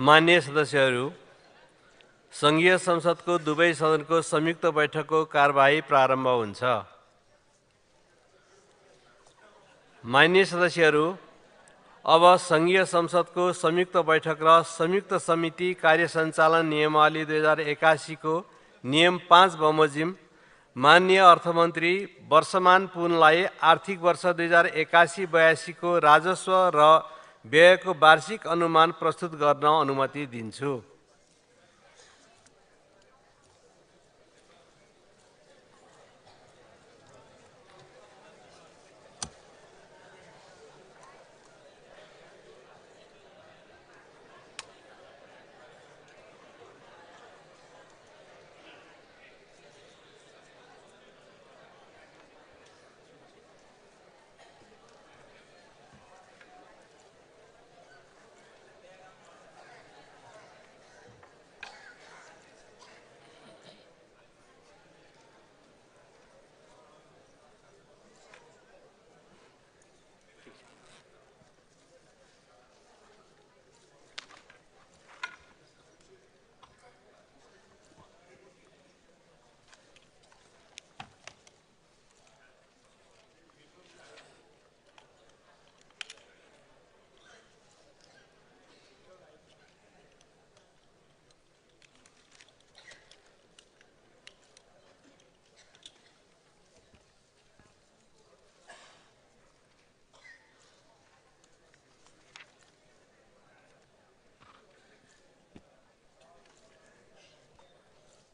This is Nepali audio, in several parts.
मान्य सदस्यहरू, संघीय संसदको दुवै सदनको संयुक्त बैठकको कारबाही प्रारम्भ हुन्छ। मान्य सदस्यहरू, अब संघीय संसदको संयुक्त बैठक र संयुक्त समिति कार्य सञ्चालन नियमावली 2081 को नियम 5 बमोजिम माननीय अर्थमन्त्री वर्षमान पुनलाई आर्थिक वर्ष 2081-82 को राजस्व र व्ययको वार्षिक अनुमान प्रस्तुत गर्न अनुमति दिन्छु।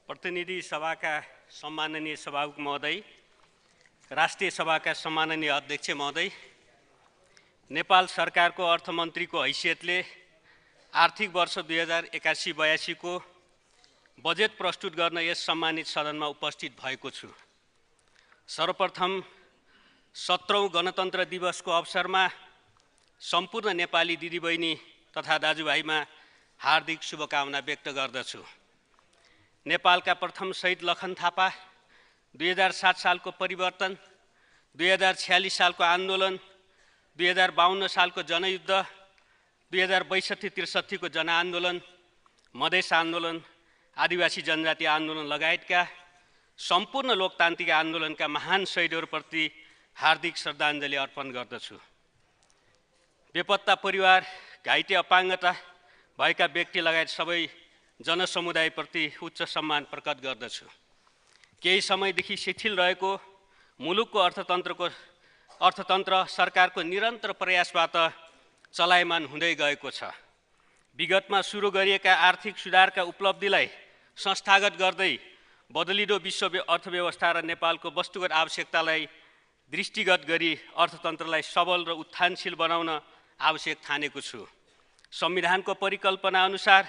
प्रतिनिधि सभाका सम्माननीय सभामुख महोदय, राष्ट्रिय सभाका सम्माननीय अध्यक्ष महोदय, नेपाल सरकारको अर्थमन्त्रीको हैसियतले आर्थिक वर्ष 2081-82 को बजेट प्रस्तुत गर्न यस सम्मानित सदनमा उपस्थित भएको छु। सर्वप्रथम 17औं गणतन्त्र दिवसको अवसरमा सम्पूर्ण नेपाली दिदीबहिनी तथा दाजुभाइमा हार्दिक शुभकामना व्यक्त गर्दछु। नेपालका प्रथम शहीद लखन थापा, 2007 सालको परिवर्तन, 2046 सालको आन्दोलन, 2052 सालको जनयुद्ध, 2062-63 को जनआन्दोलन, मधेस आन्दोलन, आदिवासी जनजाति आन्दोलन लगायतका सम्पूर्ण लोकतान्त्रिक आन्दोलनका महान शहीदहरूप्रति हार्दिक श्रद्धाञ्जली अर्पण गर्दछु। बेपत्ता परिवार, घाइते अपाङ्गता भएका व्यक्ति लगायत सबै जनसमुदायप्रति उच्च सम्मान प्रकट गर्दछु। केही समयदेखि शिथिल रहेको मुलुकको अर्थतन्त्र सरकारको निरन्तर प्रयासबाट चलायमान हुँदै गएको छ। विगतमा सुरु गरिएका आर्थिक सुधारका उपलब्धिलाई संस्थागत गर्दै बदलिदो विश्व अर्थव्यवस्था र नेपालको वस्तुगत आवश्यकतालाई दृष्टिगत गरी अर्थतन्त्रलाई सबल र उत्थानशील बनाउन आवश्यक ठानेको छु। संविधानको परिकल्पना अनुसार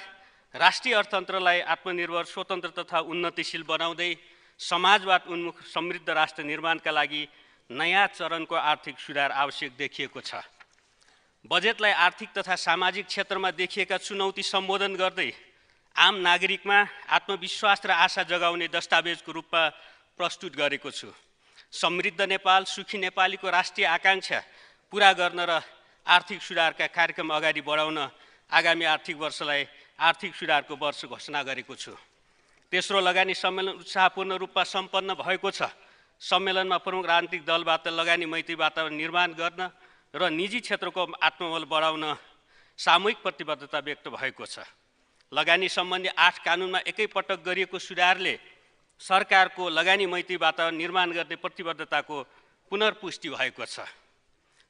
राष्ट्रिय अर्थतन्त्रलाई आत्मनिर्भर, स्वतन्त्र तथा उन्नतिशील बनाउँदै समाजवाद उन्मुख समृद्ध राष्ट्र निर्माणका लागि नयाँ चरणको आर्थिक सुधार आवश्यक देखिएको छ। बजेटलाई आर्थिक तथा सामाजिक क्षेत्रमा देखिएका चुनौती सम्बोधन गर्दै आम नागरिकमा आत्मविश्वास र आशा जगाउने दस्तावेजको रूपमा प्रस्तुत गरेको छु। समृद्ध नेपाल, सुखी नेपालीको राष्ट्रिय आकांक्षा पूरा गर्न र आर्थिक सुधारका कार्यक्रम अगाडि बढाउन आगामी आर्थिक वर्षलाई आर्थिक सुधारको वर्ष घोषणा गरेको छु। तेस्रो लगानी सम्मेलन उत्साहपूर्ण रूपमा सम्पन्न भएको छ। सम्मेलनमा प्रमुख राजनीतिक दलबाट लगानी मैत्री वातावरण निर्माण गर्न र निजी क्षेत्रको आत्मबल बढाउन सामूहिक प्रतिबद्धता व्यक्त भएको छ। लगानी सम्बन्धी 8 कानुनमा एकैपटक गरिएको सुधारले सरकारको लगानी मैत्री वातावरण निर्माण गर्ने प्रतिबद्धताको पुनर्पुष्टि भएको छ।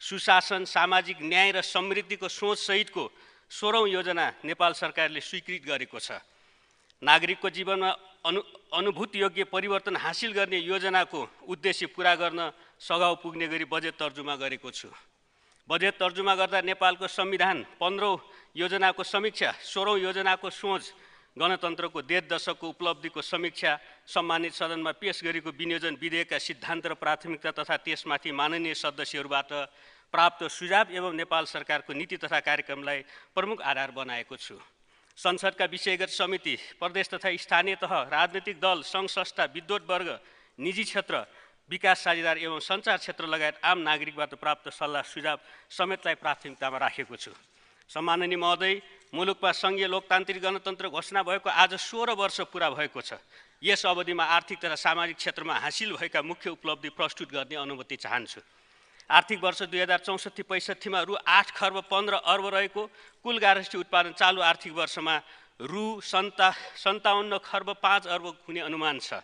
सुशासन, सामाजिक न्याय र समृद्धिको सोच सहितको 16औं योजना नेपाल सरकारले स्वीकृत गरेको छ। नागरिकको जीवनमा अनुभूतियोग्य परिवर्तन हासिल गर्ने योजनाको उद्देश्य पूरा गर्न सघाउ पुग्ने गरी बजेट तर्जुमा गरेको छु। बजेट तर्जुमा गर्दा नेपालको संविधान 15औं योजनाको समीक्षा, 16औं योजनाको सोच, गणतन्त्रको 1.5 दशकको उपलब्धिको समीक्षा, सम्मानित सदनमा पेश गरेको विनियोजन विधेयकका सिद्धान्त र प्राथमिकता तथा त्यसमाथि माननीय सदस्यहरूबाट प्राप्त सुझाव एवं नेपाल सरकारको नीति तथा कार्यक्रमलाई प्रमुख आधार बनाएको छु। संसदका विषयगत समिति, प्रदेश तथा स्थानीय तह, राजनीतिक दल, सङ्घ संस्था, विद्वत वर्ग, निजी क्षेत्र, विकास साझेदार एवं सञ्चार क्षेत्र लगायत आम नागरिकबाट प्राप्त सल्लाह सुझाव समेतलाई प्राथमिकतामा राखेको छु। सम्माननीय महोदय, मुलुकमा सङ्घीय लोकतान्त्रिक गणतन्त्र घोषणा भएको आज 16 वर्ष पुरा भएको छ। यस अवधिमा आर्थिक तथा सामाजिक क्षेत्रमा हासिल भएका मुख्य उपलब्धि प्रस्तुत गर्ने अनुमति चाहन्छु। आर्थिक वर्ष 2064-65 रु 8 खर्ब 15 अर्ब रहेको कुल गार्हस्थ्य उत्पादन चालु आर्थिक वर्षमा रु 57 खर्ब 5 अर्ब हुने अनुमान छ।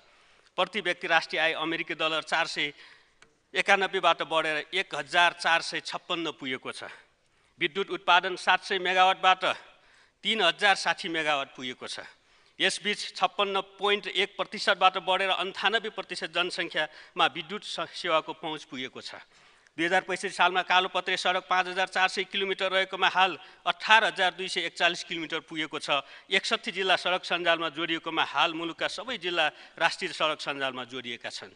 प्रति व्यक्ति राष्ट्रिय आय अमेरिकी डलर 491बाट बढेर 1456 पुगेको छ। विद्युत उत्पादन 700 मेगावाटबाट 3060 मेगावाट पुगेको छ। यसबीच 56.1%बाट बढेर 98% जनसङ्ख्यामा विद्युत सेवाको पहुँच पुगेको छ। 2065 सालमा कालोपत्रे सडक 5400 किलोमिटर रहेकोमा हाल 18241 किलोमिटर पुगेको छ। 61 जिल्ला सडक सञ्जालमा जोडिएकोमा हाल मुलुकका सबै जिल्ला राष्ट्रिय सडक सञ्जालमा जोडिएका छन्।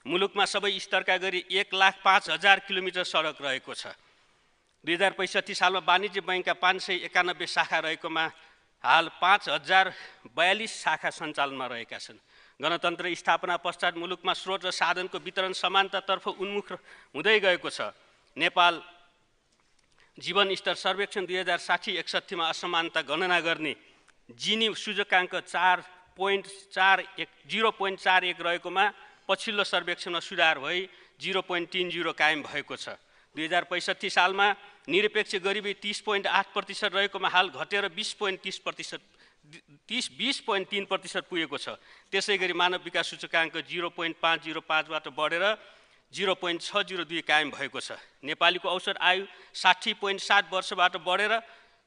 मुलुकमा सबै स्तरका गरी 1,05,000 किलोमिटर सडक रहेको छ। 2065 सालमा वाणिज्य बैङ्कका 591 शाखा रहेकोमा हाल 5042 शाखा सञ्चालनमा रहेका छन्। गणतन्त्र स्थापना पश्चात मुलुकमा स्रोत र साधनको वितरण समानतातर्फ उन्मुख हुँदै गएको छ। नेपाल जीवन स्तर सर्वेक्षण 2060-61 असमानता गणना गर्ने जिनी सूचकाङ्क 0.41 रहेकोमा पछिल्लो सर्वेक्षणमा सुधार भई 0.30 कायम भएको छ। 2065 सालमा निरपेक्ष गरिबी 30.8% रहेकोमा हाल घटेर 20.3% पुगेको छ। त्यसै गरी मानव विकास सूचकाङ्क 0.505बाट बढेर 0.602 कायम भएको छ। नेपालीको औसत आयु 60.7 वर्षबाट बढेर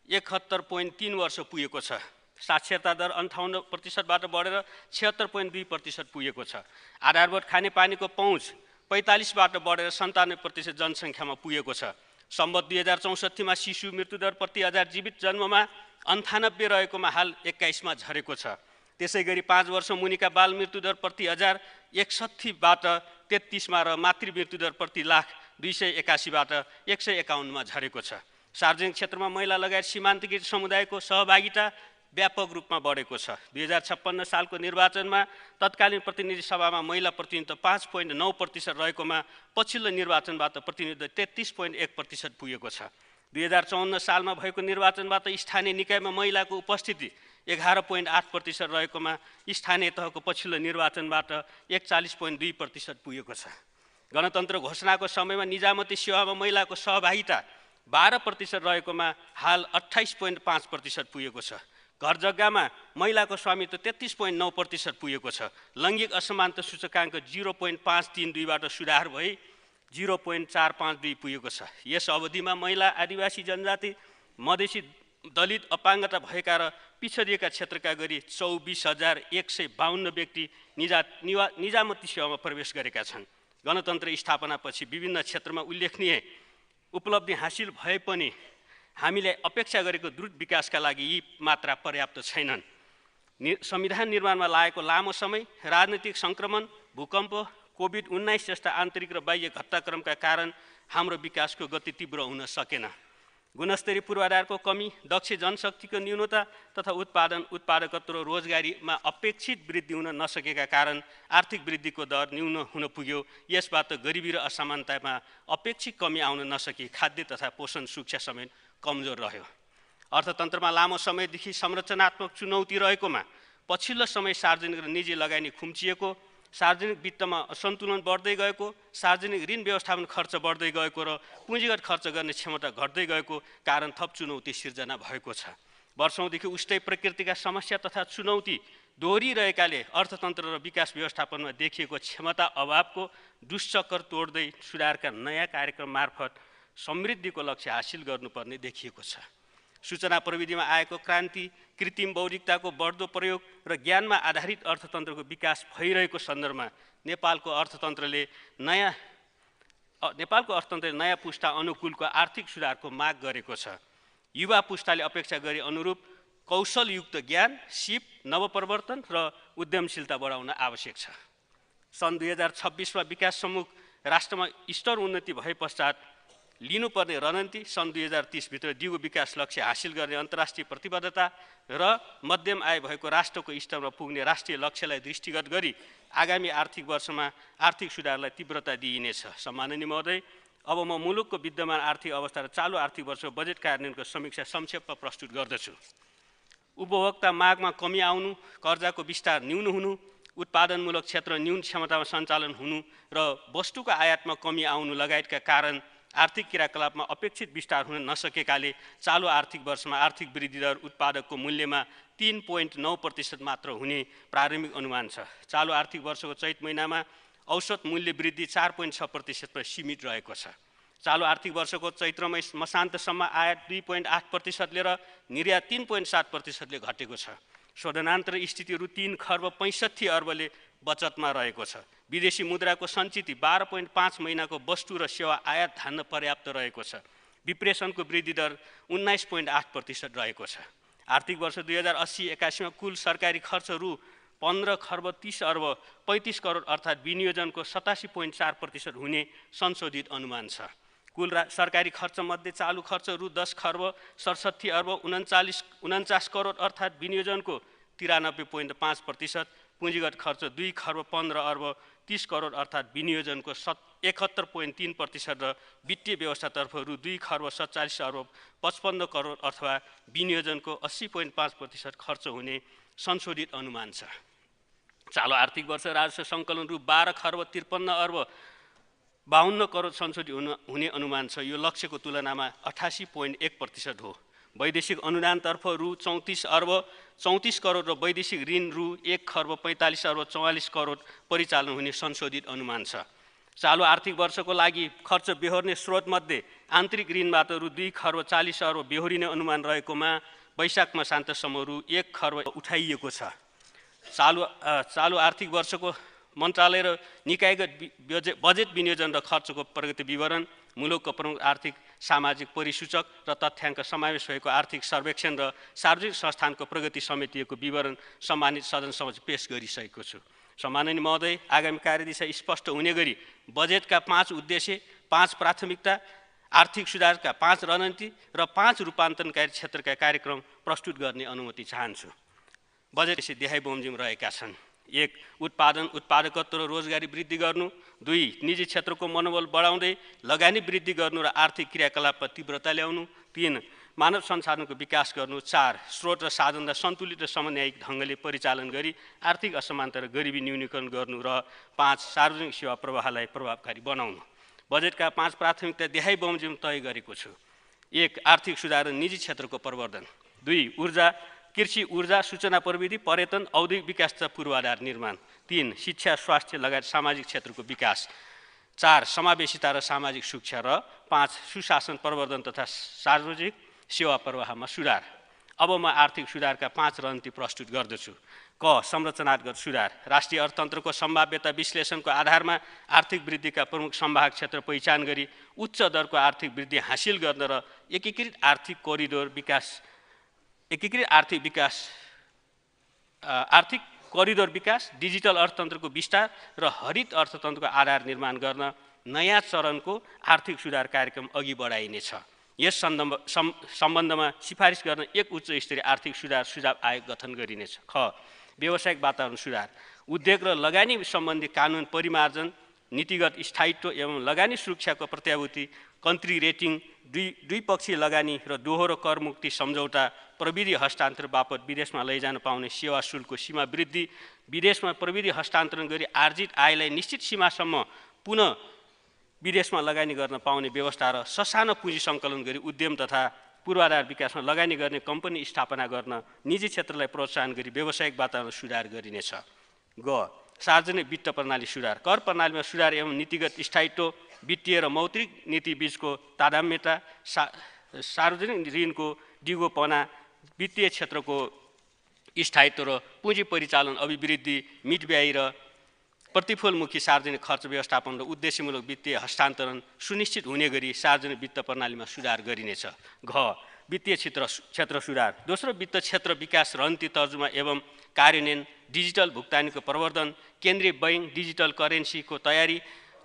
71.3 वर्ष पुगेको छ। साक्षरता दर 58%बाट बढेर 76.2% पुगेको छ। आधारभूत खानेपानीको पहुँच 45बाट बढेर 97% जनसङ्ख्यामा पुगेको छ। सम्वत 2064मा शिशु मृत्युदर प्रति 1000 जीवित जन्ममा 98 रहेकोमा हाल 21मा झरेको छ। त्यसै गरी 5 वर्ष मुनिका बाल मृत्युदर प्रति 1000 61बाट 33मा र मातृ मृत्युदर प्रति लाख 281बाट 151मा झरेको छ। सार्वजनिक क्षेत्रमा महिला लगायत सीमान्तकृत समुदायको सहभागिता व्यापक रूपमा बढेको छ। 2056 सालको निर्वाचनमा तत्कालीन प्रतिनिधि सभामा महिला प्रतिनिधित्व 5.9% रहेकोमा पछिल्लो निर्वाचनबाट प्रतिनिधित्व 33.1% पुगेको छ। 2054 सालमा भएको निर्वाचनबाट स्थानीय निकायमा महिलाको उपस्थिति 11.8% रहेकोमा स्थानीय तहको पछिल्लो निर्वाचनबाट 41.2% पुगेको छ। गणतन्त्र घोषणाको समयमा निजामती सेवामा महिलाको सहभागिता 12% रहेकोमा हाल 28.5% पुगेको छ। घर जग्गामा महिलाको स्वामित्व 33.9% पुगेको छ। लैङ्गिक असमानता सूचकाङ्क 0.532बाट सुधार भई 0.452 पुगेको छ। यस अवधिमा महिला, आदिवासी जनजाति, मधेसी, दलित, अपाङ्गता भएका र पिछडिएका क्षेत्रका गरी 24,152 व्यक्ति निजामती सेवामा प्रवेश गरेका छन्। गणतन्त्र स्थापनापछि विभिन्न क्षेत्रमा उल्लेखनीय उपलब्धि हासिल भए पनि हामीले अपेक्षा गरेको द्रुत विकासका लागि यी मात्रा पर्याप्त छैनन्। संविधान निर्माणमा लागेको लामो समय, राजनीतिक सङ्क्रमण, भूकम्प, कोभिड-19 जस्ता आन्तरिक र बाह्य घटनाक्रमका कारण हाम्रो विकासको गति तीव्र हुन सकेन। गुणस्तरीय पूर्वाधारको कमी, दक्ष जनशक्तिको न्यूनता तथा उत्पादकत्व र रोजगारीमा अपेक्षित वृद्धि हुन नसकेका कारण आर्थिक वृद्धिको दर न्यून हुन पुग्यो। यसबाट गरिबी र असमानतामा अपेक्षित कमी आउन नसकी खाद्य तथा पोषण सुरक्षा समेत कमजोर रह्यो। अर्थतन्त्रमा लामो समयदेखि संरचनात्मक चुनौती रहेकोमा पछिल्लो समय सार्वजनिक र निजी लगानी खुम्चिएको, सार्वजनिक वित्तमा असन्तुलन बढ्दै गएको, सार्वजनिक ऋण व्यवस्थापन खर्च बढ्दै गएको र पुँजीगत खर्च गर्ने क्षमता घट्दै गएको कारण थप चुनौती सिर्जना भएको छ। वर्षौँदेखि उस्तै प्रकृतिका समस्या तथा चुनौती दोहोरिरहेकाले अर्थतन्त्र र विकास व्यवस्थापनमा देखिएको क्षमता अभावको दुष्चक्र तोड्दै सुधारका नयाँ कार्यक्रम मार्फत समृद्धिको लक्ष्य हासिल गर्नुपर्ने देखिएको छ। सूचना प्रविधिमा आएको क्रान्ति, कृत्रिम बौद्धिकताको बढ्दो प्रयोग र ज्ञानमा आधारित अर्थतन्त्रको विकास भइरहेको सन्दर्भमा नेपालको अर्थतन्त्रले नयाँ पुस्ता अनुकूलको आर्थिक सुधारको माग गरेको छ। युवा पुस्ताले अपेक्षा गरे अनुरूप कौशलयुक्त ज्ञान, सिप, नवप्रवर्तन र उद्यमशीलता बढाउन आवश्यक छ। सन् 2026मा विकास सम्मुख राष्ट्रमा स्तर उन्नति भए पश्चात लिनुपर्ने रणनीति सन् 2030 भित्र दिगो विकास लक्ष्य हासिल गर्ने अन्तर्राष्ट्रिय प्रतिबद्धता र मध्यम आय भएको राष्ट्रको स्तरमा पुग्ने राष्ट्रिय लक्ष्यलाई दृष्टिगत गरी आगामी आर्थिक वर्षमा आर्थिक सुधारलाई तीव्रता दिइनेछ। सम्माननीय महोदय, अब म मुलुकको विद्यमान आर्थिक अवस्था र चालु आर्थिक वर्षको बजेट कार्यान्वयनको समीक्षा संक्षेपमा प्रस्तुत गर्दछु। उपभोक्ता मागमा कमी आउनु, कर्जाको विस्तार न्यून हुनु, उत्पादनमूलक क्षेत्र न्यून क्षमतामा सञ्चालन हुनु र वस्तुको आयातमा कमी आउनु लगायतका कारण आर्थिक क्रियाकलापमा अपेक्षित विस्तार हुन नसकेकाले चालु आर्थिक वर्षमा आर्थिक वृद्धि दर उत्पादकको मूल्यमा 3.9% मात्र हुने प्रारम्भिक अनुमान छ। चालु आर्थिक वर्षको चैत महिनामा औसत मूल्य वृद्धि 4.6% सीमित रहेको छ। चालु आर्थिक वर्षको चैत्र मसान्तसम्म आयात 2.8% र निर्यात 3.7% घटेको छ। शोधनान्तर स्थिति रु 3 खर्ब 65 अर्बले बचतमा रहेको छ। विदेशी मुद्राको सञ्चित 12.5 महिनाको वस्तु र सेवा आयात धान्न पर्याप्त रहेको छ। विप्रेषणको वृद्धि दर 19.8% रहेको छ। आर्थिक वर्ष 2080-81 मा कुल सरकारी खर्च रु 15 खर्ब 30 अर्ब 35 करोड अर्थात् विनियोजनको 87.4% हुने संशोधित अनुमान छ। कुल सरकारी खर्चमध्ये चालु खर्च रु 10 खर्ब 67 अर्ब 49 करोड अर्थात् विनियोजनको 93.5%, पुँजीगत खर्च 2 खर्ब 15 अर्ब 30 करोड अर्थात् विनियोजनको 71.3% र वित्तीय व्यवस्थातर्फ रु 2 खर्ब 47 अर्ब 55 करोड अथवा विनियोजनको 80.5% खर्च हुने संशोधित अनुमान छ। चालु आर्थिक वर्ष राजस्व सङ्कलन रु 12 खर्ब 53 अर्ब 52 करोड संशोधित हुने अनुमान छ। यो लक्ष्यको तुलनामा 88.1% हो। वैदेशिक अनुदानतर्फ रु 34 अर्ब 34 करोड र वैदेशिक ऋण रु 1 खर्ब 45 अर्ब 44 करोड परिचालन हुने संशोधित अनुमान छ। चालु आर्थिक वर्षको लागि खर्च बेहोर्ने स्रोतमध्ये आन्तरिक ऋणबाट रु 2 खर्ब 40 अर्ब बेहोरिने अनुमान रहेकोमा वैशाख मसान्तसम्म रु 1 खर्ब उठाइएको छ। चालु आर्थिक वर्षको मन्त्रालय र निकायगत बजेट विनियोजन र खर्चको प्रगति विवरण, मुलुकको प्रमुख आर्थिक सामाजिक परिसूचक र तथ्याङ्क समावेश भएको आर्थिक सर्वेक्षण र सार्वजनिक संस्थानको प्रगति समितिको विवरण सम्मानित सदन समक्ष पेश गरिसकेको छु। सम्माननीय महोदय, आगामी कार्यदिशा स्पष्ट हुने गरी बजेटका 5 उद्देश्य, 5 प्राथमिकता, आर्थिक सुधारका 5 रणनीति र 5 रूपान्तरणकारी क्षेत्रका कार्यक्रम प्रस्तुत गर्ने अनुमति चाहन्छु। बजेट देखाइ बमोजिम रहेका छन्। 1. उत्पादन, उत्पादकत्व र रोजगारी वृद्धि गर्नु। 2. निजी क्षेत्रको मनोबल बढाउँदै लगानी वृद्धि गर्नु र आर्थिक क्रियाकलापमा तीव्रता ल्याउनु। 3. मानव संसाधनको विकास गर्नु। 4. स्रोत र साधनलाई सन्तुलित र समन्वयित ढङ्गले परिचालन गरी आर्थिक असमानता र गरिबी न्यूनीकरण गर्नु। र 5. सार्वजनिक सेवा प्रवाहलाई प्रभावकारी बनाउनु। बजेटका 5 प्राथमिकता देखाइ बमोजिम तय गरेको छु। 1. आर्थिक सुधार र निजी क्षेत्रको प्रवर्धन। 2. ऊर्जा, कृषि, ऊर्जा, सूचना प्रविधि, पर्यटन, औद्योगिक विकास तथा पूर्वाधार निर्माण। 3. शिक्षा, स्वास्थ्य लगायत सामाजिक क्षेत्रको विकास। 4. समावेशिता र सामाजिक सुरक्षा। र 5. सुशासन प्रवर्धन तथा सार्वजनिक सेवा प्रवाहमा सुधार। अब म आर्थिक सुधारका 5 रणनीति प्रस्तुत गर्दछु। क. संरचनागत सुधार। राष्ट्रिय अर्थतन्त्रको सम्भाव्यता विश्लेषणको आधारमा आर्थिक वृद्धिका प्रमुख सम्भावक क्षेत्र पहिचान गरी उच्च दरको आर्थिक वृद्धि हासिल गर्न र एकीकृत आर्थिक करिडोर विकास, डिजिटल अर्थतन्त्रको विस्तार र हरित अर्थतन्त्रको आधार निर्माण गर्न नयाँ चरणको आर्थिक सुधार कार्यक्रम अघि बढाइनेछ। यस सम्बन्धमा सिफारिस गर्न एक उच्च स्तरीय आर्थिक सुधार सुझाव आयोग गठन गरिनेछ। ख. व्यावसायिक वातावरण सुधार। उद्योग र लगानी सम्बन्धी कानुन परिमार्जन, नीतिगत स्थायित्व एवं लगानी सुरक्षाको प्रत्याभूति, कन्ट्री रेटिङ, द्विपक्षीय लगानी र दोहोरो करमुक्ति सम्झौता, प्रविधि हस्तान्तरण बापत विदेशमा लैजान पाउने सेवा शुल्कको सीमा वृद्धि, विदेशमा प्रविधि हस्तान्तरण गरी आर्जित आयलाई निश्चित सीमासम्म पुनः विदेशमा लगानी गर्न पाउने व्यवस्था र ससानो पुँजी सङ्कलन गरी उद्यम तथा पूर्वाधार विकासमा लगानी गर्ने कम्पनी स्थापना गर्न निजी क्षेत्रलाई प्रोत्साहन गरी व्यावसायिक वातावरण सुधार गरिनेछ। ग. सार्वजनिक वित्त प्रणाली सुधार। कर प्रणालीमा सुधार एवं नीतिगत स्थायित्व, वित्तीय र मौद्रिक नीति बीचको तादात्म्यता, सार्वजनिक ऋणको डिगोपना, वित्तीय क्षेत्रको स्थायित्व र पुँजी परिचालन अभिवृद्धि, मितव्ययी र प्रतिफलमुखी सार्वजनिक खर्च व्यवस्थापन र उद्देश्यमूलक वित्तीय हस्तान्तरण सुनिश्चित हुने गरी सार्वजनिक वित्त प्रणालीमा सुधार गरिनेछ। घ. वित्तीय क्षेत्र सुधार। दोस्रो, वित्त क्षेत्र विकास रणनीति तर्जुमा एवं कार्यान्वयन, डिजिटल भुक्तानीको प्रवर्धन, केन्द्रीय बैङ्क, डिजिटल करेन्सीको तयारी,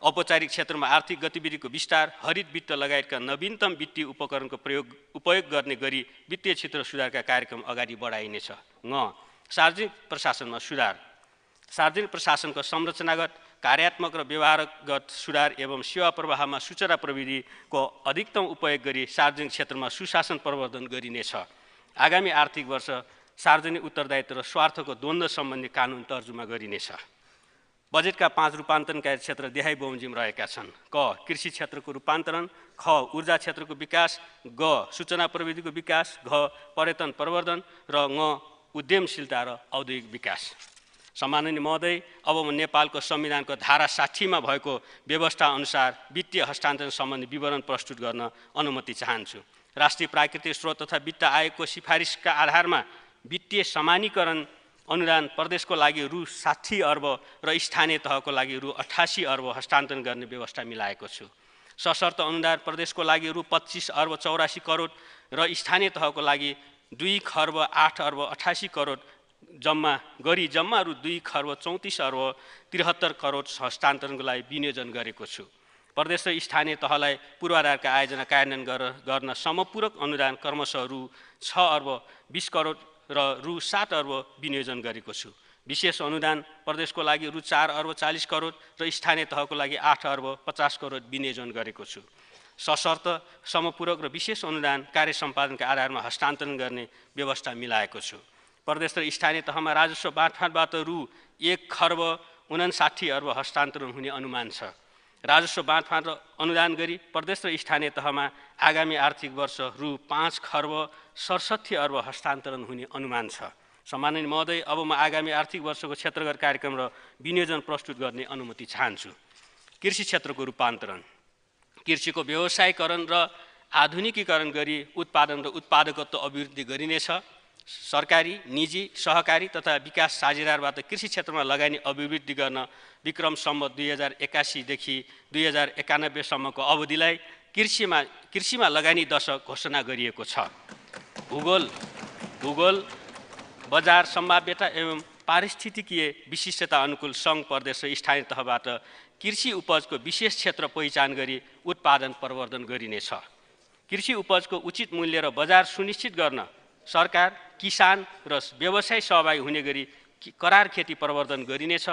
औपचारिक क्षेत्रमा आर्थिक गतिविधिको विस्तार, हरित वित्त लगायतका नवीनतम वित्तीय उपकरणको उपयोग गर्ने गरी वित्तीय क्षेत्र सुधारका कार्यक्रम अगाडि बढाइनेछ। ङ. सार्वजनिक प्रशासनमा सुधार। सार्वजनिक प्रशासनको संरचनागत कार्यात्मक र व्यवहारगत सुधार एवं सेवा प्रवाहमा सूचना प्रविधिको अधिकतम उपयोग गरी सार्वजनिक क्षेत्रमा सुशासन प्रवर्धन गरिनेछ। आगामी आर्थिक वर्ष सार्वजनिक उत्तरदायित्व र स्वार्थको द्वन्द्व सम्बन्धी कानुन तर्जुमा गरिनेछ। बजेटका 5 रूपान्तरणकारी क्षेत्र देहाई बमोजिम रहेका छन्। क कृषि क्षेत्रको रूपान्तरण, ख ऊर्जा क्षेत्रको विकास, ग सूचना प्रविधिको विकास, घ पर्यटन प्रवर्धन र ङ उद्यमशीलता र औद्योगिक विकास। सम्माननीय महोदय, अब म नेपालको संविधानको धारा 60मा भएको व्यवस्था अनुसार वित्तीय हस्तान्तरण सम्बन्धी विवरण प्रस्तुत गर्न अनुमति चाहन्छु। राष्ट्रिय प्राकृतिक स्रोत तथा वित्त आयोगको सिफारिसका आधारमा वित्तीय समानीकरण अनुदान प्रदेशको लागि रु 60 अर्ब र स्थानीय तहको लागि रु 88 अर्ब हस्तान्तरण गर्ने व्यवस्था मिलाएको छु। सशर्त अनुदान प्रदेशको लागि रु 25 अर्ब 84 करोड र स्थानीय तहको लागि 2 खर्ब 8 अर्ब 88 करोड जम्मा रु 2 खर्ब 34 अर्ब 73 करोड हस्तान्तरणको लागि विनियोजन गरेको छु। प्रदेश र स्थानीय तहलाई पूर्वाधारका आयोजना कार्यान्वयन गर्न समपूरक अनुदान क्रमशः रु 6 अर्ब 20 करोड र रु 7 अर्ब विनियोजन गरेको छु। विशेष अनुदान प्रदेशको लागि रु 4 अर्ब 40 करोड र स्थानीय तहको लागि 8 अर्ब 50 करोड विनियोजन गरेको छु। सशर्त समपूरक र विशेष अनुदान कार्य सम्पादनका आधारमा हस्तान्तरण गर्ने व्यवस्था मिलाएको छु। प्रदेश र स्थानीय तहमा राजस्व बाँडफाँडबाट रु 1 खर्ब 59 अर्ब हस्तान्तरण हुने अनुमान छ। राजस्व बाँडफाँड अनुदान गरी प्रदेश र स्थानीय तहमा आगामी आर्थिक वर्ष रु 5 खर्ब 67 अर्ब हस्तान्तरण हुने अनुमान छ। सम्माननीय महोदय, अब म आगामी आर्थिक वर्षको क्षेत्रगत कार्यक्रम र विनियोजन प्रस्तुत गर्ने अनुमति चाहन्छु। कृषि क्षेत्रको रूपान्तरण, कृषिको व्यवसायीकरण र आधुनिकीकरण गरी उत्पादन र उत्पादकत्व अभिवृद्धि गरिनेछ। सरकारी, निजी, सहकारी तथा विकास साझेदारबाट कृषि क्षेत्रमा लगानी अभिवृद्धि गर्न विक्रम सम्वत 2081 देखि 2091 सम्मको अवधिलाई कृषिमा लगानी दशक घोषणा गरिएको छ। भूगोल, बजार सम्भाव्यता एवं पारिस्थितिकीय विशिष्टता अनुकूल सङ्घ, प्रदेश र स्थानीय तहबाट कृषि उपजको विशेष क्षेत्र पहिचान गरी उत्पादन प्रवर्धन गरिनेछ। कृषि उपजको उचित मूल्य र बजार सुनिश्चित गर्न सरकार, किसान र व्यवसाय सहभागी हुने गरी करार खेती प्रवर्धन गरिनेछ।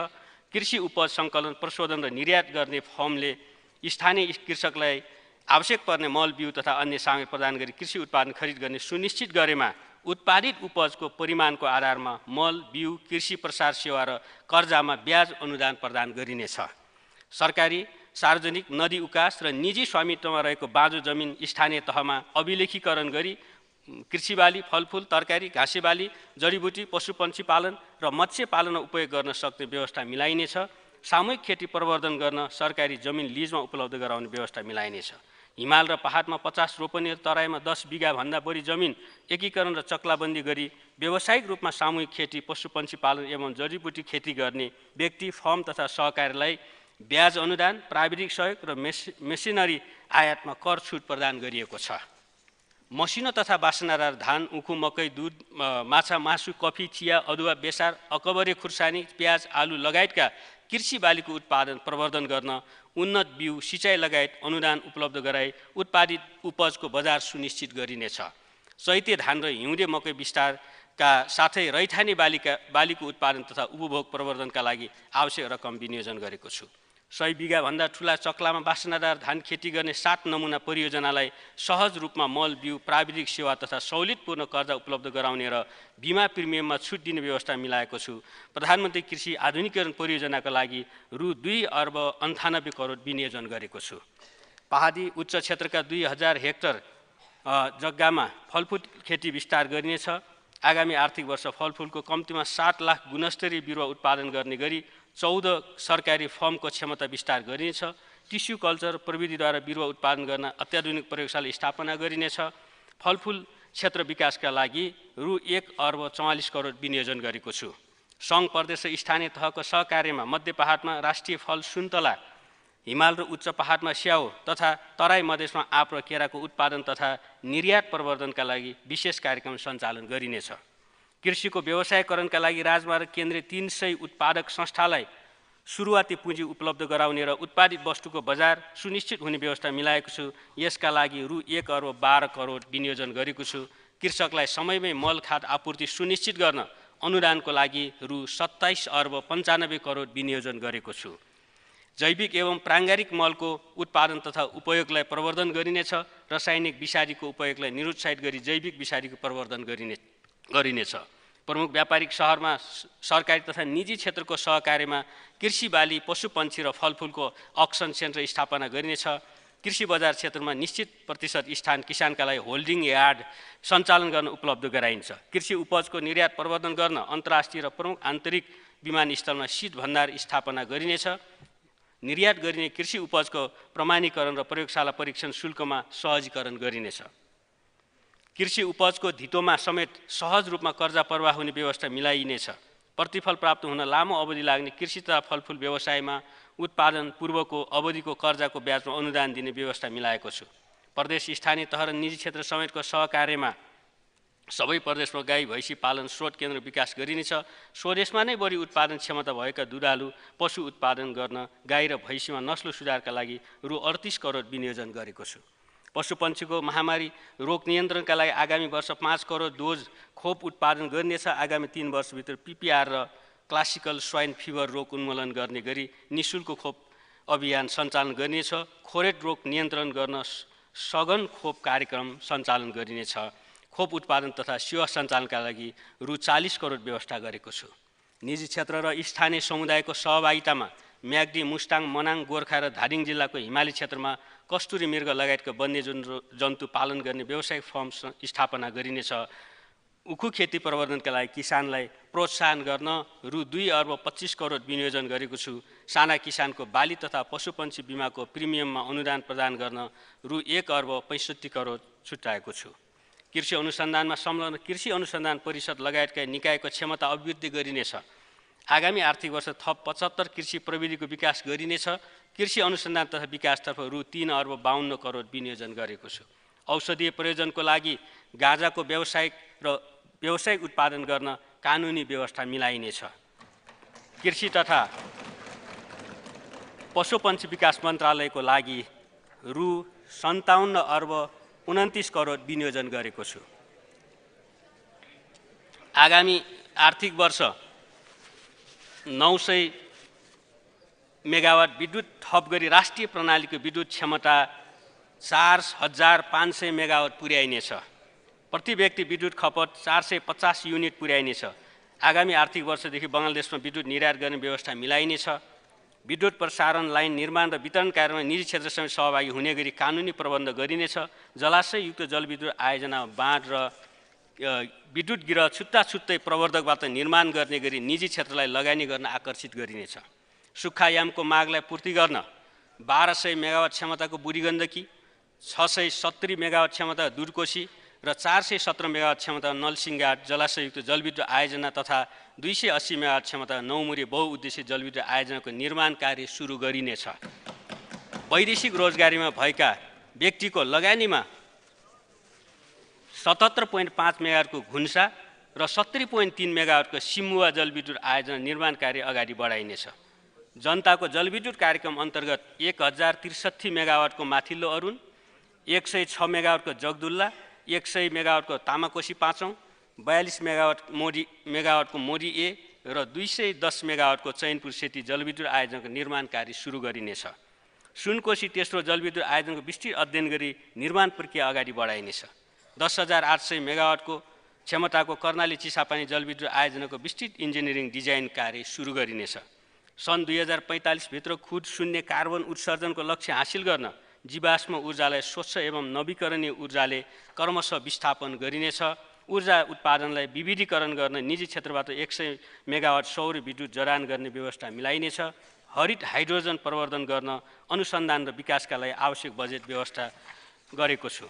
कृषि उपज सङ्कलन, प्रशोधन र निर्यात गर्ने फर्मले स्थानीय कृषकलाई आवश्यक पर्ने मल, बिउ तथा अन्य सामग्री प्रदान गरी कृषि उत्पादन खरिद गर्ने सुनिश्चित गरेमा उत्पादित उपजको परिमाणको आधारमा मल, बिउ, कृषि प्रसार सेवा र कर्जामा ब्याज अनुदान प्रदान गरिनेछ। सरकारी, सार्वजनिक, नदी उकास र निजी स्वामित्वमा रहेको बाँझो जमिन स्थानीय तहमा अभिलेखीकरण गरी कृषि बाली, फलफुल, तरकारी, घाँसे बाली, जडीबुटी, पशुपन्छी पालन र मत्स्य पालनमा उपयोग गर्न सक्ने व्यवस्था मिलाइनेछ। सामूहिक खेती प्रवर्धन गर्न सरकारी जमिन लिजमा उपलब्ध गराउने व्यवस्था मिलाइनेछ। हिमाल र पहाडमा 50 रोपनी, तराईमा 10 बिघाभन्दा बढी जमिन एकीकरण र चक्लाबन्दी गरी व्यावसायिक रूपमा सामूहिक खेती, पशुपन्छी पालन एवं जडीबुटी खेती गर्ने व्यक्ति, फर्म तथा सहकारीलाई ब्याज अनुदान, प्राविधिक सहयोग र मेसिनरी आयातमा कर छुट प्रदान गरिएको छ। मसिनो तथा बासनादार धान, उखु, मकै, दुध, माछा, मासु, कफी, चिया, अदुवा, बेसार, अकबरे खुर्सानी, प्याज, आलु लगायतका कृषि बालीको उत्पादन प्रवर्धन गर्न उन्नत बिउ, सिँचाइ लगायत अनुदान उपलब्ध गराई उत्पादित उपजको बजार सुनिश्चित गरिनेछ। चैते धान र हिउँदे मकै विस्तारका साथै रैथाने बालीको उत्पादन तथा उपभोग प्रवर्धनका लागि आवश्यक रकम विनियोजन गरेको छु। 100 बिघाभन्दा ठुला चक्लामा बासनादार धान खेती गर्ने 7 नमुना परियोजनालाई सहज रूपमा मल, बिउ, प्राविधिक सेवा तथा सहुलियतपूर्ण कर्जा उपलब्ध गराउने र बिमा प्रिमियममा छुट दिने व्यवस्था मिलाएको छु। प्रधानमन्त्री कृषि आधुनिकीकरण परियोजनाका लागि रु 2 अर्ब 98 करोड विनियोजन गरेको छु। पहाडी उच्च क्षेत्रका 2000 हेक्टर जग्गामा फलफुल खेती विस्तार गरिनेछ। आगामी आर्थिक वर्ष फलफुलको कम्तीमा 7 लाख गुणस्तरीय बिरुवा उत्पादन गर्ने गरी 14 सरकारी फर्मको क्षमता विस्तार गरिनेछ। टिस्यु कल्चर प्रविधिद्वारा बिरुवा उत्पादन गर्न अत्याधुनिक प्रयोगशाला स्थापना गरिनेछ। फलफुल क्षेत्र विकासका लागि रु 1 अर्ब 44 करोड विनियोजन गरेको छु। सङ्घ, प्रदेश र स्थानीय तहको सहकार्यमा मध्य पहाडमा राष्ट्रिय फल सुन्तला, हिमाल र उच्च पहाडमा स्याउ तथा तराई मधेसमा आँप र केराको उत्पादन तथा निर्यात प्रवर्धनका लागि विशेष कार्यक्रम सञ्चालन गरिनेछ। कृषिको व्यवसायीकरणका लागि राजमार्ग केन्द्रीय 300 उत्पादक संस्थालाई सुरुवाती पुँजी उपलब्ध गराउने र उत्पादित वस्तुको बजार सुनिश्चित हुने व्यवस्था मिलाएको छु। यसका लागि रु 1 अर्ब 12 करोड विनियोजन गरेको छु। कृषकलाई समयमै मल, खाद आपूर्ति सुनिश्चित गर्न अनुदानको लागि रु 27 अर्ब 95 करोड विनियोजन गरेको छु। जैविक एवं प्राङ्गारिक मलको उत्पादन तथा उपयोगलाई प्रवर्धन गरिनेछ। रासायनिक विषादीको उपयोगलाई निरुत्साहित गरी जैविक विषादीको प्रवर्धन गरिनेछ। प्रमुख व्यापारिक सहरमा सरकारी तथा निजी क्षेत्रको सहकार्यमा कृषि बाली, पशुपन्छी र फलफुलको अक्सन सेन्टर स्थापना गरिनेछ। कृषि बजार क्षेत्रमा निश्चित प्रतिशत स्थान किसानका लागि होल्डिङ यार्ड सञ्चालन गर्न उपलब्ध गराइन्छ। कृषि उपजको निर्यात प्रवर्धन गर्न अन्तर्राष्ट्रिय र प्रमुख आन्तरिक विमानस्थलमा शीत भण्डार स्थापना गरिनेछ। निर्यात गरिने कृषि उपजको प्रमाणीकरण र प्रयोगशाला परीक्षण शुल्कमा सहजीकरण गरिनेछ। कृषि उपजको धितोमा समेत सहज रूपमा कर्जा प्रवाह हुने व्यवस्था मिलाइनेछ। प्रतिफल प्राप्त हुन लामो अवधि लाग्ने कृषि तथा फलफुल व्यवसायमा उत्पादन पूर्वको अवधिको कर्जाको ब्याजमा अनुदान दिने व्यवस्था मिलाएको छु। प्रदेश, स्थानीय तह र निजी क्षेत्र समेतको सहकार्यमा सबै प्रदेशमा गाई भैँसी पालन स्रोत केन्द्र विकास गरिनेछ। स्वदेशमा नै बढी उत्पादन क्षमता भएका दुधालु पशु उत्पादन गर्न गाई र भैँसीमा नस्ल सुधारका लागि रु 38 करोड विनियोजन गरेको छु। पशुपन्छीको महामारी रोग नियन्त्रणका लागि आगामी वर्ष 5 करोड डोज खोप उत्पादन गरिनेछ। आगामी 3 वर्षभित्र PPR र क्लासिकल स्वाइन फिभर रोग उन्मूलन गर्ने गरी निःशुल्क खोप अभियान सञ्चालन गरिनेछ। खोरेट रोग नियन्त्रण गर्न सघन खोप कार्यक्रम सञ्चालन गरिनेछ। खोप उत्पादन तथा सेवा सञ्चालनका लागि रु 40 करोड व्यवस्था गरेको छु। निजी क्षेत्र र स्थानीय समुदायको सहभागितामा म्याग्दी, मुस्ताङ, मनाङ, गोर्खा र धादिङ जिल्लाको हिमाली क्षेत्रमा कस्तुरी मृग लगायतका वन्यजन्तु पालन गर्ने व्यावसायिक फर्म स्थापना गरिनेछ। उखु खेती प्रवर्धनका लागि किसानलाई प्रोत्साहन गर्न रु 2 अर्ब 25 करोड विनियोजन गरेको छु। साना किसानको बाली तथा पशुपन्छी बिमाको प्रिमियममा अनुदान प्रदान गर्न रु 1 अर्ब 65 करोड छुट्याएको छु। कृषि अनुसन्धानमा संलग्न कृषि अनुसन्धान परिषद लगायतका निकायको क्षमता अभिवृद्धि गरिनेछ। आगामी आर्थिक वर्ष थप 75 कृषि प्रविधिको विकास गरिनेछ। कृषि अनुसन्धान तथा विकासतर्फ रु 3 अर्ब 52 करोड विनियोजन गरेको छु। औषधीय प्रयोजनको लागि गाँजाको व्यावसायिक उत्पादन गर्न कानुनी व्यवस्था मिलाइनेछ। कृषि तथा पशुपन्छी विकास मन्त्रालयको लागि रु 57 अर्ब 29 करोड विनियोजन गरेको छु। आगामी आर्थिक वर्ष 900 मेगावाट विद्युत थप गरी राष्ट्रिय प्रणालीको विद्युत क्षमता 4500 मेगावाट पुर्याइनेछ। प्रति व्यक्ति विद्युत खपत 450 युनिट पुर्याइनेछ। आगामी आर्थिक वर्षदेखि बङ्गलादेशमा विद्युत निर्यात गर्ने व्यवस्था मिलाइनेछ। विद्युत प्रसारण लाइन निर्माण र वितरण कार्यमा निजी क्षेत्र समेत सहभागी हुने गरी कानुनी प्रबन्ध गरिनेछ। जलाशययुक्त जलविद्युत आयोजना बाँध र विद्युत गृह छुट्टै प्रवर्धकबाट निर्माण गर्ने गरी निजी क्षेत्रलाई लगानी गर्न आकर्षित गरिनेछ। सुक्खायामको मागलाई पूर्ति गर्न 1200 मेगावाट क्षमताको बुढी गण्डकी, 670 मेगावाट क्षमता दुधकोशी र 417 मेगावाट क्षमता नलसिंहघाट जलाशययुक्त जलविद्युत आयोजना तथा 280 मेगावाट क्षमता नौमुरे बहुउद्देश्य जलविद्युत आयोजनाको निर्माण कार्य सुरु गरिनेछ। वैदेशिक रोजगारीमा भएका व्यक्तिको लगानीमा 77.5 मेगावाटको घुन्सा र 70.3 मेगावाटको सिमुवा जलविद्युत आयोजना निर्माण कार्य अगाडि बढाइनेछ। जनताको जलविद्युत कार्यक्रम अन्तर्गत 1063 मेगावाटको माथिल्लो अरुण, 106 मेगावाटको जगदुल्ला, 100 मेगावाटको तामाकोशी पाँचौँ, 42 मेगावाटको मोडी ए र 210 मेगावाटको चैनपुर सेती जलविद्युत आयोजनाको निर्माण कार्य सुरु गरिनेछ। सुनकोशी तेस्रो जलविद्युत आयोजनाको विस्तृत अध्ययन गरी निर्माण प्रक्रिया अगाडि बढाइनेछ। 10,800 मेगावाटको क्षमताको कर्णाली चिसापानी जलविद्युत आयोजनाको विस्तृत इन्जिनियरिङ डिजाइन कार्य सुरु गरिनेछ। सन् 2045 भित्र खुद शून्य कार्बन उत्सर्जनको लक्ष्य हासिल गर्न जीवाश्म ऊर्जालाई स्वच्छ एवं नवीकरणीय ऊर्जाले क्रमशः विस्थापन गरिनेछ। ऊर्जा उत्पादनलाई विविधीकरण गर्न निजी क्षेत्रबाट 100 मेगावाट सौर विद्युत जडान गर्ने व्यवस्था मिलाइनेछ। हरित हाइड्रोजन प्रवर्धन गर्न अनुसन्धान र विकासका लागि आवश्यक बजेट व्यवस्था गरेको छु।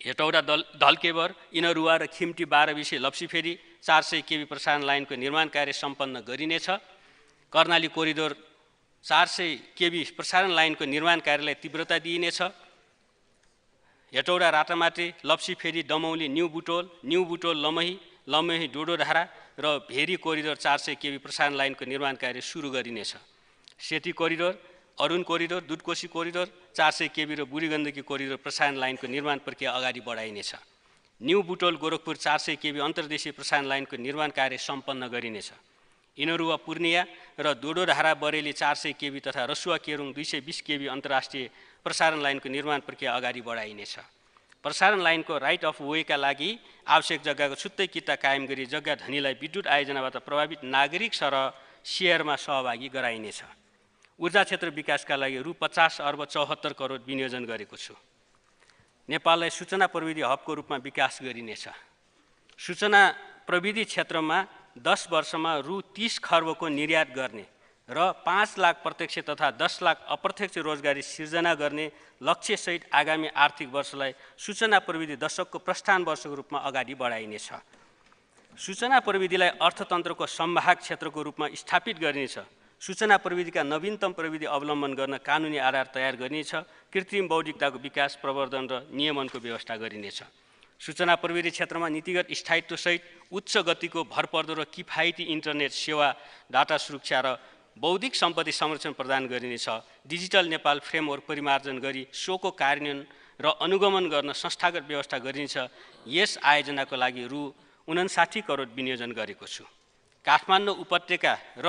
हेटौडा धलकेवर, इनरुवा र खिम्टी 12 विषय लप्सीफेरी 400 केबी प्रसारण लाइनको निर्माण कार्य सम्पन्न गरिनेछ। कर्णाली कोरिडोर 400 केबी प्रसारण लाइनको निर्माण कार्यलाई तीव्रता दिइनेछ। हेटौडा राटामाटे, लप्सीफेरी, दमौली, न्यू बुटोल लमही, लमही डोडोधारा र भेरी कोरिडोर 400 केबी प्रसारण लाइनको निर्माण कार्य सुरु गरिनेछ। Seti corridor, Arun corridor, Dudhkoshi corridor 400 KB र बुढी गण्डकी कोरिडोर प्रसारण लाइनको निर्माण प्रक्रिया अगाडि बढाइनेछ। न्यू बुटोल गोरखपुर 400 केबी अन्तर्देशीय प्रसारण लाइनको निर्माण कार्य सम्पन्न गरिनेछ। इनरुवा पूर्णिया र दोडोधारा बरेली 400 केबी तथा रसुवा केरुङ 220 केबी अन्तर्राष्ट्रिय प्रसारण लाइनको निर्माण प्रक्रिया अगाडि बढाइनेछ। प्रसारण लाइनको राइट अफ वेका लागि आवश्यक जग्गाको छुट्टै किता कायम गरी जग्गा धनीलाई विद्युत आयोजनाबाट प्रभावित नागरिक सरह सेयरमा सहभागी गराइनेछ। ऊर्जा क्षेत्र विकासका लागि रु 50 अर्ब 74 करोड विनियोजन गरेको छु। नेपाललाई सूचना प्रविधि हबको रूपमा विकास गरिनेछ। सूचना प्रविधि क्षेत्रमा 10 वर्षमा रु 30 खर्बको निर्यात गर्ने र 5 लाख प्रत्यक्ष तथा 10 लाख अप्रत्यक्ष रोजगारी सिर्जना गर्ने लक्ष्यसहित आगामी आर्थिक वर्षलाई सूचना प्रविधि दशकको प्रस्थान वर्षको रूपमा अगाडि बढाइनेछ। सूचना प्रविधिलाई अर्थतन्त्रको संवाहक क्षेत्रको रूपमा स्थापित गरिनेछ। सूचना प्रविधिका नवीनतम प्रविधि अवलम्बन गर्न कानुनी आधार तयार गरिनेछ। कृत्रिम बौद्धिकताको विकास, प्रवर्धन र नियमनको व्यवस्था गरिनेछ। सूचना प्रविधि क्षेत्रमा नीतिगत स्थायित्वसहित उच्च गतिको भरपर्दो र किफायती इन्टरनेट सेवा, डाटा सुरक्षा र बौद्धिक सम्पत्ति संरक्षण प्रदान गरिनेछ। डिजिटल नेपाल फ्रेमवर्क परिमार्जन गरी सोको कार्यान्वयन र अनुगमन गर्न संस्थागत व्यवस्था गरिनेछ। यस आयोजनाको लागि रु 59 करोड विनियोजन गरेको छु। काठमाडौँ उपत्यका र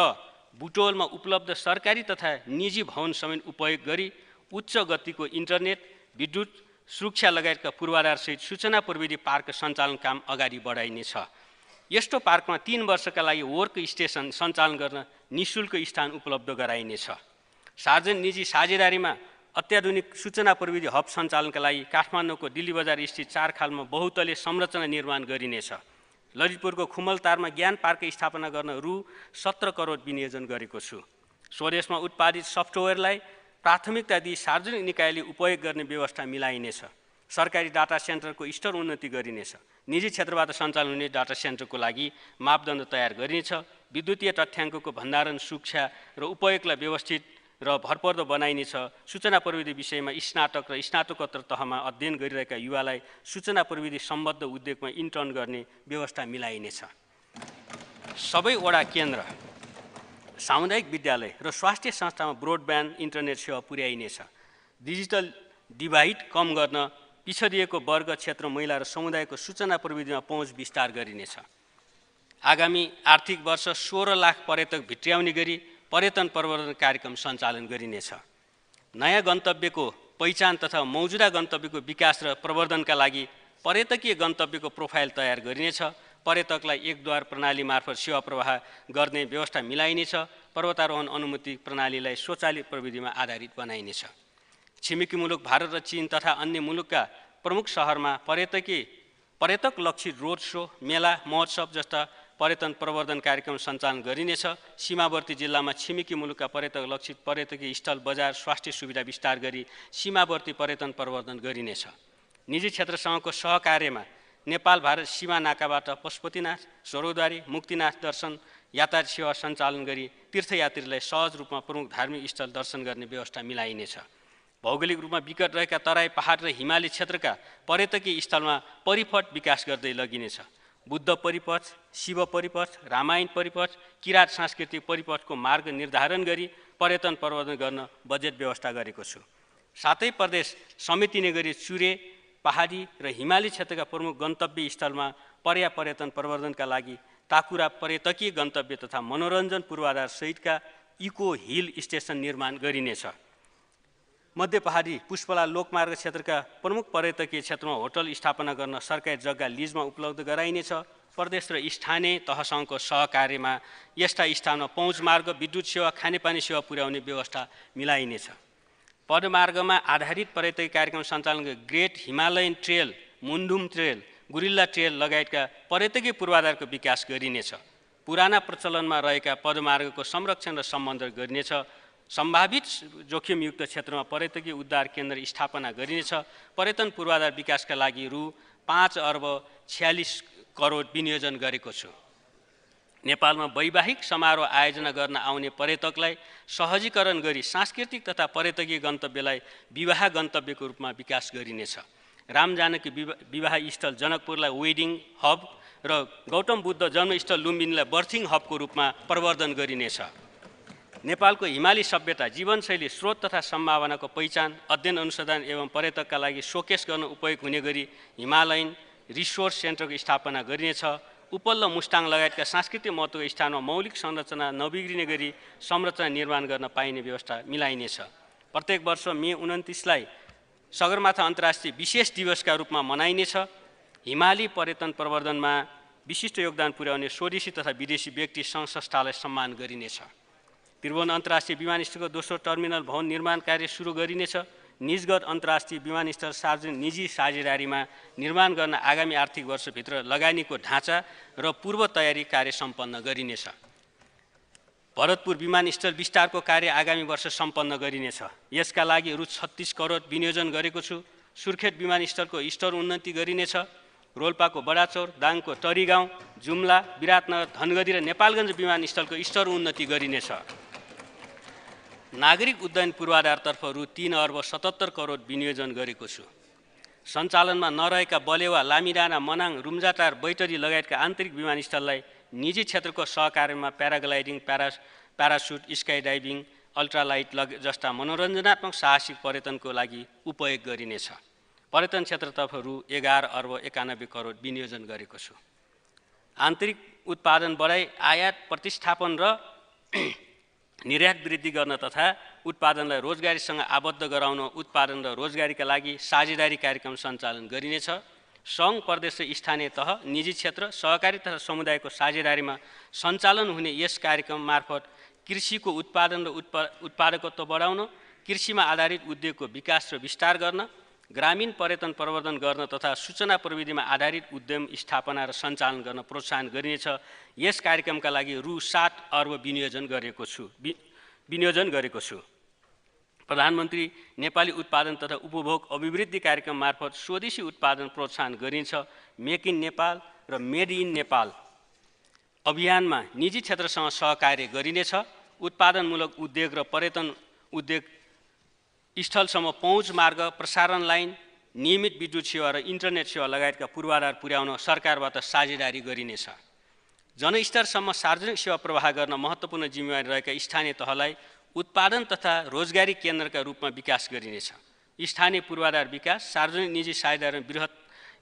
बुटोलमा उपलब्ध सरकारी तथा निजी भवन समेत उपयोग गरी उच्च गतिको इन्टरनेट, विद्युत सुरक्षा लगायतका पूर्वाधारसहित सूचना प्रविधि पार्क सञ्चालन काम अगाडि बढाइनेछ। यस्तो पार्कमा 3 वर्षका लागि वर्क स्टेसन सञ्चालन गर्न निःशुल्क स्थान उपलब्ध गराइनेछ। सार्वजनिक निजी साझेदारीमा अत्याधुनिक सूचना प्रविधि हब सञ्चालनका लागि काठमाडौँको दिल्ली बजार स्थित 4 खालमा बहुतले संरचना निर्माण गरिनेछ। ललितपुरको खुमलतारमा ज्ञान पार्क स्थापना गर्न रु 17 करोड विनियोजन गरेको छु। स्वदेशमा उत्पादित सफ्टवेयरलाई प्राथमिकता दिई सार्वजनिक निकायले उपयोग गर्ने व्यवस्था मिलाइनेछ। सरकारी डाटा सेन्टरको स्तर उन्नति गरिनेछ। निजी क्षेत्रबाट सञ्चालन हुने डाटा सेन्टरको लागि मापदण्ड तयार गरिनेछ। विद्युतीय तथ्याङ्कको भण्डारण, सुरक्षा र उपयोगलाई व्यवस्थित र भरपर्दो बनाइनेछ। सूचना प्रविधि विषयमा स्नातक र स्नातकोत्तर तहमा अध्ययन गरिरहेका युवालाई सूचना प्रविधि सम्बद्ध उद्योगमा इन्टर्न गर्ने व्यवस्था मिलाइनेछ। सबै वडा केन्द्र, सामुदायिक विद्यालय र स्वास्थ्य संस्थामा ब्रोडब्यान्ड इन्टरनेट सेवा पुर्याइनेछ। डिजिटल डिभाइड कम गर्न पिछडिएको वर्ग, क्षेत्र, महिला र समुदायको सूचना प्रविधिमा पहुँच विस्तार गरिनेछ। आगामी आर्थिक वर्ष 16 लाख पर्यटक भित्र्याउने गरी पर्यटन प्रवर्धन कार्यक्रम सञ्चालन गरिनेछ। नयाँ गन्तव्यको पहिचान तथा मौजुदा गन्तव्यको विकास र प्रवर्धनका लागि पर्यटकीय गन्तव्यको प्रोफाइल तयार गरिनेछ। पर्यटकलाई एक द्वार प्रणाली मार्फत सेवा प्रवाह गर्ने व्यवस्था मिलाइनेछ। पर्वतारोहण अनुमति प्रणालीलाई स्वचालित प्रविधिमा आधारित बनाइनेछ। छिमेकी मुलुक भारत र चीन तथा अन्य मुलुकका प्रमुख शहरमा पर्यटक लक्षित रोड शो, मेला, महोत्सव जस्ता पर्यटन प्रवर्धन कार्यक्रम सञ्चालन गरिनेछ। सीमावर्ती जिल्लामा छिमेकी मुलुकका पर्यटक लक्षित पर्यटकीय स्थल, बजार, स्वास्थ्य सुविधा विस्तार गरी सीमावर्ती पर्यटन प्रवर्धन गरिनेछ। निजी क्षेत्रसँगको सहकार्यमा नेपाल भारत सीमा नाकाबाट पशुपतिनाथ, सरौदारी, मुक्तिनाथ दर्शन यातायात सेवा सञ्चालन गरी तीर्थयात्रीलाई सहज रूपमा प्रमुख धार्मिक स्थल दर्शन गर्ने व्यवस्था मिलाइनेछ। भौगोलिक रूपमा विकट रहेका तराई, पहाड र हिमाली क्षेत्रका पर्यटकीय स्थलमा परिपथ विकास गर्दै लगिनेछ। बुद्ध परिपथ, शिव परिपथ, रामायण परिपथ, किराँत सांस्कृतिक परिपथको मार्ग निर्धारण गरी पर्यटन प्रवर्धन गर्न बजेट व्यवस्था गरेको छु। सातै प्रदेश समेटिने गरी चुरे, पहाडी र हिमाली क्षेत्रका प्रमुख गन्तव्य स्थलमा पर्यटन प्रवर्धनका लागि ताकुरा पर्यटकीय गन्तव्य तथा मनोरञ्जन पूर्वाधार सहितका इको हिल स्टेसन निर्माण गरिनेछ। मध्य पहाडी पुष्पला लोकमार्ग क्षेत्रका प्रमुख पर्यटकीय क्षेत्रमा होटल स्थापना गर्न सरकारी जग्गा लिजमा उपलब्ध गराइनेछ। प्रदेश र स्थानीय तहसँगको सहकार्यमा यस्ता स्थानमा पहुँच मार्ग, विद्युत सेवा, खानेपानी सेवा पुर्याउने व्यवस्था मिलाइनेछ। पदमार्गमा आधारित पर्यटकीय कार्यक्रम सञ्चालन great Himalayan trail, Mundhum trail, guerrilla trail लगायतका पर्यटकीय पूर्वाधारको विकास गरिनेछ। पुराना प्रचलनमा रहेका पदमार्गको संरक्षण र सम्बन्धन गरिनेछ। सम्भावित जोखिमयुक्त क्षेत्रमा पर्यटकीय उद्धार केन्द्र स्थापना गरिनेछ। पर्यटन पूर्वाधार विकासका लागि रु 5 अर्ब 46 करोड विनियोजन गरेको छु। नेपालमा वैवाहिक समारोह आयोजना गर्न आउने पर्यटकलाई सहजीकरण गरी सांस्कृतिक तथा पर्यटकीय गन्तव्यलाई विवाह गन्तव्यको रूपमा विकास गरिनेछ। रामजानकी विवाह स्थल जनकपुरलाई वेडिङ हब र गौतम बुद्ध जन्मस्थल लुम्बिनीलाई बर्थिङ हबको रूपमा प्रवर्धन गरिनेछ। नेपालको हिमाली सभ्यता, जीवनशैली, स्रोत तथा सम्भावनाको पहिचान, अध्ययन, अनुसन्धान एवं पर्यटकका लागि सोकेस गर्न उपयोग हुने गरी हिमालयन रिसोर्स सेन्टरको स्थापना गरिनेछ। उपल्ल मुस्ताङ लगायतका सांस्कृतिक महत्त्वका स्थानमा मौलिक संरचना नबिग्रिने गरी संरचना निर्माण गर्न पाइने व्यवस्था मिलाइनेछ। प्रत्येक वर्ष मे 29लाई सगरमाथा अन्तर्राष्ट्रिय विशेष दिवसका रूपमा मनाइनेछ। हिमाली पर्यटन प्रवर्धनमा विशिष्ट योगदान पुर्याउने स्वदेशी तथा विदेशी व्यक्ति सङ्घ संस्थालाई सम्मान गरिनेछ। त्रिभुवन अन्तर्राष्ट्रिय विमानस्थलको दोस्रो टर्मिनल भवन निर्माण कार्य सुरु गरिनेछ। निजगढ अन्तर्राष्ट्रिय विमानस्थल सार्वजनिक निजी साझेदारीमा निर्माण गर्न आगामी आर्थिक वर्षभित्र लगानीको ढाँचा र पूर्व तयारी कार्य सम्पन्न गरिनेछ। भरतपुर विमानस्थल विस्तारको कार्य आगामी वर्ष सम्पन्न गरिनेछ। यसका लागि रु 36 करोड विनियोजन गरेको छु। सुर्खेत विमानस्थलको स्तर उन्नति गरिनेछ। रोल्पाको बडाचौर, दाङको टरीगाउँ, जुम्ला, विराटनगर, धनगढी र नेपालगञ्ज विमानस्थलको स्तर उन्नति गरिनेछ। नागरिक उड्डयन पूर्वाधारतर्फ रु 3 अर्ब 77 करोड विनियोजन गरेको छु। सञ्चालनमा नरहेका बलेवा, लामिडाँडा, मनाङ, रुम्जाटार, बैतडी लगायतका आन्तरिक विमानस्थललाई निजी क्षेत्रको सहकार्यमा paragliding, parachute, sky diving, ultralight जस्ता मनोरञ्जनात्मक साहसिक पर्यटनको लागि उपयोग गरिनेछ। पर्यटन क्षेत्रतर्फ रु 11 अर्ब 91 करोड विनियोजन गरेको छु। आन्तरिक उत्पादन बढाइ, आयात प्रतिस्थापन र निर्यात वृद्धि गर्न तथा उत्पादनलाई रोजगारीसँग आबद्ध गराउन उत्पादन र रोजगारीका लागि साझेदारी कार्यक्रम सञ्चालन गरिनेछ। सङ्घ, प्रदेश र स्थानीय तह, निजी क्षेत्र, सहकारी तथा समुदायको साझेदारीमा सञ्चालन हुने यस कार्यक्रम मार्फत कृषिको उत्पादन र उत्पादकत्व बढाउन, कृषिमा आधारित उद्योगको विकास र विस्तार गर्न, ग्रामीण पर्यटन प्रवर्धन गर्न तथा सूचना प्रविधिमा आधारित उद्यम स्थापना र सञ्चालन गर्न प्रोत्साहन गरिनेछ। यस कार्यक्रमका लागि रु 7 अर्ब विनियोजन गरेको छु। प्रधानमन्त्री नेपाली उत्पादन तथा उपभोग अभिवृद्धि कार्यक्रम मार्फत स्वदेशी उत्पादन प्रोत्साहन गरिन्छ। मेक इन नेपाल र मेड इन नेपाल अभियानमा निजी क्षेत्रसँग सहकार्य गरिनेछ। उत्पादनमूलक उद्योग र पर्यटन उद्योग स्थलसम्म पहुँच मार्ग, प्रसारण लाइन, नियमित विद्युत सेवा र इन्टरनेट सेवा लगायतका पूर्वाधार पुर्याउन सरकारबाट साझेदारी गरिनेछ। जनस्तरसम्म सार्वजनिक सेवा प्रवाह गर्न महत्त्वपूर्ण जिम्मेवारी रहेका स्थानीय तहलाई उत्पादन तथा रोजगारी केन्द्रका रूपमा विकास गरिनेछ। स्थानीय पूर्वाधार विकास, सार्वजनिक निजी साझेदारी, बृहत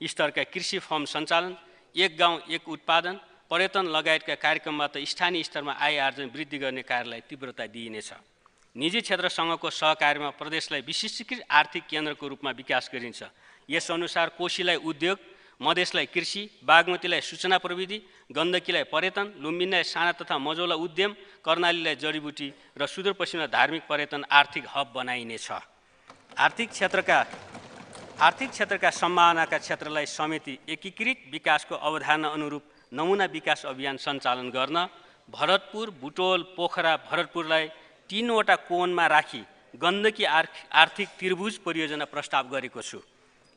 स्तरका कृषि फर्म सञ्चालन, एक गाउँ एक उत्पादन, पर्यटन लगायतका कार्यक्रमबाट स्थानीय स्तरमा आय आर्जन वृद्धि गर्ने कार्यलाई तीव्रता दिइनेछ। निजी क्षेत्रसँगको सहकार्यमा प्रदेशलाई विशिष्टीकृत आर्थिक केन्द्रको रूपमा विकास गरिन्छ। यसअनुसार कोशीलाई उद्योग, मधेसलाई कृषि, बागमतीलाई सूचना प्रविधि, गण्डकीलाई पर्यटन, लुम्बिनीलाई साना तथा मझौला उद्यम, कर्णालीलाई जडीबुटी र सुदूरपश्चिमलाई धार्मिक पर्यटन आर्थिक हब बनाइनेछ। आर्थिक क्षेत्रका सम्भावनाका क्षेत्रलाई समेति एकीकृत विकासको अवधारणा अनुरूप नमुना विकास अभियान सञ्चालन गर्न भरतपुर, बुटोल, पोखरा, भरतपुरलाई 3 वटा कोणमा राखी गण्डकी आर्थिक त्रिभुज परियोजना प्रस्ताव गरेको छु।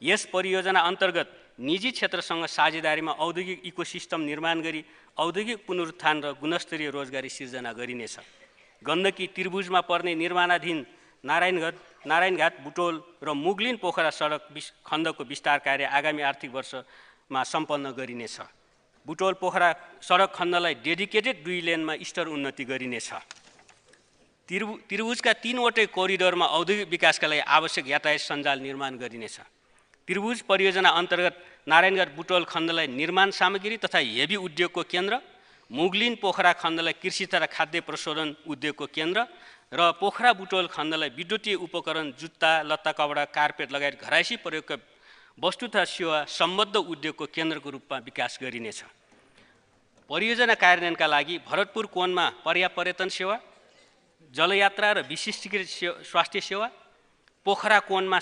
यस परियोजना अन्तर्गत निजी क्षेत्रसँग साझेदारीमा औद्योगिक इकोसिस्टम निर्माण गरी औद्योगिक पुनरुत्थान र गुणस्तरीय रोजगारी सिर्जना गरिनेछ। गण्डकी त्रिभुजमा पर्ने निर्माणाधीन नारायणघाट, बुटोल र मुगलिन पोखरा सडक खण्डको विस्तार कार्य आगामी आर्थिक वर्षमा सम्पन्न गरिनेछ। बुटोल पोखरा सडक खण्डलाई डेडिकेटेड 2 लेनमा स्तर उन्नति गरिनेछ। त्रिभुजका 3 वटै कोरिडोरमा औद्योगिक विकासका लागि आवश्यक यातायात सञ्जाल निर्माण गरिनेछ। त्रिभुज परियोजना अन्तर्गत नारायणघाट बुटोल खण्डलाई निर्माण सामग्री तथा हेभी उद्योगको केन्द्र, मुगलिन पोखरा खण्डलाई कृषि तथा खाद्य प्रशोधन उद्योगको केन्द्र र पोखरा बुटोल खण्डलाई विद्युतीय उपकरण, जुत्ता, लत्ता, कपडा, कार्पेट लगायत घरायसी प्रयोगका वस्तु तथा सेवा सम्बद्ध उद्योगको केन्द्रको रूपमा विकास गरिनेछ। परियोजना कार्यान्वयनका लागि भरतपुर कोणमा पर्यटन सेवा, जलयात्रा र विशिष्टीकृत स्वास्थ्य सेवा, पोखरा कोणमा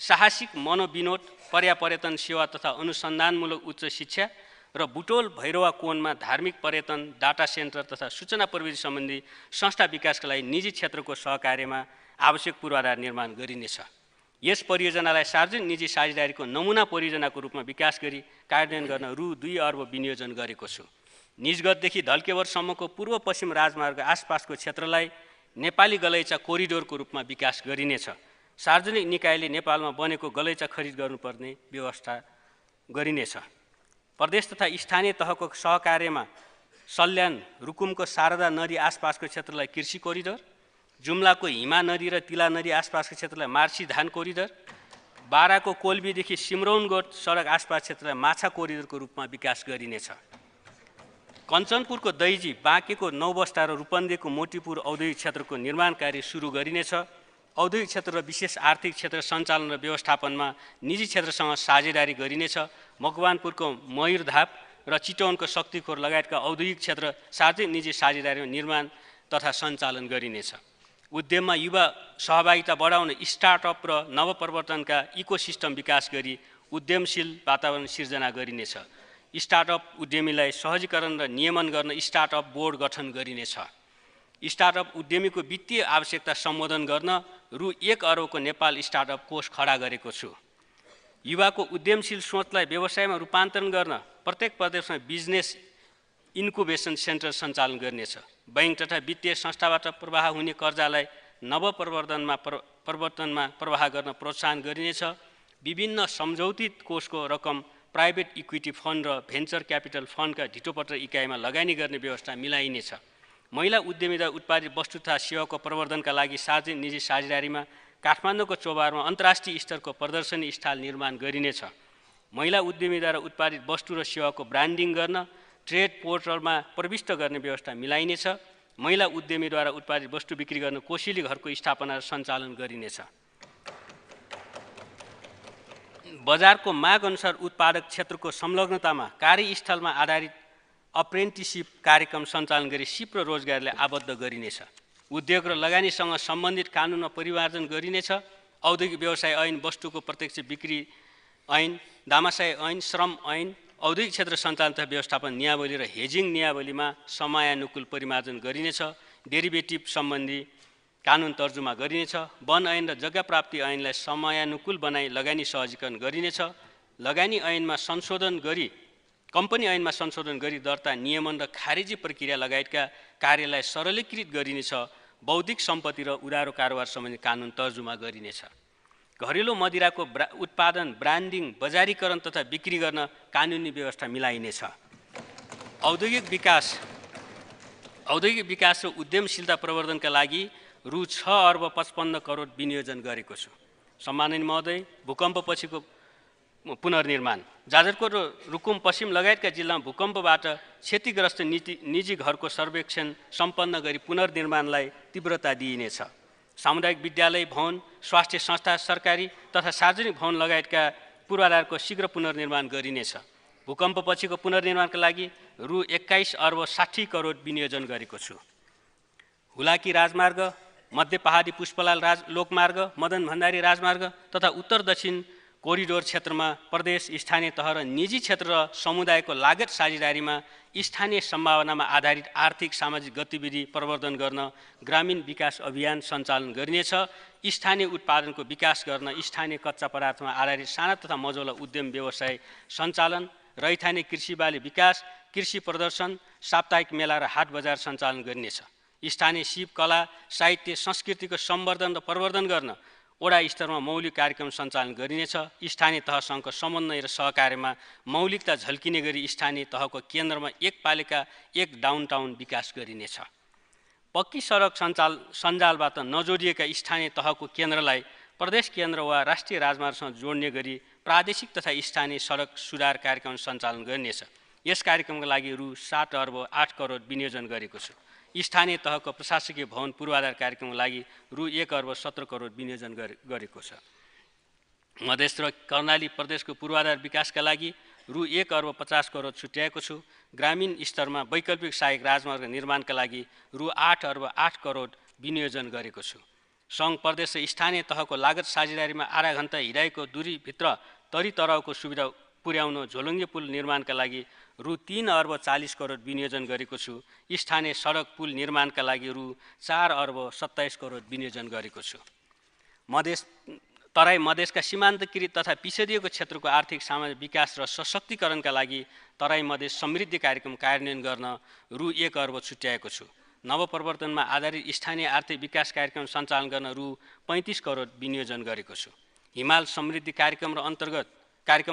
साहसिक मनोविनोद, पर्यटन सेवा तथा अनुसन्धानमूलक उच्च शिक्षा र बुटोल भैरवा कोणमा धार्मिक पर्यटन, डाटा सेन्टर तथा सूचना प्रविधि सम्बन्धी संस्था विकासका लागि निजी क्षेत्रको सहकार्यमा आवश्यक पूर्वाधार निर्माण गरिनेछ। यस परियोजनालाई सार्वजनिक निजी साझेदारीको नमुना परियोजनाको रूपमा विकास गरी कार्यान्वयन गर्न रु 2 अर्ब विनियोजन गरेको छु। निजगढदेखि धल्केवरसम्मको पूर्व पश्चिम राजमार्ग आसपासको क्षेत्रलाई नेपाली गलैँचा कोरिडोरको रूपमा विकास गरिनेछ। सार्वजनिक निकायले नेपालमा बनेको गलैँचा खरिद गर्नुपर्ने व्यवस्था गरिनेछ। प्रदेश तथा स्थानीय तहको सहकार्यमा सल्यान, रुकुमको शारदा नदी आसपासको क्षेत्रलाई कृषि कोरिडोर, जुम्लाको हिमा नदी र तिला नदी आसपासको क्षेत्रलाई मार्सी धान कोरिडोर, बाराको कोल्बीदेखि सिमरौनगढ सडक आसपास क्षेत्रलाई माछा कोरिडोरको रूपमा विकास गरिनेछ। कञ्चनपुरको दैजी, बाँकेको नौबस्ता र रूपन्देहीको मोतीपुर औद्योगिक क्षेत्रको निर्माण कार्य सुरु गरिनेछ। औद्योगिक क्षेत्र र विशेष आर्थिक क्षेत्र सञ्चालन र व्यवस्थापनमा निजी क्षेत्रसँग साझेदारी गरिनेछ। मकवानपुरको मयूरधाप र चितवनको शक्तिखोर लगायतका औद्योगिक क्षेत्र सार्वजनिक निजी साझेदारीमा निर्माण तथा सञ्चालन गरिनेछ। उद्यममा युवा सहभागिता बढाउन स्टार्टअप र नवप्रवर्तनका इकोसिस्टम विकास गरी उद्यमशील वातावरण सिर्जना गरिनेछ। स्टार्टअप उद्यमीलाई सहजीकरण र नियमन गर्न स्टार्टअप बोर्ड गठन गरिनेछ। स्टार्टअप उद्यमीको वित्तीय आवश्यकता सम्बोधन गर्न रु 1 अरबको नेपाल स्टार्टअप कोष खडा गरेको छु। युवाको उद्यमशील सोचलाई व्यवसायमा रूपान्तरण गर्न प्रत्येक प्रदेशमा बिजनेस इन्कुबेसन सेन्टर सञ्चालन गरिनेछ। बैंक तथा वित्तीय संस्थाबाट प्रवाह हुने कर्जालाई नवप्रवर्तनमा प्रवाह गर्न प्रोत्साहन गरिनेछ। विभिन्न सम्झौती कोषको रकम प्राइभेट इक्विटी फन्ड र भेन्चर क्यापिटल फन्डका ढिटोपत्र इकाइमा लगानी गर्ने व्यवस्था मिलाइनेछ। महिला उद्यमिता उत्पादित वस्तु तथा सेवाको प्रवर्धनका लागि सार्वजनिक निजी साझेदारीमा काठमाडौँको चौबारमा अन्तर्राष्ट्रिय स्तरको प्रदर्शनी स्थल निर्माण गरिनेछ। महिला उद्यमिता र उत्पादित वस्तु र सेवाको ब्रान्डिङ गर्न ट्रेड पोर्टलमा प्रविष्ट गर्ने व्यवस्था मिलाइनेछ। महिला उद्यमीद्वारा उत्पादित वस्तु बिक्री गर्न कोसेली घरको स्थापना र सञ्चालन गरिनेछ। बजारको माग अनुसार उत्पादक क्षेत्रको संलग्नतामा कार्यस्थलमा आधारित अप्रेन्टिसिप कार्यक्रम सञ्चालन गरी सिप र रोजगारीलाई आबद्ध गरिनेछ। उद्योग र लगानीसँग सम्बन्धित कानुनमा परिमार्जन गरिनेछ। औद्योगिक व्यवसाय ऐन, वस्तुको प्रत्यक्ष बिक्री ऐन, दामासाही ऐन, श्रम ऐन, औद्योगिक क्षेत्र सञ्चालन तथा व्यवस्थापन नियावली र हेजिङ नियावलीमा समयानुकूल परिमार्जन गरिनेछ। डेरिभेटिभ सम्बन्धी कानुन तर्जुमा गरिनेछ। वन ऐन र जग्गा प्राप्ति ऐनलाई समयानुकूल बनाई लगानी सहजीकरण गरिनेछ। लगानी ऐनमा संशोधन गरी कम्पनी ऐनमा संशोधन गरी दर्ता, नियमन र खारेजी प्रक्रिया लगायतका कार्यलाई सरलीकृत गरिनेछ। बौद्धिक सम्पत्ति र उधारो कारोबार सम्बन्धी कानुन तर्जुमा गरिनेछ। घरेलु मदिराको उत्पादन, ब्रान्डिङ, बजारीकरण तथा बिक्री गर्न कानुनी व्यवस्था मिलाइनेछ। औद्योगिक विकास र उद्यमशीलता प्रवर्धनका लागि रु 6 अर्ब 55 करोड विनियोजन गरेको छु। सम्माननीय महोदय, भूकम्पपछिको पुनर्निर्माण, जाजरकोट र रुकुम पश्चिम लगायतका जिल्लामा भूकम्पबाट क्षतिग्रस्त निजी घरको सर्वेक्षण सम्पन्न गरी पुनर्निर्माणलाई तीव्रता दिइनेछ। सामुदायिक विद्यालय भवन, स्वास्थ्य संस्था, सरकारी तथा सार्वजनिक भवन लगायतका पूर्वाधारको शीघ्र पुनर्निर्माण गरिनेछ। भूकम्पपछिको पुनर्निर्माणका लागि रु 21 अर्ब 60 करोड विनियोजन गरेको छु। हुलाकी राजमार्ग, मध्य पहाडी पुष्पलाल लोकमार्ग, मदन भण्डारी राजमार्ग तथा उत्तर दक्षिण कोरिडोर क्षेत्रमा प्रदेश, स्थानीय तह र निजी क्षेत्र र समुदायको लागत साझेदारीमा स्थानीय सम्भावनामा आधारित आर्थिक सामाजिक गतिविधि प्रवर्धन गर्न ग्रामीण विकास अभियान सञ्चालन गरिनेछ। स्थानीय उत्पादनको विकास गर्न स्थानीय कच्चा पदार्थमा आधारित साना तथा मझौला उद्यम व्यवसाय सञ्चालन, रैथाने कृषि बाली विकास, कृषि प्रदर्शन, साप्ताहिक मेला र हाट बजार सञ्चालन गरिनेछ। स्थानीय शिव, कला, साहित्य, संस्कृतिको सम्वर्धन र प्रवर्धन गर्न वडा स्तरमा मौलिक कार्यक्रम सञ्चालन गरिनेछ। स्थानीय तहसँगको समन्वय र सहकार्यमा मौलिकता झल्किने गरी स्थानीय तहको केन्द्रमा एक पालिका एक डाउनटाउन विकास गरिनेछ। पक्की सडक सञ्जालबाट नजोडिएका स्थानीय तहको केन्द्रलाई प्रदेश केन्द्र वा राष्ट्रिय राजमार्गसँग जोड्ने गरी प्रादेशिक तथा स्थानीय सडक सुधार कार्यक्रम सञ्चालन गरिनेछ। यस कार्यक्रमका लागि रु 7 अर्ब 8 करोड विनियोजन गरेको छु। स्थानीय तहको प्रशासकीय भवन पूर्वाधार कार्यक्रमका लागि रु 1 अर्ब 17 करोड विनियोजन गरेको छ। मधेस र कर्णाली प्रदेशको पूर्वाधार विकासका लागि रु 1 अर्ब 50 करोड छुट्याएको छु। ग्रामीण स्तरमा वैकल्पिक सहायक राजमार्ग निर्माणका लागि रु 8 अर्ब 8 करोड विनियोजन गरेको छु। सङ्घ, प्रदेश र स्थानीय तहको लागत साझेदारीमा आधा घण्टा हिँडाइको दूरीभित्र तरी तराउको सुविधा पुर्याउन झोलुङ्गे पुल निर्माणका लागि रु 3 अर्ब 40 करोड विनियोजन गरेको छु। स्थानीय सडक पुल निर्माणका लागि रु 4 अर्ब 27 करोड विनियोजन गरेको छु। तराई मधेसका सीमान्तकृत तथा पिछडिएको क्षेत्रको आर्थिक सामाजिक विकास र सशक्तिकरणका लागि तराई मधेस समृद्धि कार्यक्रम कार्यान्वयन गर्न रु 1 अर्ब छुट्याएको छु। नवप्रवर्तनमा आधारित स्थानीय आर्थिक विकास कार्यक्रम सञ्चालन गर्न रु 35 करोड विनियोजन गरेको छु। हिमाल समृद्धि कार्यक्रम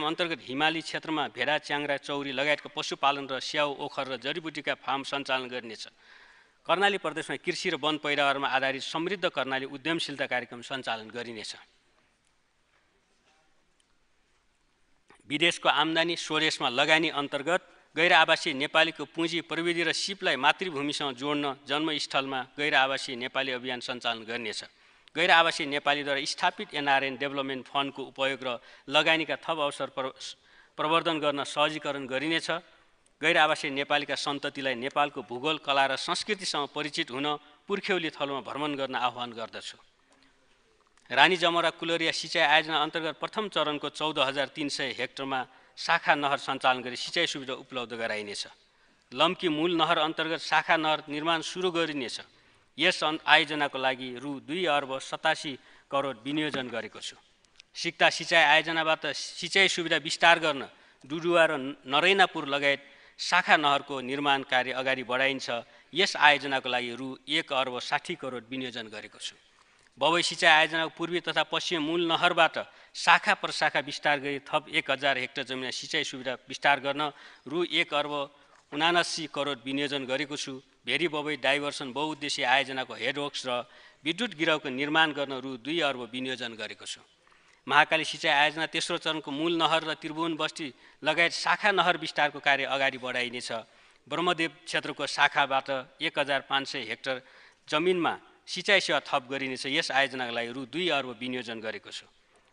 अन्तर्गत हिमाली क्षेत्रमा भेडा, च्याङ्रा, चौरी लगायतको पशुपालन र स्याउ, ओखर र जडीबुटीका फार्म सञ्चालन गरिनेछ। कर्णाली प्रदेशमा कृषि र वन पैदावारमा आधारित समृद्ध कर्णाली उद्यमशीलता कार्यक्रम सञ्चालन गरिनेछ। विदेशको आम्दानी स्वदेशमा लगानी अन्तर्गत गैर आवासीय नेपालीको पुँजी प्रविधि र सिपलाई मातृभूमिसँग जोड्न जन्मस्थलमा गैर आवासीय नेपाली अभियान सञ्चालन गरिनेछ। गैर आवासीय नेपालीद्वारा स्थापित एनआरएन डेभलपमेन्ट फन्डको उपयोग र लगानीका थप अवसर प्रवर्धन गर्न सहजीकरण गरिनेछ। गैर आवासीय नेपालीका सन्ततिलाई नेपालको भूगोल, कला र संस्कृतिसँग परिचित हुन पुर्ख्यौली थलोमा भ्रमण गर्न आह्वान गर्दछु। रानी जमरा कुलरिया सिँचाइ आयोजना अन्तर्गत प्रथम चरणको 14,300 हेक्टरमा शाखा नहर सञ्चालन गरी सिँचाइ सुविधा उपलब्ध गराइनेछ। लम्की मूल नहर अन्तर्गत शाखा नहर निर्माण सुरु गरिनेछ। यस आयोजनाको लागि रु 2 अर्ब 87 करोड विनियोजन गरेको छु। सिक्ता सिँचाइ आयोजनाबाट सिँचाइ सुविधा विस्तार गर्न डुडुवा र नरैनापुर लगायत शाखा नहरको निर्माण कार्य अगाडि बढाइन्छ। यस आयोजनाको लागि रु 1 अर्ब 60 करोड विनियोजन गरेको छु। बबई सिँचाइ आयोजनाको पूर्वी तथा पश्चिम मूल नहरबाट शाखा प्रशाखा विस्तार गरी थप 1000 हेक्टर जमिनमा सिँचाइ सुविधा विस्तार गर्न रु 1 अर्ब 79 करोड विनियोजन गरेको छु। भेरी बबई डाइभर्सन बहुउद्देश्य आयोजनाको हेडवर्क्स र विद्युत गिराउको निर्माण गर्न रु 2 अर्ब विनियोजन गरेको छु। महाकाली सिँचाइ आयोजना तेस्रो चरणको मूल नहर र त्रिभुवन बस्ती लगायत शाखा नहर विस्तारको कार्य अगाडि बढाइनेछ। ब्रह्मदेव क्षेत्रको शाखाबाट 1500 हेक्टर जमिनमा सिँचाइ सेवा थप गरिनेछ। यस आयोजनाको लागि रु 2 अर्ब विनियोजन गरेको छु।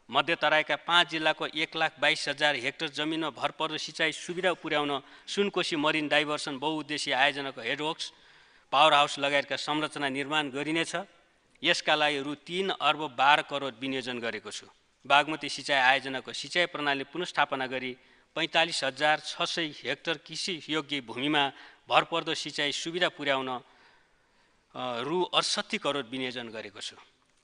मध्य तराईका 5 जिल्लाको 1,22,000 हेक्टर जमिनमा भरपर्दो सिँचाइ सुविधा पुर्याउन सुनकोशी मरिन डाइभर्सन बहुउद्देश्य आयोजनाको हेडवर्क्स, पावर हाउस लगायतका संरचना निर्माण गरिनेछ। यसका लागि रु 3 अर्ब 12 करोड विनियोजन गरेको छु। बागमती सिँचाइ आयोजनाको सिँचाइ प्रणाली पुनर्स्थापना गरी 45,600 हेक्टर कृषि योग्य भूमिमा भरपर्दो सिँचाइ सुविधा पुर्याउन रु 68 करोड विनियोजन गरेको छु।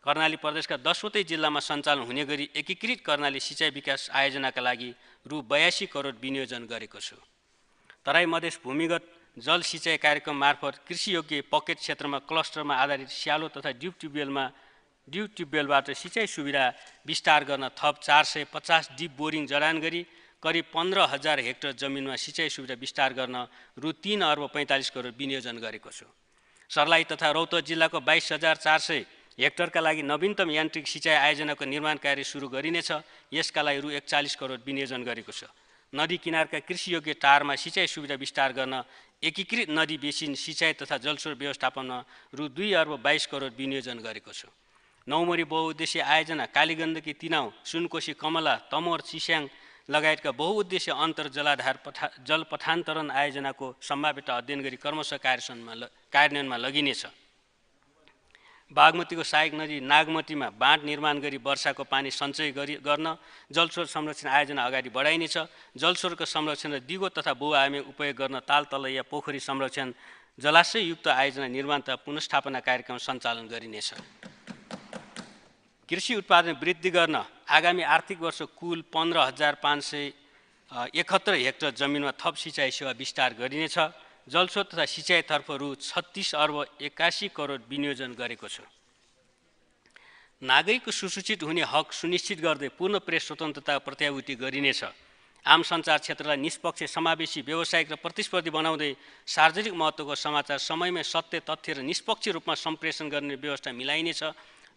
कर्णाली प्रदेशका 10वटै जिल्लामा सञ्चालन हुने गरी एकीकृत कर्णाली सिँचाइ विकास आयोजनाका लागि रु 82 करोड विनियोजन गरेको छु। तराई मधेस भूमिगत जल सिँचाइ कार्यक्रम मार्फत कृषियोग्य पकेट क्षेत्रमा क्लस्टरमा आधारित स्यालो तथा ड्युब ट्युबवेलबाट सिँचाइ सुविधा विस्तार गर्न थप 450 डिप बोरिङ जडान गरी करिब 15,000 हेक्टर जमिनमा सिँचाइ सुविधा विस्तार गर्न रु 3 अर्ब 45 करोड विनियोजन गरेको छु। सर्लाही तथा रौतहट जिल्लाको 22,400 हेक्टरका लागि नवीनतम यान्त्रिक सिँचाइ आयोजनाको निर्माण कार्य सुरु गरिनेछ। यसका लागि रु 41 करोड विनियोजन गरेको छ। नदी किनारका कृषियोग्य टारमा सिँचाइ सुविधा विस्तार गर्न एकीकृत नदी बेसिन सिँचाइ तथा जलस्रोत व्यवस्थापनमा रु 2 अर्ब 22 करोड विनियोजन गरेको छु। नौमरी बहुउद्देश्य आयोजना कालीगण्डकी तिनाउ, सुनकोशी कमला, तमोर, चिस्याङ लगायतका बहुउद्देश्य अन्तर जलाधार जल पठान्तरण आयोजनाको सम्भाव्यता अध्ययन गरी क्रमशः कार्यान्वयनमा लगिनेछ। बागमतीको सहायक नदी नागमतीमा बाँध निर्माण गरी वर्षाको पानी सञ्चय गर्न जलस्रोत संरक्षण आयोजना अगाडि बढाइनेछ। जलस्रोतको संरक्षण र दिगो तथा बहुआयामिक उपयोग गर्न ताल तलैया पोखरी संरक्षण जलाशययुक्त आयोजना निर्माण तथा पुनर्स्थापना कार्यक्रम सञ्चालन गरिनेछ। कृषि उत्पादन वृद्धि गर्न आगामी आर्थिक वर्ष कुल 15,571 हेक्टर जमिनमा थप सिँचाइ सेवा विस्तार गरिनेछ। जलस्रोत तथा सिँचाइतर्फ रु 36 अर्ब 81 करोड विनियोजन गरेको छु। नागरिकको सुसूचित हुने हक सुनिश्चित गर्दै पूर्ण प्रेस स्वतन्त्रता प्रत्याभूति गरिनेछ। आम सञ्चार क्षेत्रलाई निष्पक्ष, समावेशी, व्यावसायिक र प्रतिस्पर्धी बनाउँदै सार्वजनिक महत्त्वको समाचार समयमै सत्य, तथ्य र निष्पक्ष रूपमा सम्प्रेषण गर्ने व्यवस्था मिलाइनेछ।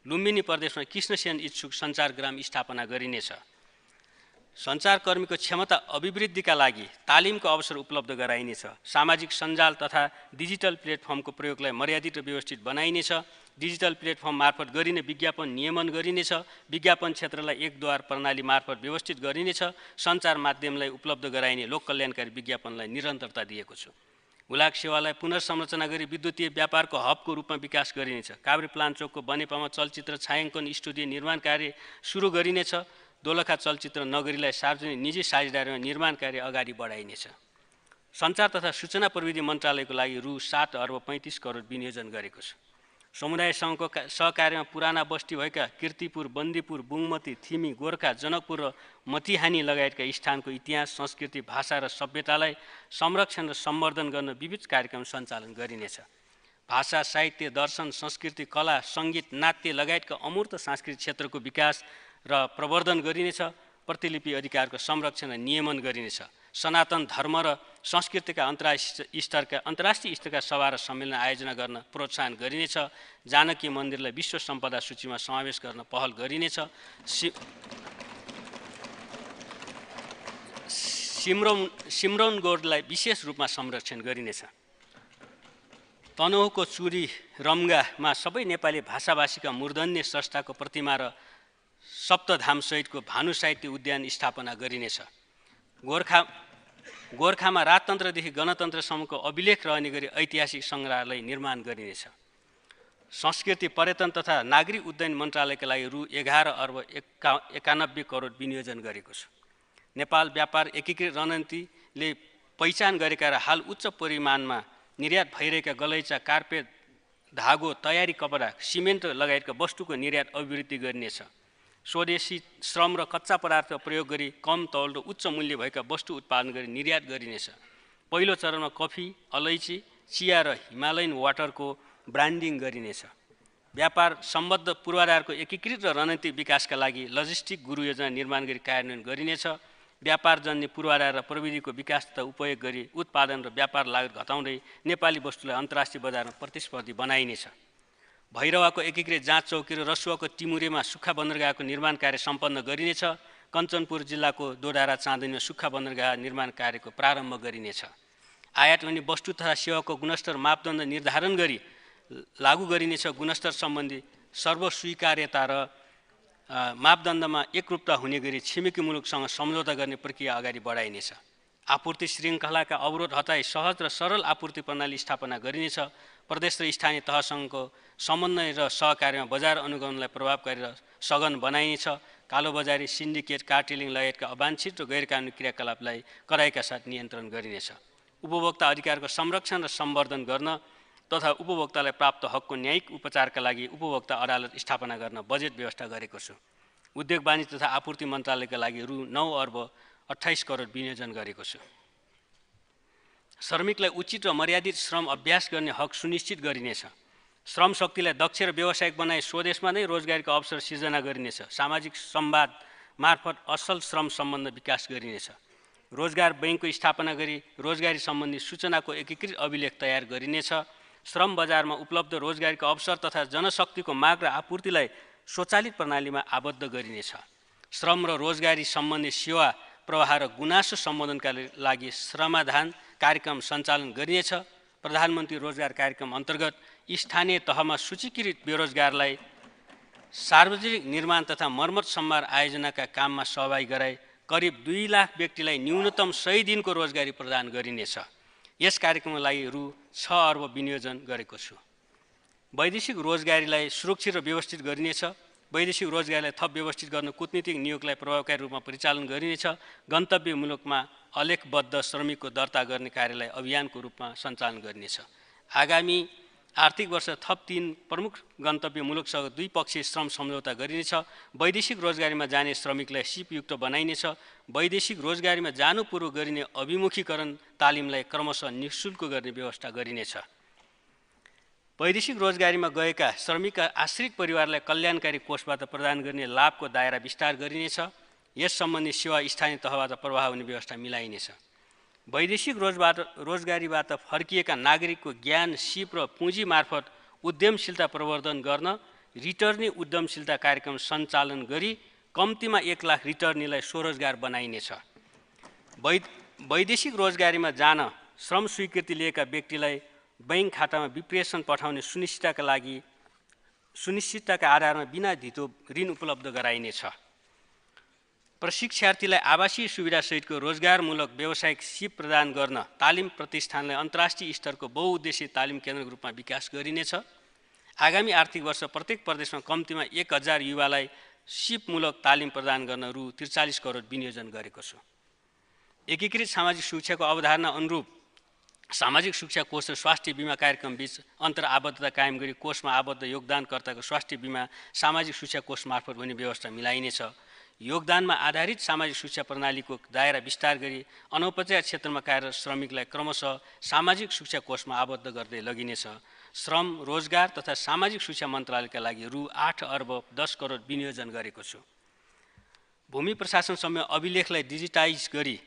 लुम्बिनी प्रदेशमा कृष्णसेन इच्छुक सञ्चारग्राम स्थापना गरिनेछ। सञ्चारकर्मीको क्षमता अभिवृद्धिका लागि तालिमको अवसर उपलब्ध गराइनेछ। सामाजिक सञ्जाल तथा डिजिटल प्लेटफर्मको प्रयोगलाई मर्यादित र व्यवस्थित बनाइनेछ। डिजिटल प्लेटफर्म मार्फत गरिने विज्ञापन नियमन गरिनेछ। विज्ञापन क्षेत्रलाई एक द्वार प्रणाली मार्फत व्यवस्थित गरिनेछ। सञ्चार माध्यमलाई उपलब्ध गराइने लोक कल्याणकारी विज्ञापनलाई निरन्तरता दिएको छु। हुलाक सेवालाई पुनर्संरचना गरी विद्युतीय व्यापारको हबको रूपमा विकास गरिनेछ। काभ्रे प्लान्चोकको बनेपामा चलचित्र छायाङ्कन स्टुडियो निर्माण कार्य सुरु गरिनेछ। दोलखा चलचित्र नगरीलाई सार्वजनिक निजी साझेदारीमा निर्माण कार्य अगाडि बढाइनेछ। सञ्चार तथा सूचना प्रविधि मन्त्रालयको लागि रु 7 अर्ब 35 करोड विनियोजन गरेको छु। समुदाय सङ्घको सहकार्यमा पुराना बस्ती भएका कीर्तिपुर, बन्दीपुर, बुङमती, थिमी, गोर्खा, जनकपुर र मतिहानी लगायतका स्थानको इतिहास, संस्कृति, भाषा र सभ्यतालाई संरक्षण र सम्वर्धन गर्न विविध कार्यक्रम सञ्चालन गरिनेछ। भाषा, साहित्य, दर्शन, संस्कृति, कला, सङ्गीत, नाट्य लगायतका अमूर्त सांस्कृतिक क्षेत्रको विकास र प्रवर्धन गरिनेछ। प्रतिलिपि अधिकारको संरक्षण र नियमन गरिनेछ। सनातन धर्म र संस्कृतिका अन्तर्राष्ट्रिय स्तरका सभा र सम्मेलन आयोजना गर्न प्रोत्साहन गरिनेछ। जानकी मन्दिरलाई विश्व सम्पदा सूचीमा समावेश गर्न पहल गरिनेछ। सिम्रौन गोर्डलाई विशेष रूपमा संरक्षण गरिनेछ। तनहुँको चुरी रम्गामा सबै नेपाली भाषाभाषीका मूर्धन्य स्रष्टाको प्रतिमा र सप्तधाम सहितको भानु साहित्य उद्यान स्थापना गरिनेछ। गोर्खामा राजतन्त्रदेखि गणतन्त्रसम्मको अभिलेख रहने गरी ऐतिहासिक सङ्ग्रहालय निर्माण गरिनेछ। संस्कृति पर्यटन तथा नागरिक उड्डयन मन्त्रालयका लागि रु 11 अर्ब 91 करोड विनियोजन गरेको छ। नेपाल व्यापार एकीकृत रणनीतिले पहिचान गरेका र हाल उच्च परिमाणमा निर्यात भइरहेका गलैँचा, कार्पेट, धागो, तयारी कपडा, सिमेन्ट लगायतका वस्तुको निर्यात अभिवृद्धि गरिनेछ। स्वदेशी श्रम र कच्चा पदार्थ प्रयोग गरी कम तौल र उच्च मूल्य भएका वस्तु उत्पादन गरी निर्यात गरिनेछ। पहिलो चरणमा कफी, अलैँची, चिया र हिमालयन वाटरको ब्रान्डिङ गरिनेछ। व्यापार सम्बद्ध पूर्वाधारको एकीकृत र रणनीतिक विकासका लागि लजिस्टिक गुरु योजना निर्माण गरी कार्यान्वयन गरिनेछ। व्यापारजन्य पूर्वाधार र प्रविधिको विकास तथा उपयोग गरी उत्पादन र व्यापार लागत घटाउँदै नेपाली वस्तुलाई अन्तर्राष्ट्रिय बजारमा प्रतिस्पर्धी बनाइनेछ। भैरवाको एकीकृत जाँच चौकी र रसुवाको टिमुरेमा सुक्खा बन्दरगाहको निर्माण कार्य सम्पन्न गरिनेछ। कञ्चनपुर जिल्लाको दोडारा चाँदनीमा सुक्खा बन्दरगाह निर्माण कार्यको प्रारम्भ गरिनेछ। आयात हुने वस्तु तथा सेवाको गुणस्तर मापदण्ड निर्धारण गरी लागू गरिनेछ। गुणस्तर सम्बन्धी सर्वस्वीकार्यता र मापदण्डमा एकरूपता हुने गरी छिमेकी मुलुकसँग सम्झौता गर्ने प्रक्रिया अगाडि बढाइनेछ। आपूर्ति श्रृङ्खलाका अवरोध हटाई सहज र सरल आपूर्ति प्रणाली स्थापना गरिनेछ। प्रदेश र स्थानीय तहसँगको समन्वय र सहकार्यमा बजार अनुगमनलाई प्रभावकारी र सघन बनाइनेछ। कालोबजारी, सिन्डिकेट, कार्टेलिङ लगायतका अवांछित र गैरकानुनी क्रियाकलापलाई कडाइका साथ नियन्त्रण गरिनेछ। उपभोक्ता अधिकारको संरक्षण र सम्वर्धन गर्न तथा उपभोक्तालाई प्राप्त हकको न्यायिक उपचारका लागि उपभोक्ता अदालत स्थापना गर्न बजेट व्यवस्था गरेको छु। उद्योग वाणिज्य तथा आपूर्ति मन्त्रालयका लागि रु 9 अर्ब 28 करोड विनियोजन गरेको छु। श्रमिकलाई उचित र मर्यादित श्रम अभ्यास गर्ने हक सुनिश्चित गरिनेछ। श्रम शक्तिलाई दक्ष र व्यावसायिक बनाई स्वदेशमा नै रोजगारीको अवसर सिर्जना गरिनेछ। सामाजिक संवाद मार्फत असल श्रम सम्बन्ध विकास गरिनेछ। रोजगार बैंकको स्थापना गरी रोजगारी सम्बन्धी सूचनाको एकीकृत अभिलेख तयार गरिनेछ। श्रम बजारमा उपलब्ध रोजगारीको अवसर तथा जनशक्तिको माग र आपूर्तिलाई स्वचालित प्रणालीमा आबद्ध गरिनेछ। श्रम र रोजगारी सम्बन्धी सेवा प्रवाह र गुनासो सम्बोधनका लागि श्रमाधान कार्यक्रम सञ्चालन गरिनेछ। प्रधानमन्त्री रोजगार कार्यक्रम अन्तर्गत स्थानीय तहमा सूचीकृत बेरोजगारलाई सार्वजनिक निर्माण तथा मर्मत सम्भार आयोजनाका काममा सहभागी गराई करिब 2 लाख व्यक्तिलाई न्यूनतम 100 दिनको रोजगारी प्रदान गरिनेछ। यस कार्यक्रमका लागि रु 6 अर्ब विनियोजन गरेको छु। वैदेशिक रोजगारीलाई सुरक्षित र व्यवस्थित गरिनेछ। वैदेशिक रोजगारीलाई थप व्यवस्थित गर्न कूटनीतिक नियोगलाई प्रभावकारी रूपमा परिचालन गरिनेछ। गन्तव्य मुलुकमा अलेखबद्ध श्रमिकको दर्ता गर्ने कार्यलाई अभियानको रूपमा सञ्चालन गरिनेछ। आगामी आर्थिक वर्ष थप 3 प्रमुख गन्तव्य मुलुकसँग द्विपक्षीय श्रम सम्झौता गरिनेछ। वैदेशिक रोजगारीमा जाने श्रमिकलाई सिपयुक्त बनाइनेछ। वैदेशिक रोजगारीमा जानु पूर्व गरिने अभिमुखीकरण तालिमलाई क्रमशः निःशुल्क गर्ने व्यवस्था गरिनेछ। वैदेशिक रोजगारीमा गएका श्रमिकका आश्रित परिवारलाई कल्याणकारी कोषबाट प्रदान गर्ने लाभको दायरा विस्तार गरिनेछ। यस सम्बन्धी सेवा स्थानीय तहबाट प्रवाह हुने व्यवस्था मिलाइनेछ। वैदेशिक रोजगारीबाट फर्किएका नागरिकको ज्ञान, सिप र पुँजी मार्फत उद्यमशीलता प्रवर्धन गर्न रिटर्नी उद्यमशीलता कार्यक्रम सञ्चालन गरी कम्तीमा 1 लाख रिटर्नीलाई स्वरोजगार बनाइनेछ। वैदेशिक रोजगारीमा जान श्रम स्वीकृति लिएका व्यक्तिलाई बैंक खातामा विप्रेषण पठाउने सुनिश्चितताका आधारमा बिना धितो ऋण उपलब्ध गराइनेछ। प्रशिक्षार्थीलाई आवासीय सुविधासहितको रोजगारमूलक व्यावसायिक सिप प्रदान गर्न तालिम प्रतिष्ठानलाई अन्तर्राष्ट्रिय स्तरको बहुउद्देश्यीय तालिम केन्द्रको रूपमा विकास गरिनेछ। आगामी आर्थिक वर्ष प्रत्येक प्रदेशमा कम्तीमा 1000 युवालाई सिपमूलक तालिम प्रदान गर्न रु 43 करोड विनियोजन गरेको छु। एकीकृत सामाजिक सुरक्षाको अवधारणा अनुरूप सामाजिक सुरक्षा कोष र स्वास्थ्य बिमा कार्यक्रम बीच अन्तर्आबद्धता कायम गरी कोषमा आबद्ध योगदानकर्ताको स्वास्थ्य बिमा सामाजिक सुरक्षा कोष मार्फत हुने व्यवस्था मिलाइनेछ। योगदानमा आधारित सामाजिक सुरक्षा प्रणालीको दायरा विस्तार गरी अनौपचारिक क्षेत्रमा कार्यरत श्रमिकलाई क्रमशः सामाजिक सुरक्षा कोषमा आबद्ध गर्दै लगिनेछ। श्रम, रोजगार तथा सामाजिक सुरक्षा मन्त्रालयका लागि रु 8 अर्ब 10 करोड विनियोजन गरेको छु। भूमि प्रशासन सम्बन्धी अभिलेखलाई डिजिटाइज गरी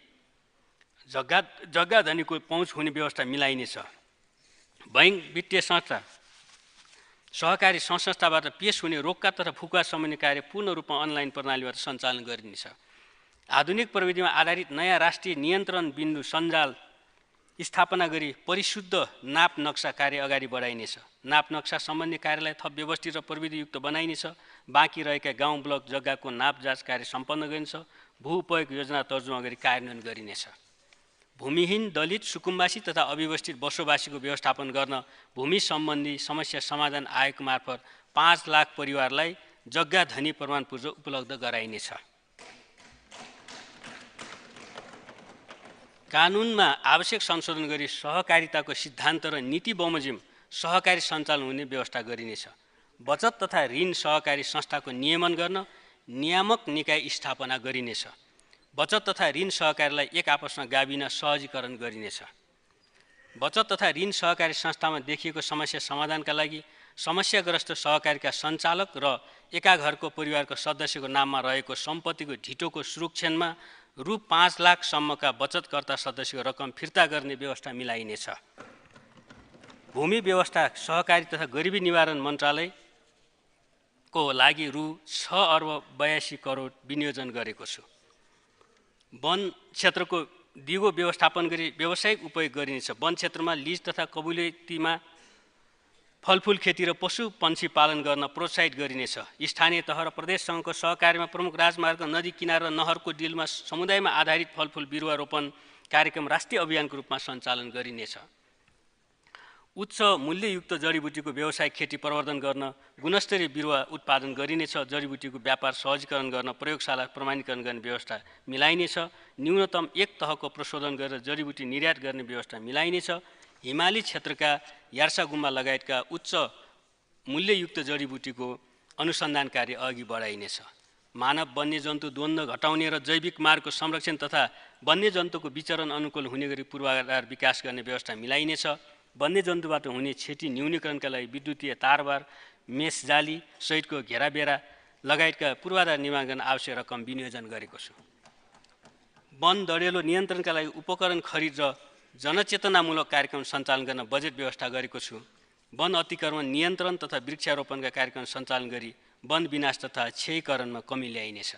जग्गा धनीको पहुँच हुने व्यवस्था मिलाइनेछ। बैंक, वित्तीय संस्था, सहकारी संस्थाबाट पेश हुने रोक्का तथा फुकुवा सम्बन्धी कार्य पूर्ण रूपमा अनलाइन प्रणालीबाट सञ्चालन गरिनेछ। आधुनिक प्रविधिमा आधारित नयाँ राष्ट्रिय नियन्त्रण बिन्दु सञ्जाल स्थापना गरी परिशुद्ध नाप नक्सा कार्य अगाडि बढाइनेछ। नाप नक्सा सम्बन्धी कार्यलाई थप व्यवस्थित र प्रविधियुक्त बनाइनेछ। बाँकी रहेका गाउँ ब्लक जग्गाको नाप जाँच कार्य सम्पन्न गरिनेछ। भू उपयोग योजना तर्जुमा गरी कार्यान्वयन गरिनेछ। भूमिहीन, दलित, सुकुम्बासी तथा अव्यवस्थित बसोबासीको व्यवस्थापन गर्न भूमि सम्बन्धी समस्या समाधान आयोग मार्फत 5 लाख परिवारलाई जग्गा धनी प्रमाणपत्र उपलब्ध गराइनेछ। कानुनमा आवश्यक संशोधन गरी सहकारिताको सिद्धान्त र नीति बमोजिम सहकारी सञ्चालन हुने व्यवस्था गरिनेछ। बचत तथा ऋण सहकारी संस्थाको नियमन गर्न नियामक निकाय स्थापना गरिनेछ। बचत तथा ऋण सहकारीलाई एक आपसमा गाभिन सहजीकरण गरिनेछ। बचत तथा ऋण सहकारी संस्थामा देखिएको समस्या समाधानका लागि समस्याग्रस्त सहकारीका सञ्चालक र एका घरको परिवारको सदस्यको नाममा रहेको सम्पत्तिको ढिटोको सुरक्षणमा रु 5 लाखसम्मका बचतकर्ता सदस्यको रकम फिर्ता गर्ने व्यवस्था मिलाइनेछ। भूमि व्यवस्था सहकारी तथा गरिबी निवारण मन्त्रालयको लागि रु 6 अर्ब 82 करोड विनियोजन गरेको छु। वन क्षेत्रको दिगो व्यवस्थापन गरी व्यावसायिक उपयोग गरिनेछ। वन क्षेत्रमा लिज तथा कबुलियतीमा फलफुल खेती र पशु पन्छी पालन गर्न प्रोत्साहित गरिनेछ। स्थानीय तह र प्रदेश सङ्घको सहकार्यमा प्रमुख राजमार्ग, नदी किनारा र नहरको डिलमा समुदायमा आधारित फलफुल बिरुवा रोपण कार्यक्रम राष्ट्रिय अभियानको रूपमा सञ्चालन गरिनेछ। उच्च मूल्ययुक्त जडीबुटीको व्यावसायिक खेती प्रवर्धन गर्न गुणस्तरीय बिरुवा उत्पादन गरिनेछ। जडीबुटीको व्यापार सहजीकरण गर्न प्रयोगशाला प्रमाणीकरण गर्ने व्यवस्था मिलाइनेछ। न्यूनतम एक तहको प्रशोधन गरेर जडीबुटी निर्यात गर्ने व्यवस्था मिलाइनेछ। हिमाली क्षेत्रका यार्सा गुम्बा लगायतका उच्च मूल्ययुक्त जडीबुटीको अनुसन्धान कार्य अघि बढाइनेछ। मानव वन्यजन्तु द्वन्द्व घटाउने र जैविक मार्गको संरक्षण तथा वन्यजन्तुको विचरण अनुकूल हुने गरी पूर्वाधार विकास गर्ने व्यवस्था मिलाइनेछ। वन्यजन्तुबाट हुने क्षति न्यूनीकरणका लागि विद्युतीय तारबार, मेष जाली सहितको घेराबेरा लगायतका पूर्वाधार निर्माण गर्न आवश्यक रकम विनियोजन गरेको छु। वन दडेलो नियन्त्रणका लागि उपकरण खरिद र जनचेतनामूलक कार्यक्रम सञ्चालन गर्न बजेट व्यवस्था गरेको छु। वन अतिक्रमण नियन्त्रण तथा वृक्षारोपणका कार्यक्रम सञ्चालन गरी वन विनाश तथा क्षयीकरणमा कमी ल्याइनेछ।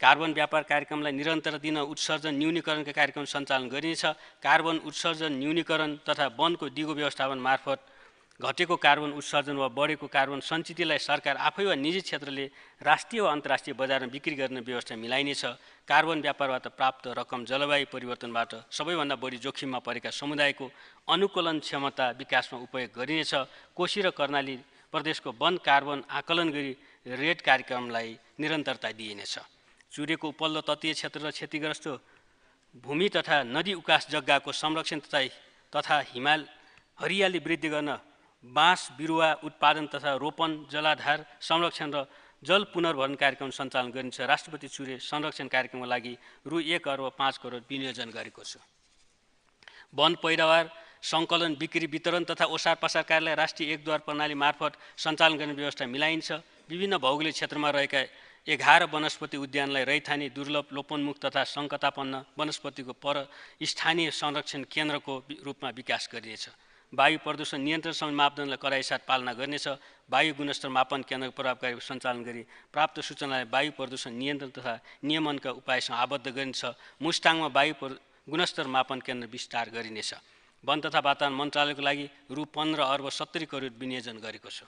कार्बन व्यापार कार्यक्रमलाई निरन्तर दिन उत्सर्जन न्यूनीकरणका कार्यक्रम सञ्चालन गरिनेछ। कार्बन उत्सर्जन न्यूनीकरण तथा वनको दिगो व्यवस्थापन मार्फत घटेको कार्बन उत्सर्जन वा बढेको कार्बन सञ्चितलाई सरकार आफै वा निजी क्षेत्रले राष्ट्रिय वा अन्तर्राष्ट्रिय बजारमा बिक्री गर्ने व्यवस्था मिलाइनेछ। कार्बन व्यापारबाट प्राप्त रकम जलवायु परिवर्तनबाट सबैभन्दा बढी जोखिममा परेका समुदायको अनुकूलन क्षमता विकासमा उपयोग गरिनेछ। कोशी र कर्णाली प्रदेशको वन कार्बन आकलन गरी रेड कार्यक्रमलाई निरन्तरता दिइनेछ। चुरेको उपल्लो तटीय क्षेत्र र क्षतिग्रस्त भूमि तथा नदी उकास जग्गाको संरक्षण तथा हरियाली वृद्धि गर्न बाँस बिरुवा उत्पादन तथा रोपन, जलाधार संरक्षण र जल पुनर्भरण कार्यक्रम सञ्चालन गरिन्छ। राष्ट्रपति चुरे संरक्षण कार्यक्रमको लागि रु 1 अर्ब 5 करोड विनियोजन गरेको छु। वन पैदावार सङ्कलन, बिक्री, वितरण तथा ओसार पसार कार्यलाई राष्ट्रिय एकद्वार प्रणाली मार्फत सञ्चालन गर्ने व्यवस्था मिलाइन्छ। विभिन्न भौगोलिक क्षेत्रमा रहेका 11 वनस्पति उद्यानलाई रैथानी, दुर्लभ, लोपोन्मुख तथा सङ्कटापन्न वनस्पतिको स्थानीय संरक्षण केन्द्रको रूपमा विकास गरिनेछ। वायु प्रदूषण नियन्त्रण सम्बन्धी मापदण्डलाई कडाइसाथ पालना गरिनेछ। वायु गुणस्तर मापन केन्द्रको प्रभावकारी सञ्चालन गरी प्राप्त सूचनालाई वायु प्रदूषण नियन्त्रण तथा नियमनका उपायसँग आबद्ध गरिनेछ। मुस्ताङमा वायु गुणस्तर मापन केन्द्र विस्तार गरिनेछ। वन तथा वातावरण मन्त्रालयको लागि रु 15 अर्ब 70 करोड विनियोजन गरेको छु।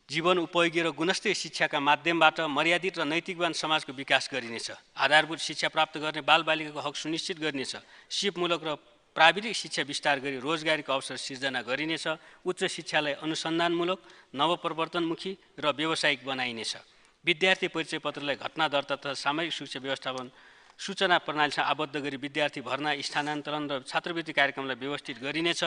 जीवन उपयोगी र गुणस्तरीय शिक्षाका माध्यमबाट मर्यादित र नैतिकवान समाजको विकास गरिनेछ। आधारभूत शिक्षा प्राप्त गर्ने बालबालिकाको हक सुनिश्चित गरिनेछ। सिपमूलक र प्राविधिक शिक्षा विस्तार गरी रोजगारीको अवसर सिर्जना गरिनेछ। उच्च शिक्षालाई अनुसन्धानमूलक, नवप्रवर्तनमुखी र व्यावसायिक बनाइनेछ। विद्यार्थी परिचय पत्रलाई घटना दर्ता तथा सामाजिक सुरक्षा व्यवस्थापन सूचना प्रणालीसँग आबद्ध गरी विद्यार्थी भर्ना, स्थानान्तरण र छात्रवृत्ति कार्यक्रमलाई व्यवस्थित गरिनेछ।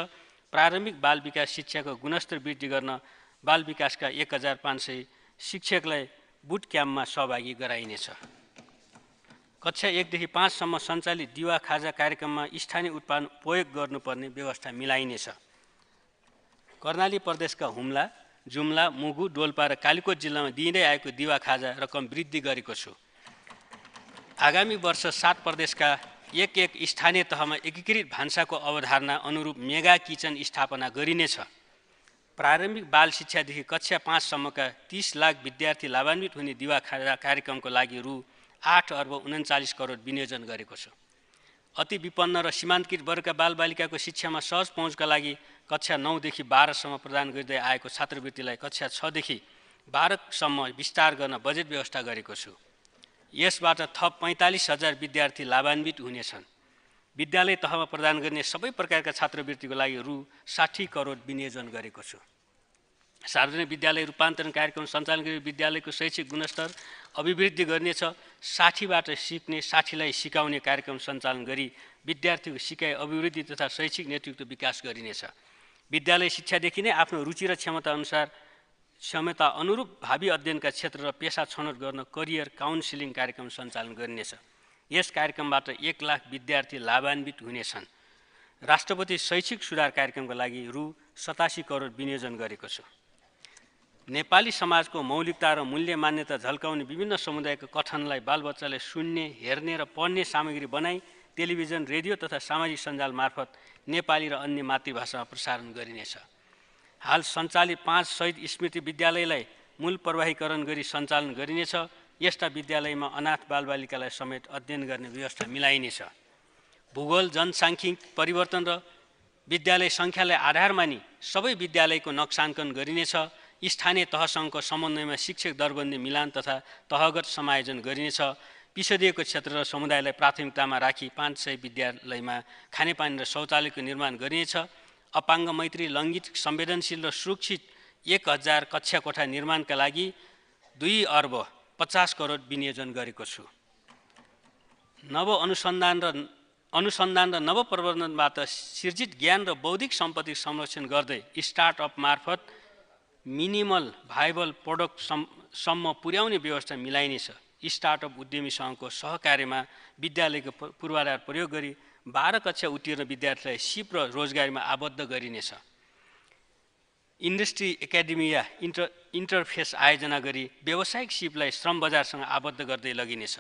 प्रारम्भिक बाल विकास शिक्षाको गुणस्तर वृद्धि गर्न बाल विकासका 1500 शिक्षकलाई बुट क्याम्पमा सहभागी गराइनेछ। कक्षा 1 देखि 5 सम्म सञ्चालित दिवा खाजा कार्यक्रममा स्थानीय उत्पादन उपयोग गर्नुपर्ने व्यवस्था मिलाइनेछ। कर्णाली प्रदेशका हुम्ला, जुम्ला, मुगु, डोल्पा र कालीकोट जिल्लामा दिइँदै आएको दिवा खाजा रकम वृद्धि गरेको छु। आगामी वर्ष 7 प्रदेशका एक स्थानीय तहमा एकीकृत भान्साको अवधारणा अनुरूप मेगा किचन स्थापना गरिनेछ। प्रारम्भिक बाल शिक्षादेखि कक्षा 5 सम्मका 30 लाख विद्यार्थी लाभान्वित हुने दिवा खाजा कार्यक्रमको लागि रु 8 अर्ब 39 करोड विनियोजन गरेको छु। अति विपन्न र सीमान्तकृत वर्गका बालबालिकाको शिक्षामा सहज पहुँचका लागि कक्षा 9 देखि 12 सम्म प्रदान गर्दै आएको छात्रवृत्तिलाई कक्षा 6 देखि 12 सम्म विस्तार गर्न बजेट व्यवस्था गरेको छु। यसबाट थप 45,000 विद्यार्थी लाभान्वित हुनेछन्। विद्यालय तहमा प्रदान गर्ने सबै प्रकारका छात्रवृत्तिको लागि रु 60 करोड विनियोजन गरेको छु। सार्वजनिक विद्यालय रूपान्तरण कार्यक्रम सञ्चालन गरी विद्यालयको शैक्षिक गुणस्तर अभिवृद्धि गर्नेछ। 60बाट सिक्ने 60लाई सिकाउने कार्यक्रम सञ्चालन गरी विद्यार्थीको सिकाइ अभिवृद्धि तथा शैक्षिक नेतृत्व विकास गरिनेछ। विद्यालय शिक्षादेखि नै आफ्नो रुचि र क्षमता अनुरूप भावी अध्ययनका क्षेत्र र पेसा छनौट गर्न करियर काउन्सिलिङ कार्यक्रम सञ्चालन गरिनेछ। यस कार्यक्रमबाट 1 लाख विद्यार्थी लाभान्वित हुनेछन्। राष्ट्रपति शैक्षिक सुधार कार्यक्रमका लागि रु 87 करोड विनियोजन गरेको छु। नेपाली समाजको मौलिकता र मूल्य मान्यता झल्काउने विभिन्न समुदायको कथनलाई बालबच्चाले सुन्ने, हेर्ने र पढ्ने सामग्री बनाई टेलिभिजन, रेडियो तथा सामाजिक सञ्जाल मार्फत नेपाली र अन्य मातृभाषामा प्रसारण गरिनेछ। हाल सञ्चालित 5 शहीद स्मृति विद्यालयलाई मूल प्रवाहीकरण गरी सञ्चालन गरिनेछ। यस्ता विद्यालयमा अनाथ बालबालिकालाई समेत अध्ययन गर्ने व्यवस्था मिलाइनेछ। भूगोल, जनसाङ्ख्यिक परिवर्तन र विद्यालय सङ्ख्यालाई आधार मानी सबै विद्यालयको नक्साङ्कन गरिनेछ। स्थानीय तहसँगको समन्वयमा शिक्षक दरबन्दी मिलान तथा तहगत समायोजन गरिनेछ। पिछडिएको क्षेत्र र समुदायलाई प्राथमिकतामा राखी 500 विद्यालयमा खानेपानी र शौचालयको निर्माण गरिनेछ। अपाङ्ग मैत्री, लैङ्गिक संवेदनशील र सुरक्षित 1000 कक्षा कोठा निर्माणका लागि 2 अर्ब 50 करोड विनियोजन गरेको छु। अनुसन्धान र नवप्रवर्धनबाट सिर्जित ज्ञान र बौद्धिक सम्पत्ति संरक्षण गर्दै स्टार्टअप मार्फत मिनिमल भाइबल प्रोडक्ट सम्म पुर्याउने व्यवस्था मिलाइनेछ। स्टार्टअप उद्यमीसँगको सहकार्यमा विद्यालयको पूर्वाधार प्रयोग गरी 12 कक्षा उत्तीर्ण विद्यार्थीलाई सिप र रोजगारीमा आबद्ध गरिनेछ। इन्डस्ट्री एकाडेमिया इन्टरफेस आयोजना गरी व्यावसायिक सिपलाई श्रम बजारसँग आबद्ध गर्दै लगिनेछ।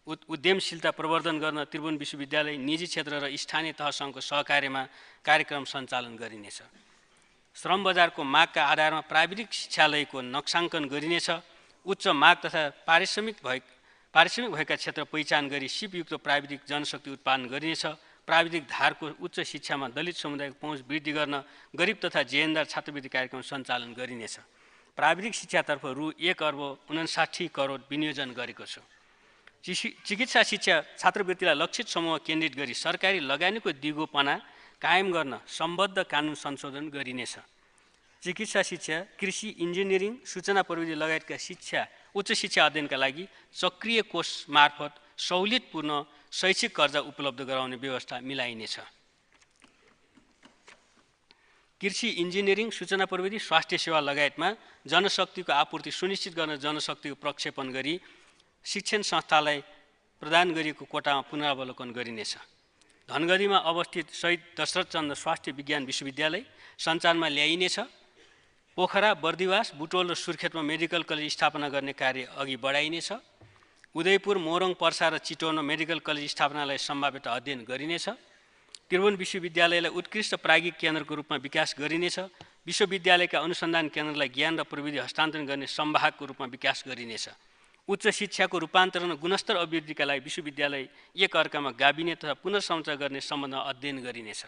उद्यमशीलता प्रवर्धन गर्न त्रिभुवन विश्वविद्यालय, निजी क्षेत्र र स्थानीय तहसँगको सहकार्यमा कार्यक्रम सञ्चालन गरिनेछ। श्रम बजारको मागका आधारमा प्राविधिक शिक्षालयको नक्साङ्कन गरिनेछ। उच्च माग तथा पारिश्रमिक भएका क्षेत्र पहिचान गरी सिपयुक्त प्राविधिक जनशक्ति उत्पादन गरिनेछ। प्राविधिक धारको उच्च शिक्षामा दलित समुदायको पहुँच वृद्धि गर्न गरिब तथा जेएनदार छात्रवृत्ति कार्यक्रम सञ्चालन गरिनेछ। प्राविधिक शिक्षातर्फ रु 1 अर्ब 59 करोड विनियोजन गरेको छु। चिकित्सा शिक्षा छात्रवृत्तिलाई लक्षित समूह केन्द्रित गरी सरकारी लगानीको दिगोपना कायम गर्न सम्बद्ध कानुन संशोधन गरिनेछ। चिकित्सा शिक्षा, कृषि, इन्जिनियरिङ, सूचना प्रविधि लगायतका उच्च शिक्षा अध्ययनका लागि चक्रिय कोष मार्फत सहुलियतपूर्ण शैक्षिक कर्जा उपलब्ध गराउने व्यवस्था मिलाइनेछ। कृषि, इन्जिनियरिङ, सूचना प्रविधि, स्वास्थ्य सेवा लगायतमा जनशक्तिको आपूर्ति सुनिश्चित गर्न जनशक्तिको प्रक्षेपण गरी शिक्षण संस्थालाई प्रदान गरिएको कोटामा पुनरावलोकन गरिनेछ। धनगढीमा अवस्थित शहीद दशरथचन्द्र स्वास्थ्य विज्ञान विश्वविद्यालय सञ्चालनमा ल्याइनेछ। पोखरा, बर्दिवास, बुटोल र सुर्खेतमा मेडिकल कलेज स्थापना गर्ने कार्य अघि बढाइनेछ। उदयपुर, मोरङ, पर्सा र चितवनमा मेडिकल कलेज स्थापनालाई सम्भाव्यता अध्ययन गरिनेछ। त्रिभुवन विश्वविद्यालयलाई उत्कृष्ट प्राज्ञिक केन्द्रको रूपमा विकास गरिनेछ। विश्वविद्यालयका अनुसन्धान केन्द्रलाई ज्ञान र प्रविधि हस्तान्तरण गर्ने सम्वाहकको रूपमा विकास गरिनेछ। उच्च शिक्षाको रूपान्तरण र गुणस्तर अभिवृद्धिका लागि विश्वविद्यालय एक अर्कामा गाभिने तथा पुनर्संरचना गर्ने सम्बन्धमा अध्ययन गरिनेछ।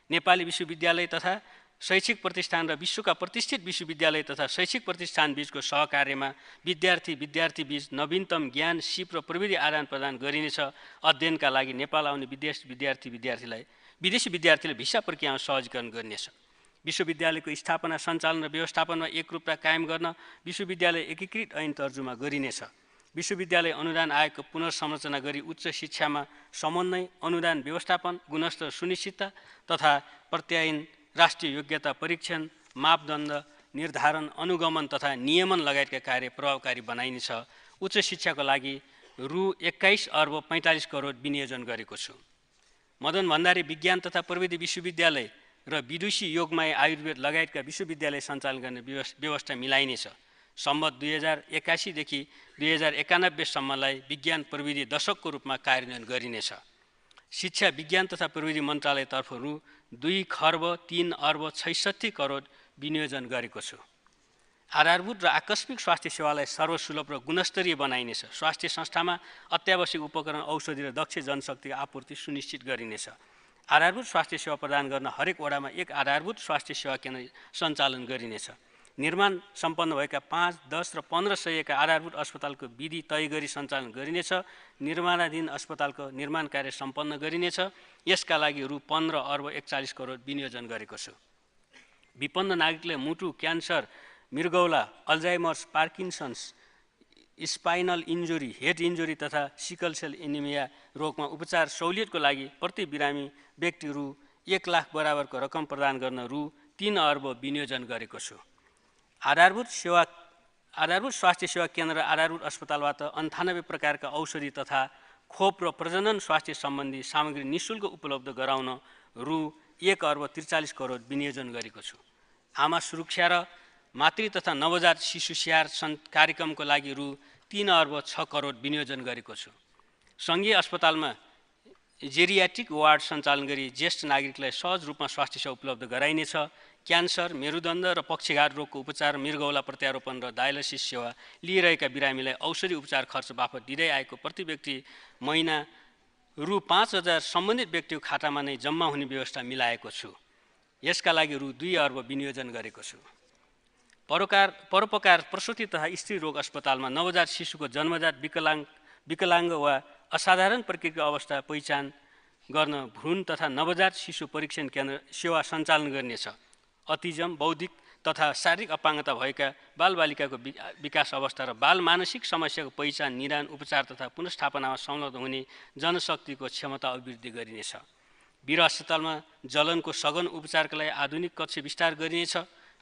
नेपाली विश्वविद्यालय तथा शैक्षिक प्रतिष्ठान र विश्वका प्रतिष्ठित विश्वविद्यालय तथा शैक्षिक प्रतिष्ठान बीचको सहकार्यमा विद्यार्थी बीच नवीनतम ज्ञान, सिप र प्रविधि आदान प्रदान गरिनेछ। अध्ययनका लागि नेपाल आउने विदेशी विद्यार्थीले भिसा प्रक्रियामा सहजीकरण गरिनेछ। विश्वविद्यालयको स्थापना, सञ्चालन र व्यवस्थापनमा एकरूपता कायम गर्न विश्वविद्यालय एकीकृत ऐन तर्जुमा गरिनेछ। विश्वविद्यालय अनुदान आयोगको पुनर्संरचना गरी उच्च शिक्षामा समन्वय, अनुदान व्यवस्थापन, गुणस्तर सुनिश्चितता तथा प्रत्यायन, राष्ट्रिय योग्यता परीक्षण, मापदण्ड निर्धारण, अनुगमन तथा नियमन लगायतका कार्य प्रभावकारी बनाइनेछ। उच्च शिक्षाको लागि रु 21 अर्ब 45 करोड विनियोजन गरेको छु। मदन भण्डारी विज्ञान तथा प्रविधि विश्वविद्यालय र विदुषी योगमाया आयुर्वेद लगायतका विश्वविद्यालय सञ्चालन गर्ने व्यवस्था मिलाइनेछ। सम्वत 2081 देखि 2091 सम्मलाई विज्ञान प्रविधि दशकको रूपमा कार्यान्वयन गरिनेछ। शिक्षा, विज्ञान तथा प्रविधि मन्त्रालयतर्फ रु 2 खर्ब 3 अर्ब 66 करोड विनियोजन गरेको छु। आधारभूत र आकस्मिक स्वास्थ्य सेवालाई सर्वसुलभ र गुणस्तरीय बनाइनेछ। स्वास्थ्य संस्थामा अत्यावश्यक उपकरण, औषधि र दक्ष जनशक्तिको आपूर्ति सुनिश्चित गरिनेछ। आधारभूत स्वास्थ्य सेवा प्रदान गर्न हरेक वडामा एक आधारभूत स्वास्थ्य सेवा केन्द्र सञ्चालन गरिनेछ। निर्माण सम्पन्न भएका 5, 10 र 15 सयका आधारभूत अस्पतालको विधि तय गरी सञ्चालन गरिनेछ। निर्माणाधीन अस्पतालको निर्माण कार्य सम्पन्न गरिनेछ। यसका लागि रु 15 अर्ब 41 करोड विनियोजन गरेको छु। विपन्न नागरिकले मुटु, क्यान्सर, मृगौला, Alzheimer's, Parkinson's, spinal injury, head injury तथा सिकल सेल एनिमिया रोगमा उपचार सहुलियतको लागि प्रति बिरामी व्यक्ति रु 1 लाख बराबरको रकम प्रदान गर्न रु 3 अर्ब विनियोजन गरेको छु। आधारभूत स्वास्थ्य सेवा केन्द्र र आधारभूत अस्पतालबाट 98 प्रकारका औषधि तथा खोप र प्रजनन स्वास्थ्य सम्बन्धी सामग्री निःशुल्क उपलब्ध गराउन रु 1 अर्ब 43 करोड विनियोजन गरेको छु। आमा सुरक्षा र मातृ तथा नवजात शिशु स्याहार कार्यक्रमको लागि रु 3 अर्ब 6 करोड विनियोजन गरेको छु। सङ्घीय अस्पतालमा जेरियाट्रिक वार्ड सञ्चालन गरी ज्येष्ठ नागरिकलाई सहज रूपमा स्वास्थ्य सेवा उपलब्ध गराइनेछ। क्यान्सर, मेरुदण्ड र पक्षघात रोगको उपचार, मृगौला प्रत्यारोपण र डायलिसिस सेवा लिइरहेका बिरामीलाई औषधि उपचार खर्च बापत दिँदै आएको प्रति व्यक्ति महिना रु 5,000 सम्बन्धित व्यक्तिको खातामा नै जम्मा हुने व्यवस्था मिलाएको छु। यसका लागि रु 2 अर्ब विनियोजन गरेको छु। परोपकार प्रसुति तथा स्त्री रोग अस्पतालमा नवजात शिशुको जन्मजात विकलाङ्ग वा असाधारण प्रकृतिको अवस्था पहिचान गर्न भ्रूण तथा नवजात शिशु परीक्षण केन्द्र सेवा सञ्चालन गर्नेछ। अटिजम, बौद्धिक तथा शारीरिक अपाङ्गता भएका बालबालिकाको विकास अवस्था र बाल मानसिक समस्याको पहिचान, निदान, उपचार तथा पुनर्स्थापनामा संलग्न हुने जनशक्तिको क्षमता अभिवृद्धि गरिनेछ। वीर अस्पतालमा जलनको सघन उपचारका लागि आधुनिक कक्ष विस्तार गरिनेछ।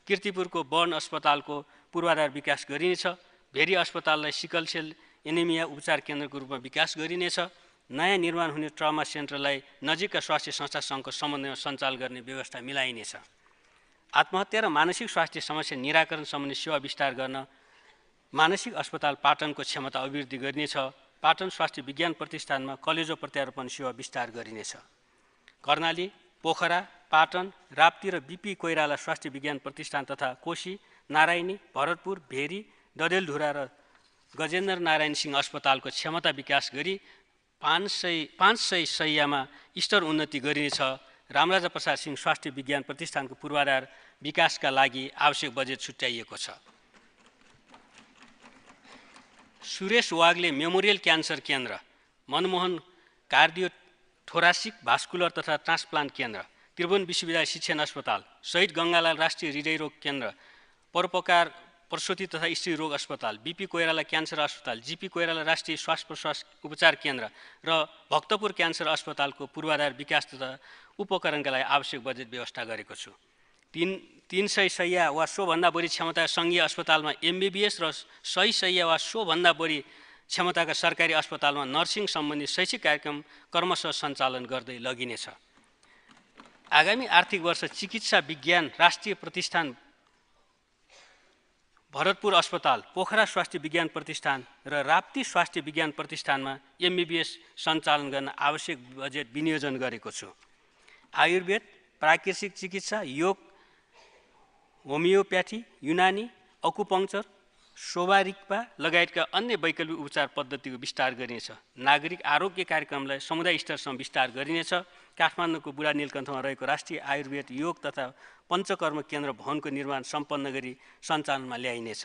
कीर्तिपुरको बर्न अस्पतालको पूर्वाधार विकास गरिनेछ। भेरी अस्पताललाई सिकल सेल एनिमिया उपचार केन्द्रको रूपमा विकास गरिनेछ। नयाँ निर्माण हुने ट्रमा सेन्टरलाई नजिकका स्वास्थ्य संस्थासँगको समन्वयमा सञ्चालन गर्ने व्यवस्था मिलाइनेछ। आत्महत्या र मानसिक स्वास्थ्य समस्या निराकरण सम्बन्धी सेवा विस्तार गर्न मानसिक अस्पताल पाटनको क्षमता अभिवृद्धि गरिनेछ। पाटन स्वास्थ्य विज्ञान प्रतिष्ठानमा कलेजो प्रत्यारोपण सेवा विस्तार गरिनेछ। कर्णाली, पोखरा, पाटन, राप्ती र बिपी कोइराला स्वास्थ्य विज्ञान प्रतिष्ठान तथा कोशी, नारायणी, भरतपुर, भेरी, डडेलधुरा र गजेन्द्र नारायण सिंह अस्पतालको क्षमता विकास गरी 500 शय्यामा स्तर उन्नति गरिनेछ। रामराजा प्रसाद सिंह स्वास्थ्य विज्ञान प्रतिष्ठानको पूर्वाधार विकासका लागि आवश्यक बजेट छुट्याइएको छ। सुरेश वाग्ले मेमोरियल क्यान्सर केन्द्र, मनमोहन कार्डियो थोरासिक भास्कुलर तथा ट्रान्सप्लान्ट केन्द्र, त्रिभुवन विश्वविद्यालय शिक्षण अस्पताल, शहीद गङ्गालाल राष्ट्रिय हृदयरोग केन्द्र, परोपकार प्रसुति तथा स्त्री रोग अस्पताल, बिपी कोइराला क्यान्सर अस्पताल, जीपी कोइराला राष्ट्रिय श्वास प्रश्वास उपचार केन्द्र र भक्तपुर क्यान्सर अस्पतालको पूर्वाधार विकास तथा उपकरणका लागि आवश्यक बजेट व्यवस्था गरेको छु। 300 शय्या वा सोभन्दा बढी क्षमता सङ्घीय अस्पतालमा एमबिबिएस र 100 शय्या वा सोभन्दा बढी क्षमताका सरकारी अस्पतालमा नर्सिङ सम्बन्धी शैक्षिक कार्यक्रम क्रमशः सञ्चालन गर्दै लगिनेछ। आगामी आर्थिक वर्ष चिकित्सा विज्ञान राष्ट्रिय प्रतिष्ठान, भरतपुर अस्पताल, पोखरा स्वास्थ्य विज्ञान प्रतिष्ठान र राप्ती स्वास्थ्य विज्ञान प्रतिष्ठानमा एमबिबिएस सञ्चालन गर्न आवश्यक बजेट विनियोजन गरेको छु। आयुर्वेद, प्राकृतिक चिकित्सा, योग, होमियोप्याथी, युनानी, अकुपङ्क्चर, शोभारिक्पा लगायतका अन्य वैकल्पिक उपचार पद्धतिको विस्तार गरिनेछ। नागरिक आरोग्य कार्यक्रमलाई समुदाय स्तरसम्म विस्तार गरिनेछ। काठमाडौँको बुढा नीलकण्ठमा रहेको राष्ट्रिय आयुर्वेद, योग तथा पञ्चकर्म केन्द्र भवनको निर्माण सम्पन्न गरी सञ्चालनमा ल्याइनेछ।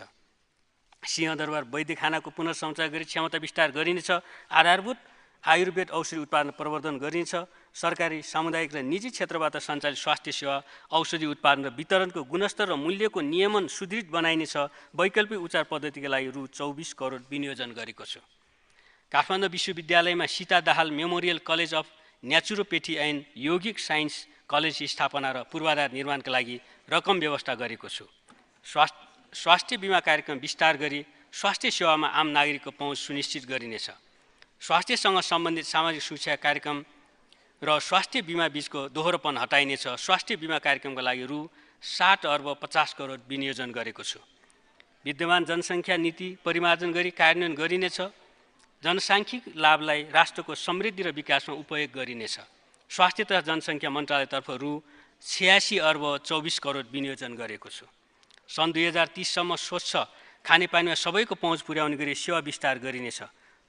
सिंहदरबार वैद्यखानाको पुनर्सञ्चालन गरी क्षमता विस्तार गरिनेछ। आधारभूत आयुर्वेद औषधि उत्पादन प्रवर्धन गरिनेछ। सरकारी, सामुदायिक र निजी क्षेत्रबाट सञ्चालित स्वास्थ्य सेवा, औषधि उत्पादन र वितरणको गुणस्तर र मूल्यको नियमन सुदृढ बनाइनेछ। वैकल्पिक उपचार पद्धतिका लागि रु 24 करोड विनियोजन गरेको छु। काठमाडौँ विश्वविद्यालयमा Sita Dahal memorial college of naturopathy and yogic science college स्थापना र पूर्वाधार निर्माणका लागि रकम व्यवस्था गरेको छु। स्वास्थ्य बिमा कार्यक्रम विस्तार गरी स्वास्थ्य सेवामा आम नागरिकको पहुँच सुनिश्चित गरिनेछ। स्वास्थ्यसँग सम्बन्धित सामाजिक सुरक्षा कार्यक्रम र स्वास्थ्य बिमा बीचको दोहोरोपन हटाइनेछ। स्वास्थ्य बिमा कार्यक्रमका लागि रु 7 अर्ब 50 करोड विनियोजन गरेको छु। विद्यमान जनसङ्ख्या नीति परिमार्जन गरी कार्यान्वयन गरिनेछ। जनसाङ्ख्यिक लाभलाई राष्ट्रको समृद्धि र विकासमा उपयोग गरिनेछ। स्वास्थ्य तथा जनसङ्ख्या मन्त्रालयतर्फ रु 86 अर्ब 24 करोड विनियोजन गरेको छु। सन् 2030सम्म स्वच्छ खानेपानीमा सबैको पहुँच पुर्याउने गरी सेवा विस्तार गरिनेछ।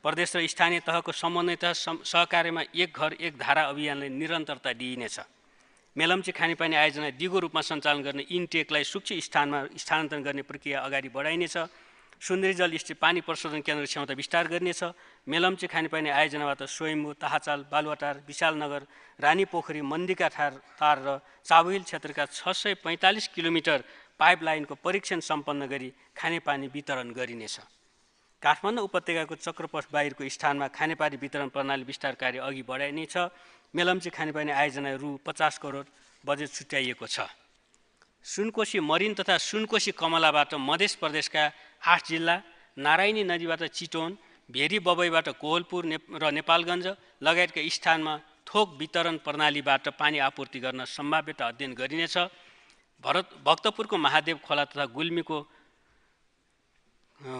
प्रदेश र स्थानीय तहको समन्वय तथा सहकार्यमा एक घर एक धारा अभियानलाई निरन्तरता दिइनेछ। मेलम्ची खानेपानी आयोजना दिगो रूपमा सञ्चालन गर्ने इनटेकलाई सूक्ष्म स्थानमा स्थानान्तरण गर्ने प्रक्रिया अगाडि बढाइनेछ। सुन्दरी जल स्थित पानी प्रशोधन केन्द्रको क्षमता विस्तार गरिनेछ। मेलम्ची खानेपानी आयोजनाबाट स्वयम्भू, ताहाचाल, बालुवाटार, विशालनगर, रानीपोखरी, मन्दिका तार र चाबुहिल क्षेत्रका 645 किलोमिटर पाइपलाइनको परीक्षण सम्पन्न गरी खानेपानी वितरण गरिनेछ। काठमाडौँ उपत्यकाको चक्रपथ बाहिरको स्थानमा खानेपानी वितरण प्रणाली विस्तार कार्य अघि बढाइनेछ। मेलम्ची खानेपानी आयोजना रु 50 करोड बजेट छुट्याइएको छ। सुनकोशी मरिन तथा सुनकोशी कमलाबाट मध्य प्रदेशका 8 जिल्ला, नारायणी नदीबाट चितवन, भेरी बबईबाट कोहलपुर र नेपालगञ्ज लगायतका स्थानमा थोक वितरण प्रणालीबाट पानी आपूर्ति गर्न सम्भाव्यता अध्ययन गरिनेछ। भक्तपुरको महादेव खोला तथा गुल्मीको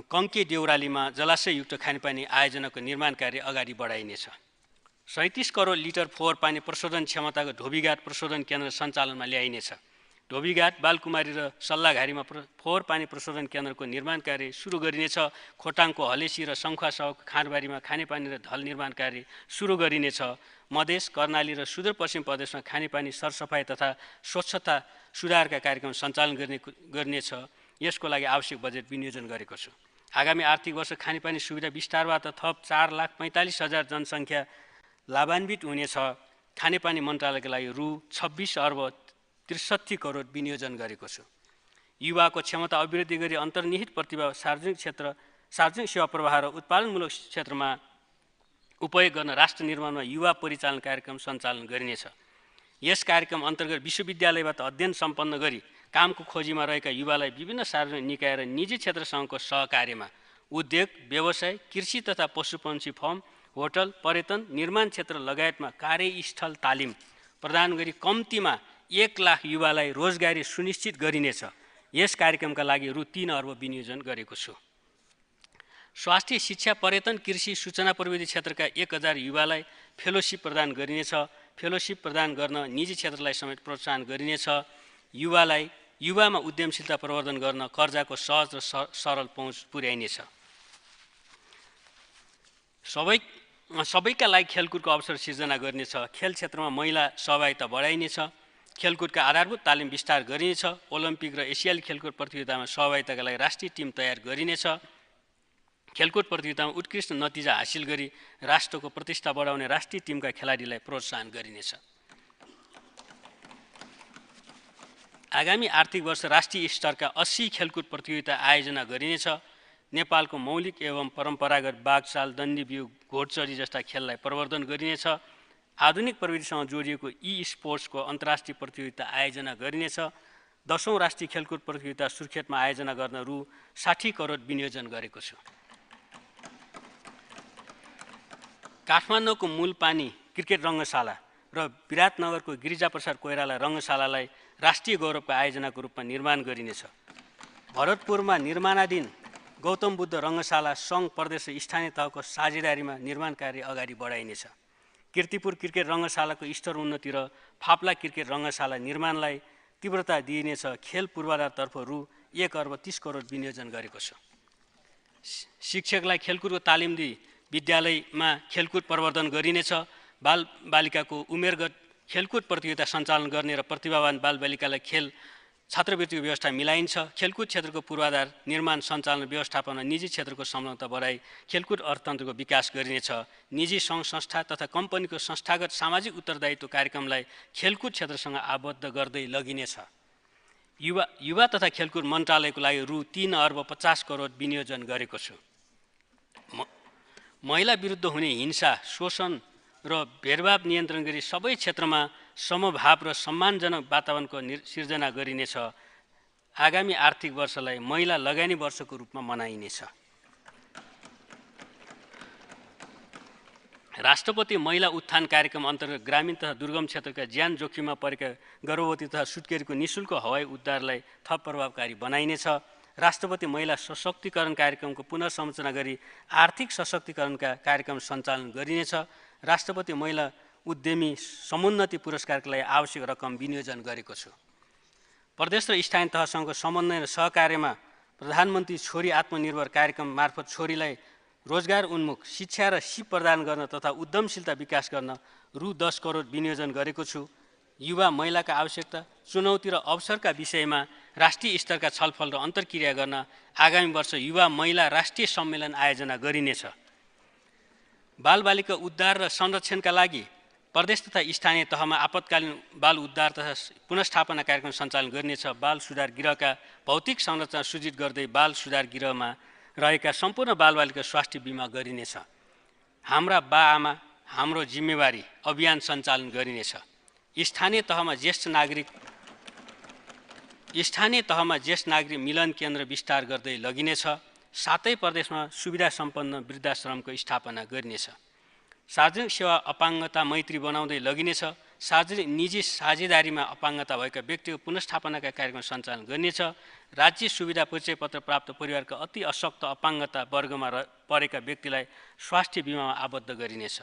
कङ्के देउरालीमा जलाशययुक्त खानेपानी आयोजनाको निर्माण कार्य अगाडि बढाइनेछ। 37 करोड लिटर फोहोर पानी प्रशोधन क्षमताको धोबीघाट प्रशोधन केन्द्र सञ्चालनमा ल्याइनेछ। धोबीघाट, बालकुमारी र सल्लाघारीमा फोहोर पानी प्रशोधन केन्द्रको निर्माण कार्य सुरु गरिनेछ। खोटाङको हलेसी र शङ्खुवासहको खाँडबारीमा खानेपानी र ढल निर्माण कार्य सुरु गरिनेछ। मधेस, कर्णाली र सुदूरपश्चिम प्रदेशमा खानेपानी सरसफाइ तथा स्वच्छता सुधारका कार्यक्रम सञ्चालन गरिनेछ। यसको लागि आवश्यक बजेट विनियोजन गरेको छु। आगामी आर्थिक वर्ष खानेपानी सुविधा विस्तारबाट थप 4,45,000 जनसङ्ख्या लाभान्वित हुनेछ। खानेपानी मन्त्रालयका लागि रु 26 अर्ब 63 करोड विनियोजन गरेको छु। युवाको क्षमता अभिवृद्धि गरी अन्तर्निहित प्रतिभा सार्वजनिक सेवा प्रवाह र उत्पादनमूलक क्षेत्रमा उपयोग गर्न राष्ट्र निर्माणमा युवा परिचालन कार्यक्रम सञ्चालन गरिनेछ। यस कार्यक्रम अन्तर्गत विश्वविद्यालयबाट अध्ययन सम्पन्न गरी कामको खोजीमा रहेका युवालाई विभिन्न सार्वजनिक निकाय र निजी क्षेत्रसँगको सहकार्यमा उद्योग, व्यवसाय, कृषि तथा पशुपन्छी फर्म, होटल, पर्यटन, निर्माण क्षेत्र लगायतमा कार्यस्थल तालिम प्रदान गरी कम्तीमा 1 लाख युवालाई रोजगारी सुनिश्चित गरिनेछ। यस कार्यक्रमका लागि रु 3 अर्ब विनियोजन गरेको छु। स्वास्थ्य, शिक्षा, पर्यटन, कृषि, सूचना प्रविधि क्षेत्रका 1000 युवालाई फेलोसिप प्रदान गरिनेछ। फेलोसिप प्रदान गर्न निजी क्षेत्रलाई समेत प्रोत्साहन गरिनेछ। युवामा उद्यमशीलता प्रवर्धन गर्न कर्जाको सहज र सरल पहुँच पुर्याइनेछ। सबैका लागि खेलकुदको अवसर सिर्जना गरिनेछ। खेल क्षेत्रमा महिला सहभागिता बढाइनेछ। खेलकुदका आधारभूत तालिम विस्तार गरिनेछ। ओलम्पिक र एसियाली खेलकुद प्रतियोगितामा सहभागिताका लागि राष्ट्रिय टिम तयार गरिनेछ। खेलकुद प्रतियोगितामा उत्कृष्ट नतिजा हासिल गरी राष्ट्रको प्रतिष्ठा बढाउने राष्ट्रिय टिमका खेलाडीलाई प्रोत्साहन गरिनेछ। आगामी आर्थिक वर्ष राष्ट्रिय स्तरका 80 खेलकुद प्रतियोगिता आयोजना गरिनेछ। नेपालको मौलिक एवं परम्परागत बाघचाल, दण्डीबिउ, घोडचढी जस्ता खेललाई प्रवर्धन गरिनेछ। आधुनिक प्रविधिसँग जोडिएको स्पोर्ट्सको अन्तर्राष्ट्रिय प्रतियोगिता आयोजना गरिनेछ। 10औं राष्ट्रिय खेलकुद प्रतियोगिता सुर्खेतमा आयोजना गर्न रु 60 करोड विनियोजन गरेको छु। काठमाडौँको मूलपानी क्रिकेट रङ्गशाला र विराटनगरको गिरिजाप्रसाद कोइराला रङ्गशालालाई राष्ट्रिय गौरवको आयोजनाको रूपमा निर्माण गरिनेछ। भरतपुरमा निर्माणाधीन गौतम बुद्ध रङ्गशाला सङ्घ, प्रदेश र स्थानीय तहको साझेदारीमा निर्माण कार्य अगाडि बढाइनेछ। कीर्तिपुर क्रिकेट रङ्गशालाको स्तर उन्नति र फाप्ला क्रिकेट रङ्गशाला निर्माणलाई तीव्रता दिइनेछ। खेल पूर्वाधारतर्फ रु 1 अर्ब 30 करोड विनियोजन गरेको छु। शिक्षकलाई खेलकुदको तालिम दिई विद्यालयमा खेलकुद प्रवर्धन गरिनेछ। बालबालिकाको उमेरगत खेलकुद प्रतियोगिता सञ्चालन गर्ने र प्रतिभावान बालबालिकालाई खेल छात्रवृत्तिको व्यवस्था मिलाइन्छ। खेलकुद क्षेत्रको पूर्वाधार निर्माण, सञ्चालन, व्यवस्थापनमा निजी क्षेत्रको संलग्नता बढाई खेलकुद अर्थतन्त्रको विकास गरिनेछ। निजी सङ्घ संस्था तथा कम्पनीको संस्थागत सामाजिक उत्तरदायित्व कार्यक्रमलाई खेलकुद क्षेत्रसँग आबद्ध गर्दै लगिनेछ। युवा तथा खेलकुद मन्त्रालयको लागि रु 3 अर्ब 50 करोड विनियोजन गरेको छु। महिला विरुद्ध हुने हिंसा, शोषण र भेदभाव नियन्त्रण गरी सबै क्षेत्रमा समभाव र सम्मानजनक वातावरणको सिर्जना गरिनेछ। आगामी आर्थिक वर्षलाई महिला लगानी वर्षको रूपमा मनाइनेछ। राष्ट्रपति महिला उत्थान कार्यक्रम अन्तर्गत ग्रामीण तथा दुर्गम क्षेत्रका ज्यान जोखिममा परेका गर्भवती तथा सुत्केरीको निःशुल्क हवाई उद्धारलाई थप प्रभावकारी बनाइनेछ। राष्ट्रपति महिला सशक्तिकरण कार्यक्रमको पुनर्संरचना गरी आर्थिक सशक्तिकरणका कार्यक्रम सञ्चालन गरिनेछ। राष्ट्रपति महिला उद्यमी समुन्नति पुरस्कारका लागि आवश्यक रकम विनियोजन गरेको छु। प्रदेश र स्थानीय तहसँगको समन्वय र सहकार्यमा प्रधानमन्त्री छोरी आत्मनिर्भर कार्यक्रम मार्फत छोरीलाई रोजगार उन्मुख शिक्षा र सिप प्रदान गर्न तथा उद्यमशीलता विकास गर्न रु 10 करोड विनियोजन गरेको छु। युवा महिलाका आवश्यकता, चुनौती र अवसरका विषयमा राष्ट्रिय स्तरका छलफल र अन्तर्क्रिया गर्न आगामी वर्ष युवा महिला राष्ट्रिय सम्मेलन आयोजना गरिनेछ। बालबालिका उद्धार र संरक्षणका लागि प्रदेश तथा स्थानीय तहमा आपतकालीन बाल उद्धार तथा पुनर्स्थापना कार्यक्रम सञ्चालन गरिनेछ। बाल सुधार गृहका भौतिक संरचना सृजित गर्दै बाल सुधार गृहमा रहेका सम्पूर्ण बालबालिका स्वास्थ्य बिमा गरिनेछ। हाम्रा बा-आमा हाम्रो जिम्मेवारी अभियान सञ्चालन गरिनेछ। स्थानीय तहमा ज्येष्ठ नागरिक मिलन केन्द्र विस्तार गर्दै लगिनेछ। सातै प्रदेशमा सुविधा सम्पन्न वृद्धाश्रमको स्थापना गरिनेछ। सार्वजनिक सेवा अपाङ्गता मैत्री बनाउँदै लगिनेछ। सार्वजनिक निजी साझेदारीमा अपाङ्गता भएका व्यक्तिको पुनर्स्थापनाका कार्यक्रम सञ्चालन गरिनेछ। राज्य सुविधा परिचय पत्र प्राप्त परिवारका अति अशक्त अपाङ्गता वर्गमा परेका व्यक्तिलाई स्वास्थ्य बिमामा आबद्ध गरिनेछ।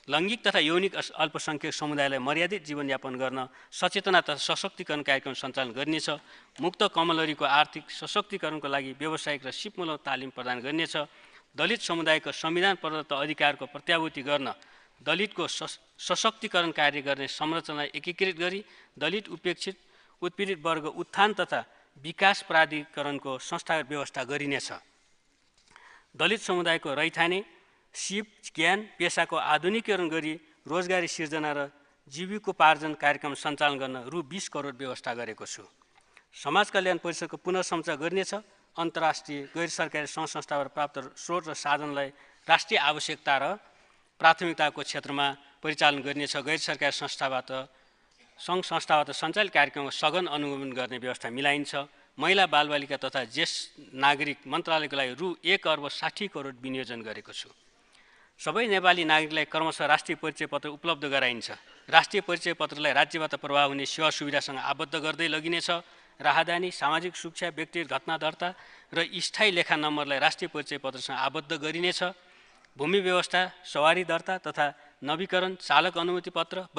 लैङ्गिक तथा यौनिक अल्पसङ्ख्यक समुदायलाई मर्यादित जीवनयापन गर्न सचेतना तथा सशक्तिकरण कार्यक्रम सञ्चालन गरिनेछ। मुक्त कमलरीको आर्थिक सशक्तिकरणको लागि व्यावसायिक र सिपमूलक तालिम प्रदान गरिनेछ। दलित समुदायको संविधान प्रदत्त अधिकारको प्रत्याभूति गर्न दलितको सशक्तिकरण कार्य गर्ने संरचनालाई एकीकृत गरी दलित उपेक्षित उत्पीडित वर्ग उत्थान तथा विकास प्राधिकरणको संस्थागत व्यवस्था गरिनेछ। दलित समुदायको रैथाने सिप ज्ञान पेसाको आधुनिकीकरण गरी रोजगारी सिर्जना र जीविकोपार्जन कार्यक्रम सञ्चालन गर्न रु 20 करोड व्यवस्था गरेको छु। समाज कल्याण परिषदको पुनर्संरचना गरिनेछ। अन्तर्राष्ट्रिय गैर सरकारी सङ्घ संस्थाबाट प्राप्त स्रोत र साधनलाई राष्ट्रिय आवश्यकता र प्राथमिकताको क्षेत्रमा परिचालन गरिनेछ। गैर सरकारी संस्थाबाट सङ्घ संस्थाबाट सञ्चालित कार्यक्रमको सघन अनुगमन गर्ने व्यवस्था मिलाइन्छ। महिला बालबालिका तथा ज्येष्ठ नागरिक मन्त्रालयको लागि रु 1 अर्ब 60 करोड विनियोजन गरेको छु। सबै नेपाली नागरिकलाई क्रमशः राष्ट्रिय परिचय पत्र उपलब्ध गराइन्छ। राष्ट्रिय परिचय पत्रलाई राज्यबाट प्रभाव हुने सेवा सुविधासँग आबद्ध गर्दै लगिनेछ। राहदानी, सामाजिक सुरक्षा, व्यक्तिगत घटना दर्ता र स्थायी लेखा नम्बरलाई राष्ट्रिय परिचय पत्रसँग आबद्ध गरिनेछ। भूमि व्यवस्था, सवारी दर्ता तथा नवीकरण, चालक अनुमति पत्र,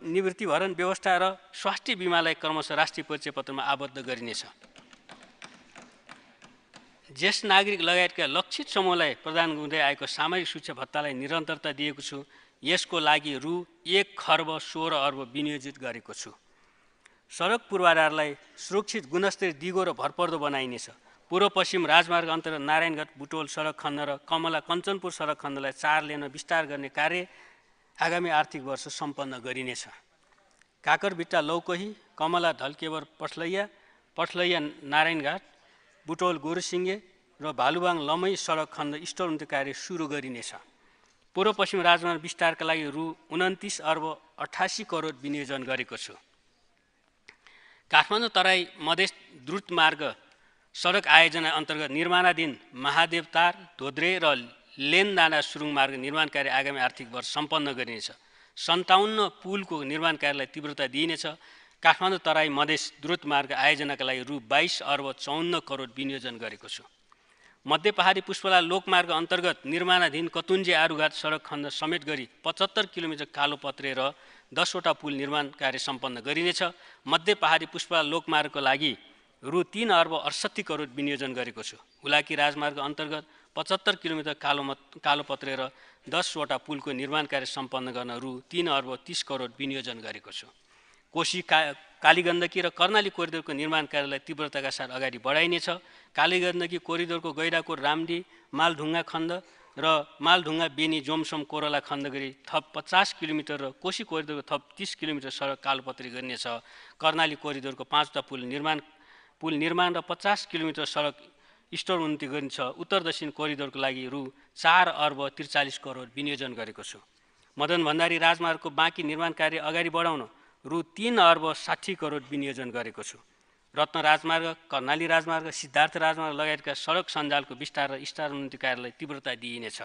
निवृत्तिभरण व्यवस्था र स्वास्थ्य बिमालाई क्रमशः राष्ट्रिय परिचय पत्रमा आबद्ध गरिनेछ। ज्येष्ठ नागरिक लगायतका लक्षित समूहलाई प्रदान हुँदै आएको सामाजिक सुरक्षा भत्तालाई निरन्तरता दिएको छु। यसको लागि रु 1 खर्ब 16 अर्ब विनियोजित गरेको छु। सडक पूर्वाधारलाई सुरक्षित, गुणस्तरीय, दिगो र भरपर्दो बनाइनेछ। पूर्व पश्चिम राजमार्ग अन्तर्गत नारायणगढ बुटोल सडक खण्ड र कमला कञ्चनपुर सडक खण्डलाई 4 लेन विस्तार गर्ने कार्य आगामी आर्थिक वर्ष सम्पन्न गरिनेछ। काकरभिट्टा लौकही, कमला ढल्केवर पठलैया नारायणघाट, बुटोल गोरुसिङ्गे र भालुबाङ लमै सडक खण्ड स्तरोन्नति कार्य सुरु गरिनेछ। पूर्व पश्चिम राजमार्ग विस्तारका लागि रु 29 अर्ब 88 करोड विनियोजन गरेको छु। काठमाडौँ तराई मधेस द्रुत मार्ग सडक आयोजना अन्तर्गत निर्माणाधीन महादेवतार, धोद्रे र लेनदाना सुरुङ मार्ग निर्माण कार्य आगामी आर्थिक वर्ष सम्पन्न गरिनेछ। 57 पुलको निर्माण कार्यलाई तीव्रता दिइनेछ। काठमाडौँ तराई मधेस द्रुत मार्ग आयोजनाका लागि रु 22 अर्ब 54 करोड विनियोजन गरेको छु। मध्य पहाडी पुष्पलाल लोकमार्ग अन्तर्गत निर्माणाधीन कतुन्जे आरुघाट सडक खण्ड समेत गरी 75 किलोमिटर कालोपत्रे र 10 वटा पुल निर्माण कार्य सम्पन्न गरिनेछ। मध्य पहाडी पुष्पलाल लोकमार्गको लागि रु 3 अर्ब 68 करोड विनियोजन गरेको छु। हुलाकी राजमार्ग अन्तर्गत 75 किलोमिटर कालोपत्रे र 10 वटा पुलको निर्माण कार्य सम्पन्न गर्न रु 3 अर्ब 30 करोड विनियोजन गरेको छु। कोशी कालीगण्डकी र कर्णाली कोरिडोरको निर्माण कार्यलाई तीव्रताका साथ अगाडि बढाइनेछ। कालीगण्डकी कोरिडोरको गैडाकोट रामडी मालढुङ्गा खण्ड र मालढुङ्गा बेनी जोमसोम कोरला खण्ड गरी थप 50 किलोमिटर र कोशी कोरिडोरको थप 30 किलोमिटर सडक कालोपत्री गरिनेछ। कर्णाली कोरिडोरको 5 वटा पुल निर्माण र 50 किलोमिटर सडक स्तरोन्नति गरिन्छ। उत्तर दक्षिण कोरिडोरको लागि रु 4 अर्ब 43 करोड विनियोजन गरेको छु। मदन भण्डारी राजमार्गको बाँकी निर्माण कार्य अगाडि बढाउन रु 3 अर्ब 60 करोड विनियोजन गरेको छु। रत्न राजमार्ग, कर्णाली राजमार्ग, सिद्धार्थ राजमार्ग लगायतका सडक सञ्जालको विस्तार र स्तरोन्नति कार्यलाई तीव्रता दिइनेछ।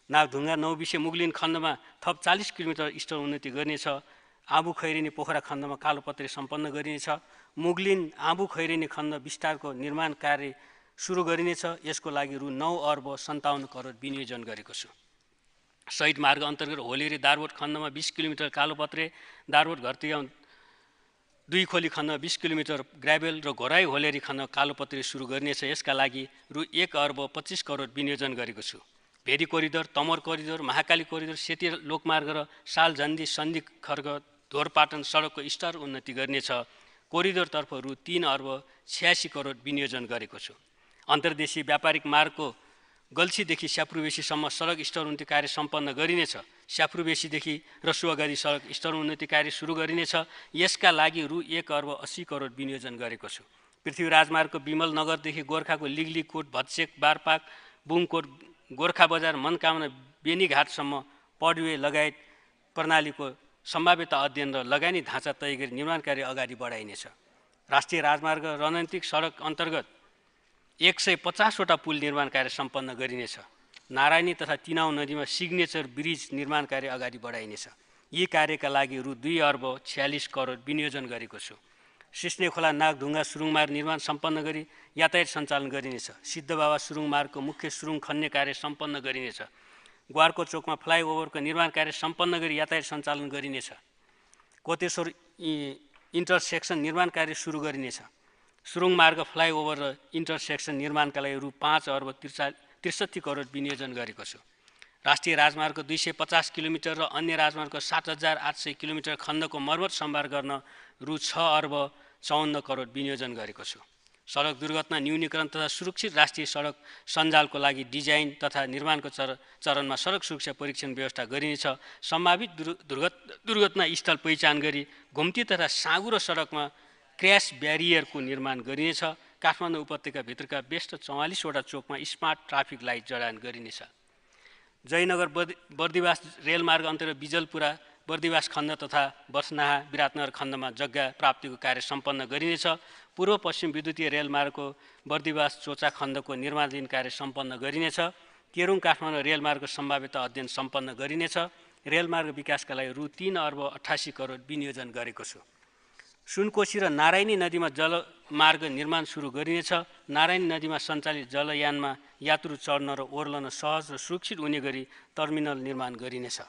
नागढुङ्गा नौबिसे मुगलिन खण्डमा थप 40 किलोमिटर स्तरोन्नति गरिनेछ। आँबु खैरेनी पोखरा खण्डमा कालोपत्री सम्पन्न गरिनेछ। मुगलिन आँबु खैरेनी खण्ड विस्तारको निर्माण कार्य सुरु गरिनेछ। यसको लागि रु 9 अर्ब 57 करोड विनियोजन गरेको छु। शहीद मार्ग अन्तर्गत होलेरी दारबोट खण्डमा 20 किलोमिटर कालोपत्रे, दारबोट घरतीगाउँ दुई खोली खन्न 20 किलोमिटर ग्राभेल र घोराई होलेरी खन्न कालोपत्री सुरु गरिनेछ। यसका लागि रु 1 अर्ब 25 करोड विनियोजन गरेको छु। Bheri corridor, Tamor corridor, Mahakali corridor, Seti लोकमार्ग र सालझन्डी सन्धि खर्ग धोरपाटन सडकको स्तर उन्नति गरिनेछ। कोरिडोरतर्फ रु 3 अर्ब 86 करोड विनियोजन गरेको छु। अन्तर्देशीय व्यापारिक मार्गको गल्छीदेखि स्याफ्रुबेसीसम्म सडक स्तर उन्नति कार्य सम्पन्न गरिनेछ। स्याफ्रुबेसीदेखि रसुवागढी सडक स्तर उन्नति कार्य सुरु गरिनेछ। यसका लागि रु 1 अर्ब 80 करोड विनियोजन गरेको छु। पृथ्वी राजमार्गको विमल नगरदेखि गोर्खाको लिगलीकोट, भत्सेक, बारपाक, बुङकोट, गोर्खा बजार, मनकामना, बेनीघाटसम्म पडवे लगायत प्रणालीको सम्भाव्यता अध्ययन र लगानी ढाँचा तय गरी निर्माण कार्य अगाडि बढाइनेछ। राष्ट्रिय राजमार्ग रणनीतिक सडक अन्तर्गत 150वटा पुल निर्माण कार्य सम्पन्न गरिनेछ। नारायणी तथा तिनाउ नदीमा सिग्नेचर ब्रिज निर्माण कार्य अगाडि बढाइनेछ। यी कार्यका लागि रु 2 अर्ब 46 करोड विनियोजन गरेको छु। सिस्ने खोला नागढुङ्गा सुरुङ मार्ग निर्माण सम्पन्न गरी यातायात सञ्चालन गरिनेछ। सिद्धबाबा सुरुङ मार्गको मुख्य सुरुङ खन्ने कार्य सम्पन्न गरिनेछ। ग्वारको चोकमा फ्लाइओभरको निर्माण कार्य सम्पन्न गरी यातायात सञ्चालन गरिनेछ। कोतेश्वर इन्टरसेक्सन निर्माण कार्य सुरु गरिनेछ। सुरुङ मार्ग फ्लाइओभर र इन्टरसेक्सन निर्माणका लागि रु 5 अर्ब 63 करोड विनियोजन गरेको छु। राष्ट्रिय राजमार्गको 250 किलोमिटर र अन्य राजमार्गको 7,800 किलोमिटर खण्डको मर्मत सम्भार गर्न रु 6 अर्ब 54 करोड विनियोजन गरेको छु। सडक दुर्घटना न्यूनीकरण तथा सुरक्षित राष्ट्रिय सडक सञ्जालको लागि डिजाइन तथा निर्माणको चरणमा सडक सुरक्षा परीक्षण व्यवस्था गरिनेछ। सम्भावित दुर्घटना स्थल पहिचान गरी घुम्ती तथा साँगुरो सडकमा क्र्यास ब्यारियरको निर्माण गरिनेछ। काठमाडौँ उपत्यकाभित्रका व्यस्त 44वटा चोकमा स्मार्ट ट्राफिक लाइट जडान गरिनेछ। जयनगर बर्दिवास रेलमार्ग अन्तर्गत बिजलपुरा बर्दिवास खण्ड तथा बर्सनाहा विराटनगर खण्डमा जग्गा प्राप्तिको कार्य सम्पन्न गरिनेछ। पूर्व पश्चिम विद्युतीय रेलमार्गको बर्दिवास चोचा खण्डको निर्माणाधीन कार्य सम्पन्न गरिनेछ। केरुङ काठमाडौँ रेलमार्गको सम्भाव्यता अध्ययन सम्पन्न गरिनेछ। रेलमार्ग विकासका लागि रु 3 अर्ब 88 करोड विनियोजन गरेको छु। सुनकोशी र नारायणी नदीमा जलमार्ग निर्माण सुरु गरिनेछ। नारायणी नदीमा सञ्चालित जलयानमा यात्रु चढ्न र ओर्लन सहज र सुरक्षित हुने गरी टर्मिनल निर्माण गरिनेछ।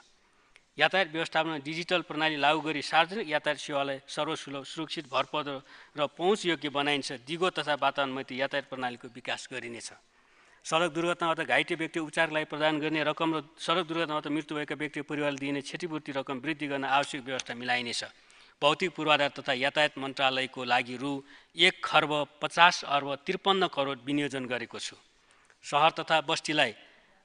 यातायात व्यवस्थापन डिजिटल प्रणाली लागू गरी सार्वजनिक यातायात सेवालाई सर्वसुलभ, सुरक्षित, भरपर्दो र पहुँचयोग्य बनाइन्छ। दिगो तथा वातावरणमैत्री यातायात प्रणालीको विकास गरिनेछ। सडक दुर्घटनाबाट घाइते व्यक्ति उपचारका लागि प्रदान गर्ने रकम र सडक दुर्घटनाबाट मृत्यु भएका व्यक्तिको परिवारले दिइने क्षतिपूर्ति रकम वृद्धि गर्न आवश्यक व्यवस्था मिलाइनेछ। भौतिक पूर्वाधार तथा यातायात मन्त्रालयको लागि रु 1 खर्ब 50 अर्ब 53 करोड विनियोजन गरेको छु। सहर तथा बस्तीलाई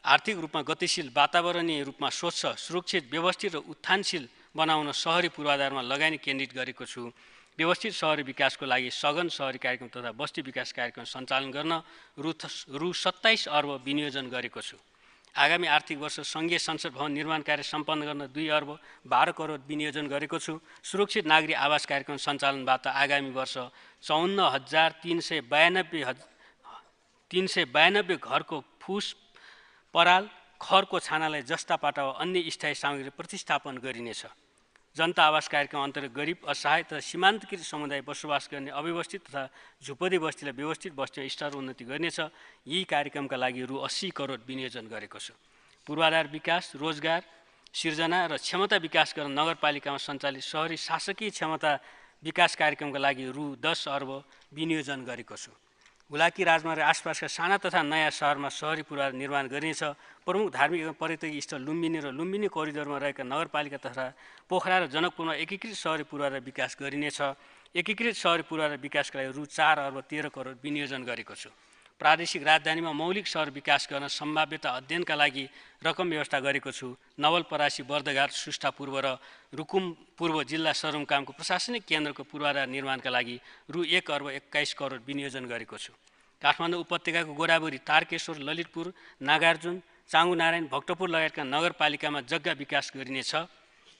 आर्थिक रूपमा गतिशील, वातावरणीय रूपमा स्वच्छ, सुरक्षित, व्यवस्थित र उत्थानशील बनाउन सहरी पूर्वाधारमा लगानी केन्द्रित गरेको छु। व्यवस्थित सहरी विकासको लागि सघन सहरी कार्यक्रम तथा बस्ती विकास कार्यक्रम सञ्चालन गर्न रु 27 अर्ब विनियोजन गरेको छु। आगामी आर्थिक वर्ष सङ्घीय संसद भवन निर्माण कार्य सम्पन्न गर्न 2 अर्ब 12 करोड विनियोजन गरेको छु। सुरक्षित नागरिक आवास कार्यक्रम सञ्चालनबाट आगामी वर्ष 54,392 घरको फुस, पराल, खरको छानालाई जस्ता पाटा वा अन्य स्थायी सामग्री प्रतिस्थापन गरिनेछ। जनता आवास कार्यक्रम अन्तर्गत गरिब, असहाय तथा सीमान्तकृत समुदाय बसोबास गर्ने अव्यवस्थित तथा झुपडी बस्तीलाई व्यवस्थित बस्तीमा स्तर उन्नति गरिनेछ। यी कार्यक्रमका लागि रु 80 करोड विनियोजन गरेको छु। पूर्वाधार विकास, रोजगार सिर्जना र क्षमता विकास गर्न नगरपालिकामा सञ्चालित सहरी शासकीय क्षमता विकास कार्यक्रमका लागि रु 10 अर्ब विनियोजन गरेको छु। हुलाकी राजमार्ग आसपासका साना तथा नयाँ सहरमा सहरी पूर्वाधार निर्माण गरिनेछ। प्रमुख धार्मिक एवं पर्यटकीय स्थल लुम्बिनी र लुम्बिनी कोरिडोरमा रहेका नगरपालिका तथा पोखरा र जनकपुरमा एकीकृत सहरी पूर्वाधार विकास गरिनेछ। एकीकृत सहरी पूर्वाधार विकासका लागि रु 4 अर्ब 13 करोड विनियोजन गरेको छु। प्रादेशिक राजधानीमा मौलिक सहर विकास गर्न सम्भाव्यता अध्ययनका लागि रकम व्यवस्था गरेको छु। नवलपरासी, बर्दघाट, सुस्टा पूर्व र रुकुम पूर्व जिल्ला सदरमुकामको प्रशासनिक केन्द्रको पूर्वाधार निर्माणका लागि रु 1 अर्ब 21 करोड विनियोजन गरेको छु। काठमाडौँ उपत्यकाको गोदावरी, तारकेश्वर, ललितपुर, नागार्जुन, चाँगुनारायण, भक्तपुर लगायतका नगरपालिकामा जग्गा विकास गरिनेछ।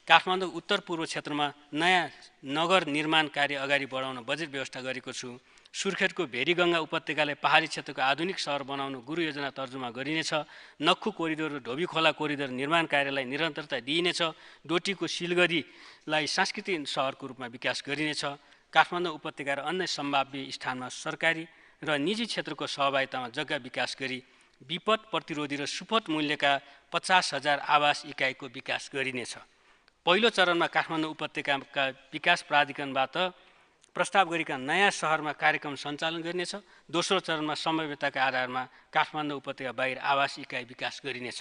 काठमाडौँ उत्तर पूर्व क्षेत्रमा नयाँ नगर निर्माण कार्य अगाडि बढाउन बजेट व्यवस्था गरेको छु। सुर्खेतको भेरीगङ्गा उपत्यकालाई पहाडी क्षेत्रको आधुनिक सहर बनाउन गुरु योजना तर्जुमा गरिनेछ। नक्खु कोरिडोर र ढोबीखोला कोरिडोर निर्माण कार्यलाई निरन्तरता दिइनेछ। डोटीको सिलगढीलाई सांस्कृतिक सहरको रूपमा विकास गरिनेछ। काठमाडौँ उपत्यका र अन्य सम्भाव्य स्थानमा सरकारी र निजी क्षेत्रको सहभागितामा जग्गा विकास गरी विपद प्रतिरोधी र सुपथ मूल्यका 50,000 आवास इकाइको विकास गरिनेछ। पहिलो चरणमा काठमाडौँ उपत्यकाका विकास प्राधिकरणबाट प्रस्ताव गरेका नयाँ सहरमा कार्यक्रम सञ्चालन गरिनेछ। दोस्रो चरणमा सम्भाव्यताका आधारमा काठमाडौँ उपत्यका बाहिर आवास इकाइ विकास गरिनेछ।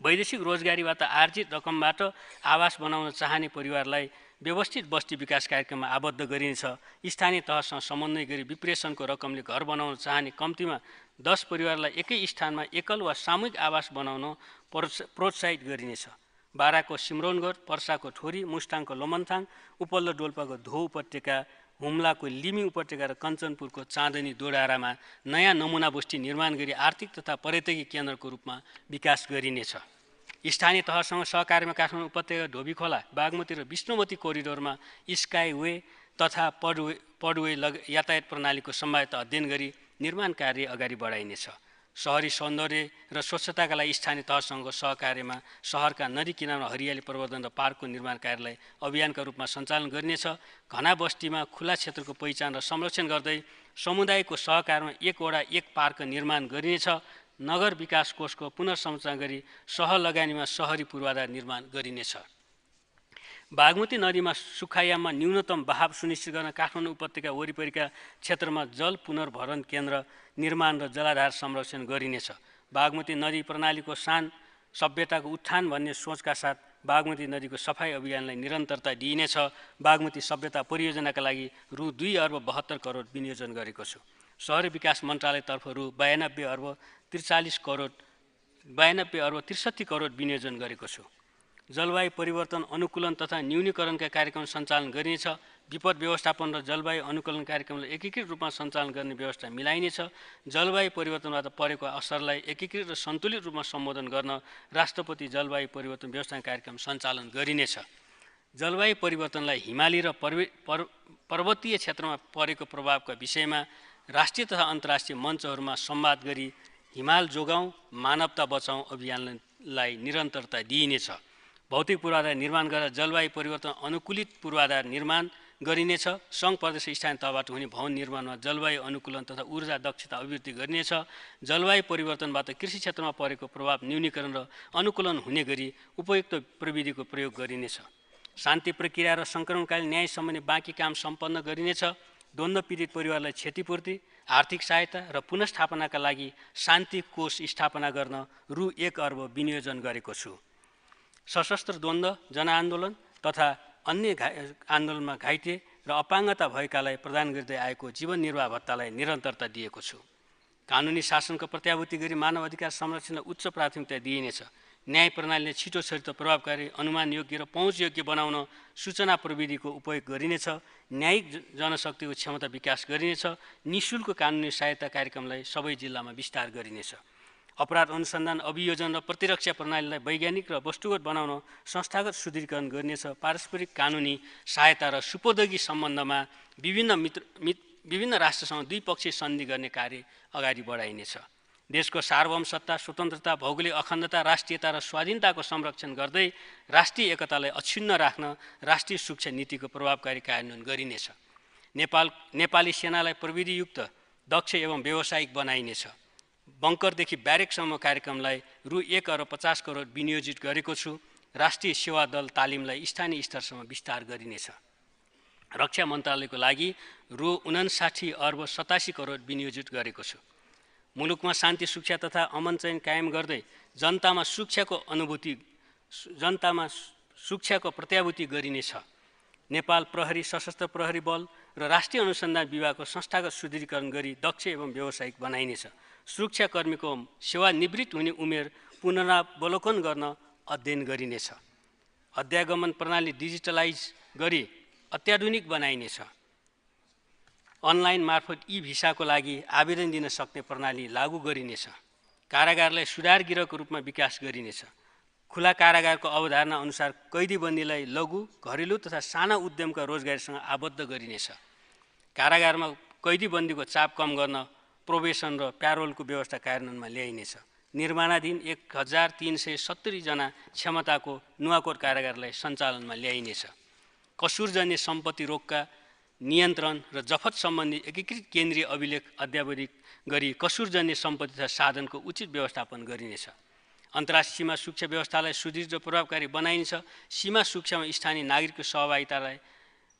वैदेशिक रोजगारीबाट आर्जित रकमबाट आवास बनाउन चाहने परिवारलाई व्यवस्थित बस्ती विकास कार्यक्रममा आबद्ध गरिनेछ। स्थानीय तहसँग समन्वय गरी विप्रेषणको रकमले घर बनाउन चाहने कम्तीमा 10 परिवारलाई एकै स्थानमा एकल वा सामूहिक आवास बनाउन प्रोत्साहित गरिनेछ। बाराको सिमरौनगढ, पर्साको ठोरी, मुस्ताङको लोमन्थाङ, उपल्लो डोल्पाको धो उपत्यका, हुम्लाको लिमी उपत्यका र कञ्चनपुरको चाँदनी दोडारामा नयाँ नमुना बस्ती निर्माण गरी आर्थिक तथा पर्यटकीय केन्द्रको रूपमा विकास गरिनेछ। स्थानीय तहसँग सहकार्यमा काठमाडौँ उपत्यका ढोबीखोला, बागमती र विष्णुमती कोरिडोरमा स्काइवे तथा पडवे यातायात प्रणालीको सम्भाव्यता अध्ययन गरी निर्माण कार्य अगाडि बढाइनेछ। शहरी सौन्दर्य र स्वच्छताका लागि स्थानीय तहसँगको सहकार्यमा सहरका नदी किनारमा हरियाली प्रवर्धन र पार्कको निर्माण कार्यलाई अभियानका रूपमा सञ्चालन गरिनेछ। घना बस्तीमा खुला क्षेत्रको पहिचान र संरक्षण गर्दै समुदायको सहकार्यमा एक वडा एक पार्क निर्माण गरिनेछ। नगर विकास कोषको पुनर्संरचना गरी सहर लगानीमा सहरी पूर्वाधार निर्माण गरिनेछ। बागमती नदीमा सुखायाममा न्यूनतम बहाव सुनिश्चित गर्न काठमाडौँ उपत्यका वरिपरिका क्षेत्रमा जल पुनर्भरण केन्द्र निर्माण र जलाधार संरक्षण गरिनेछ। बागमती नदी प्रणालीको शान सभ्यताको उत्थान भन्ने सोचका साथ बागमती नदीको सफाई अभियानलाई निरन्तरता दिइनेछ। बागमती सभ्यता परियोजनाका लागि रु 2 अर्ब 72 करोड विनियोजन गरेको छु। शहरी विकास मन्त्रालयतर्फ रु 92 अर्ब 63 करोड विनियोजन गरेको छु। जलवायु परिवर्तन अनुकूलन तथा न्यूनीकरणका कार्यक्रम सञ्चालन गरिनेछ। विपद व्यवस्थापन र जलवायु अनुकूलन कार्यक्रमलाई एकीकृत रूपमा सञ्चालन गर्ने व्यवस्था मिलाइनेछ। जलवायु परिवर्तनबाट परेको असरलाई एकीकृत र सन्तुलित रूपमा सम्बोधन गर्न राष्ट्रपति जलवायु परिवर्तन व्यवस्थापन कार्यक्रम सञ्चालन गरिनेछ। जलवायु परिवर्तनलाई हिमाली र पर्वतीय क्षेत्रमा परेको प्रभावका विषयमा राष्ट्रिय तथा अन्तर्राष्ट्रिय मञ्चहरूमा संवाद गरी हिमाल जोगाउँ मानवता बचाउँ अभियानलाई निरन्तरता दिइनेछ। भौतिक पूर्वाधार निर्माण गरेर जलवायु परिवर्तन अनुकूलित पूर्वाधार निर्माण गरिनेछ। सङ्घ प्रदेश स्थानीय तहबाट हुने भवन निर्माणमा जलवायु अनुकूलन तथा ऊर्जा दक्षता अभिवृद्धि गरिनेछ। जलवायु परिवर्तनबाट कृषि क्षेत्रमा परेको प्रभाव न्यूनीकरण र अनुकूलन हुने गरी उपयुक्त प्रविधिको प्रयोग गरिनेछ। शान्ति प्रक्रिया र सङ्क्रमणकालीन न्याय सम्बन्धी बाँकी काम सम्पन्न गरिनेछ। द्वन्द्व पीडित परिवारलाई क्षतिपूर्ति, आर्थिक सहायता र पुनर्स्थापनाका लागि शान्ति कोष स्थापना गर्न रु 1 अर्ब विनियोजन गरेको छु। सशस्त्र द्वन्द्व, जनआन्दोलन तथा अन्य आन्दोलनमा घाइते र अपाङ्गता भएकालाई प्रदान गर्दै आएको जीवन निर्वाह भत्तालाई निरन्तरता दिएको छु। कानुनी शासनको प्रत्याभूति गरी मानव अधिकार संरक्षणलाई उच्च प्राथमिकता दिइनेछ। न्याय प्रणालीले छिटो छरितो प्रभावकारी, अनुमानयोग्य र पहुँचयोग्य बनाउन सूचना प्रविधिको उपयोग गरिनेछ। न्यायिक जनशक्तिको क्षमता विकास गरिनेछ। निःशुल्क कानुनी सहायता कार्यक्रमलाई सबै जिल्लामा विस्तार गरिनेछ। अपराध अनुसन्धान, अभियोजन र प्रतिरक्षा प्रणालीलाई वैज्ञानिक र वस्तुगत बनाउन संस्थागत सुदृढीकरण गरिनेछ। पारस्परिक कानुनी सहायता र सुपुर्दगी सम्बन्धमा विभिन्न राष्ट्रसँग द्विपक्षीय सन्धि गर्ने कार्य अगाडि बढाइनेछ। देशको सार्वभौम सत्ता, स्वतन्त्रता, भौगोलिक अखण्डता, राष्ट्रियता र स्वाधीनताको संरक्षण गर्दै राष्ट्रिय एकतालाई अक्षुण्ण राख्न राष्ट्रिय सुरक्षा नीतिको प्रभावकारी कार्यान्वयन गरिनेछ। नेपाली सेनालाई प्रविधियुक्त, दक्ष एवं व्यावसायिक बनाइनेछ। बङ्करदेखि ब्यारेकसम्म कार्यक्रमलाई रु 1 अर्ब 50 करोड विनियोजित गरेको छु। राष्ट्रिय सेवा दल तालिमलाई स्थानीय स्तरसम्म विस्तार गरिनेछ। रक्षा मन्त्रालयको लागि रु 59 अर्ब 87 करोड विनियोजित गरेको छु। मुलुकमा शान्ति, सुरक्षा तथा अमन चैन कायम गर्दै जनतामा सुरक्षाको प्रत्याभूति गरिनेछ। नेपाल प्रहरी, सशस्त्र प्रहरी बल र राष्ट्रिय अनुसन्धान विभागको संस्थागत सुदृढीकरण गरी दक्ष एवं व्यावसायिक बनाइनेछ। सुरक्षाकर्मीको सेवानिवृत्त हुने उमेर पुनरावलोकन गर्न अध्ययन गरिनेछ। अध्यागमन प्रणाली डिजिटलाइज गरी अत्याधुनिक बनाइनेछ। अनलाइन मार्फत भिसाको लागि आवेदन दिन सक्ने प्रणाली लागू गरिनेछ। कारागारलाई सुधार गृहको रूपमा विकास गरिनेछ। खुला कारागारको अवधारणा अनुसार कैदीबन्दीलाई लघु, घरेलु तथा साना उद्यमका रोजगारीसँग आबद्ध गरिनेछ। कारागारमा कैदीबन्दीको चाप कम गर्न प्रोबेसन र प्यारोलको व्यवस्था कार्यान्वयनमा ल्याइनेछ। निर्माणाधीन 1370 जना क्षमताको नुवाकोट कारागारलाई सञ्चालनमा ल्याइनेछ। कसुरजन्य सम्पत्ति रोगका नियन्त्रण र जफत सम्बन्धी एकीकृत केन्द्रीय अभिलेख अद्यावधिक गरी कसुरजन्य सम्पत्ति तथा साधनको उचित व्यवस्थापन गरिनेछ। अन्तर्राष्ट्रिय सीमा सुरक्षा व्यवस्थालाई सुदृढ र प्रभावकारी बनाइनेछ। सीमा सुरक्षामा स्थानीय नागरिकको सहभागितालाई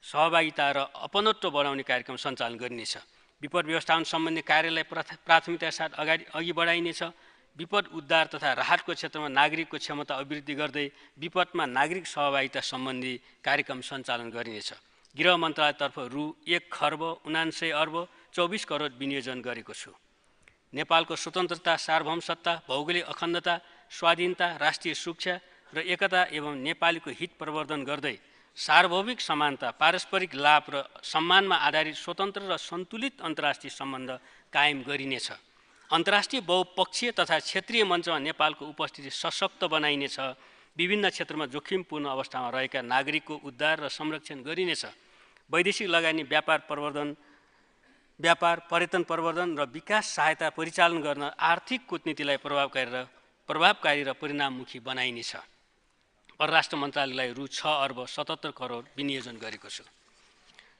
सहभागिता र अपनत्व बढाउने कार्यक्रम सञ्चालन गरिनेछ। विपद व्यवस्थापन सम्बन्धी कार्यलाई प्राथमिकताका साथ अघि बढाइनेछ। विपद उद्धार तथा राहतको क्षेत्रमा नागरिकको क्षमता अभिवृद्धि गर्दै विपदमा नागरिक सहभागिता सम्बन्धी कार्यक्रम सञ्चालन गरिनेछ। गृह मन्त्रालयतर्फ रु 1,79 अर्ब 24 करोड विनियोजन गरेको छु। नेपालको स्वतन्त्रता, सार्वभौमसत्ता, भौगोलिक अखण्डता, स्वाधीनता, राष्ट्रिय सुरक्षा र एकता एवं नेपालीको हित प्रवर्धन गर्दै सार्वभौमिक समानता, पारस्परिक लाभ र सम्मानमा आधारित स्वतन्त्र र सन्तुलित अन्तर्राष्ट्रिय सम्बन्ध कायम गरिनेछ। अन्तर्राष्ट्रिय बहुपक्षीय तथा क्षेत्रीय मञ्चमा नेपालको उपस्थिति सशक्त बनाइनेछ। विभिन्न क्षेत्रमा जोखिमपूर्ण अवस्थामा रहेका नागरिकको उद्धार र संरक्षण गरिनेछ। वैदेशिक लगानी, व्यापार, पर्यटन प्रवर्धन र विकास सहायता परिचालन गर्न आर्थिक कूटनीतिलाई प्रभावकारी र परिणाममुखी बनाइनेछ। परराष्ट्र मन्त्रालयलाई रु 6 अर्ब 77 करोड विनियोजन गरेको छु।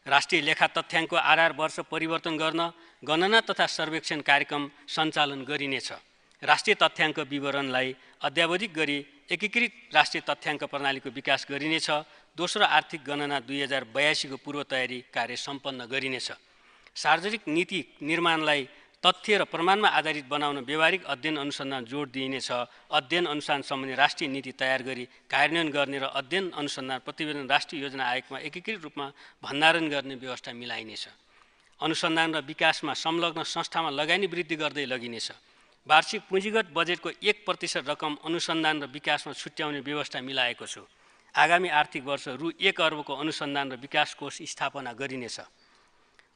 राष्ट्रिय लेखा तथ्याङ्कको आधार वर्ष परिवर्तन गर्न गणना तथा सर्वेक्षण कार्यक्रम सञ्चालन गरिनेछ। राष्ट्रिय तथ्याङ्क विवरणलाई अद्यावधिक गरी एकीकृत राष्ट्रिय तथ्याङ्क प्रणालीको विकास गरिनेछ। दोस्रो आर्थिक गणना 2082 को पूर्व तयारी कार्य सम्पन्न गरिनेछ। सार्वजनिक नीति निर्माणलाई तथ्य र प्रमाणमा आधारित बनाउन व्यावहारिक अध्ययन अनुसन्धान जोड दिइनेछ। अध्ययन अनुसन्धान सम्बन्धी राष्ट्रिय नीति तयार गरी कार्यान्वयन गर्ने र अध्ययन अनुसन्धान प्रतिवेदन राष्ट्रिय योजना आयोगमा एकीकृत रूपमा भण्डारण गर्ने व्यवस्था मिलाइनेछ। अनुसन्धान र विकासमा संलग्न संस्थामा लगानी वृद्धि गर्दै लगिनेछ। वार्षिक पुँजीगत बजेटको 1% रकम अनुसन्धान र विकासमा छुट्याउने व्यवस्था मिलाएको छु। आगामी आर्थिक वर्ष रु 1 अर्बको अनुसन्धान र विकास कोष स्थापना गरिनेछ।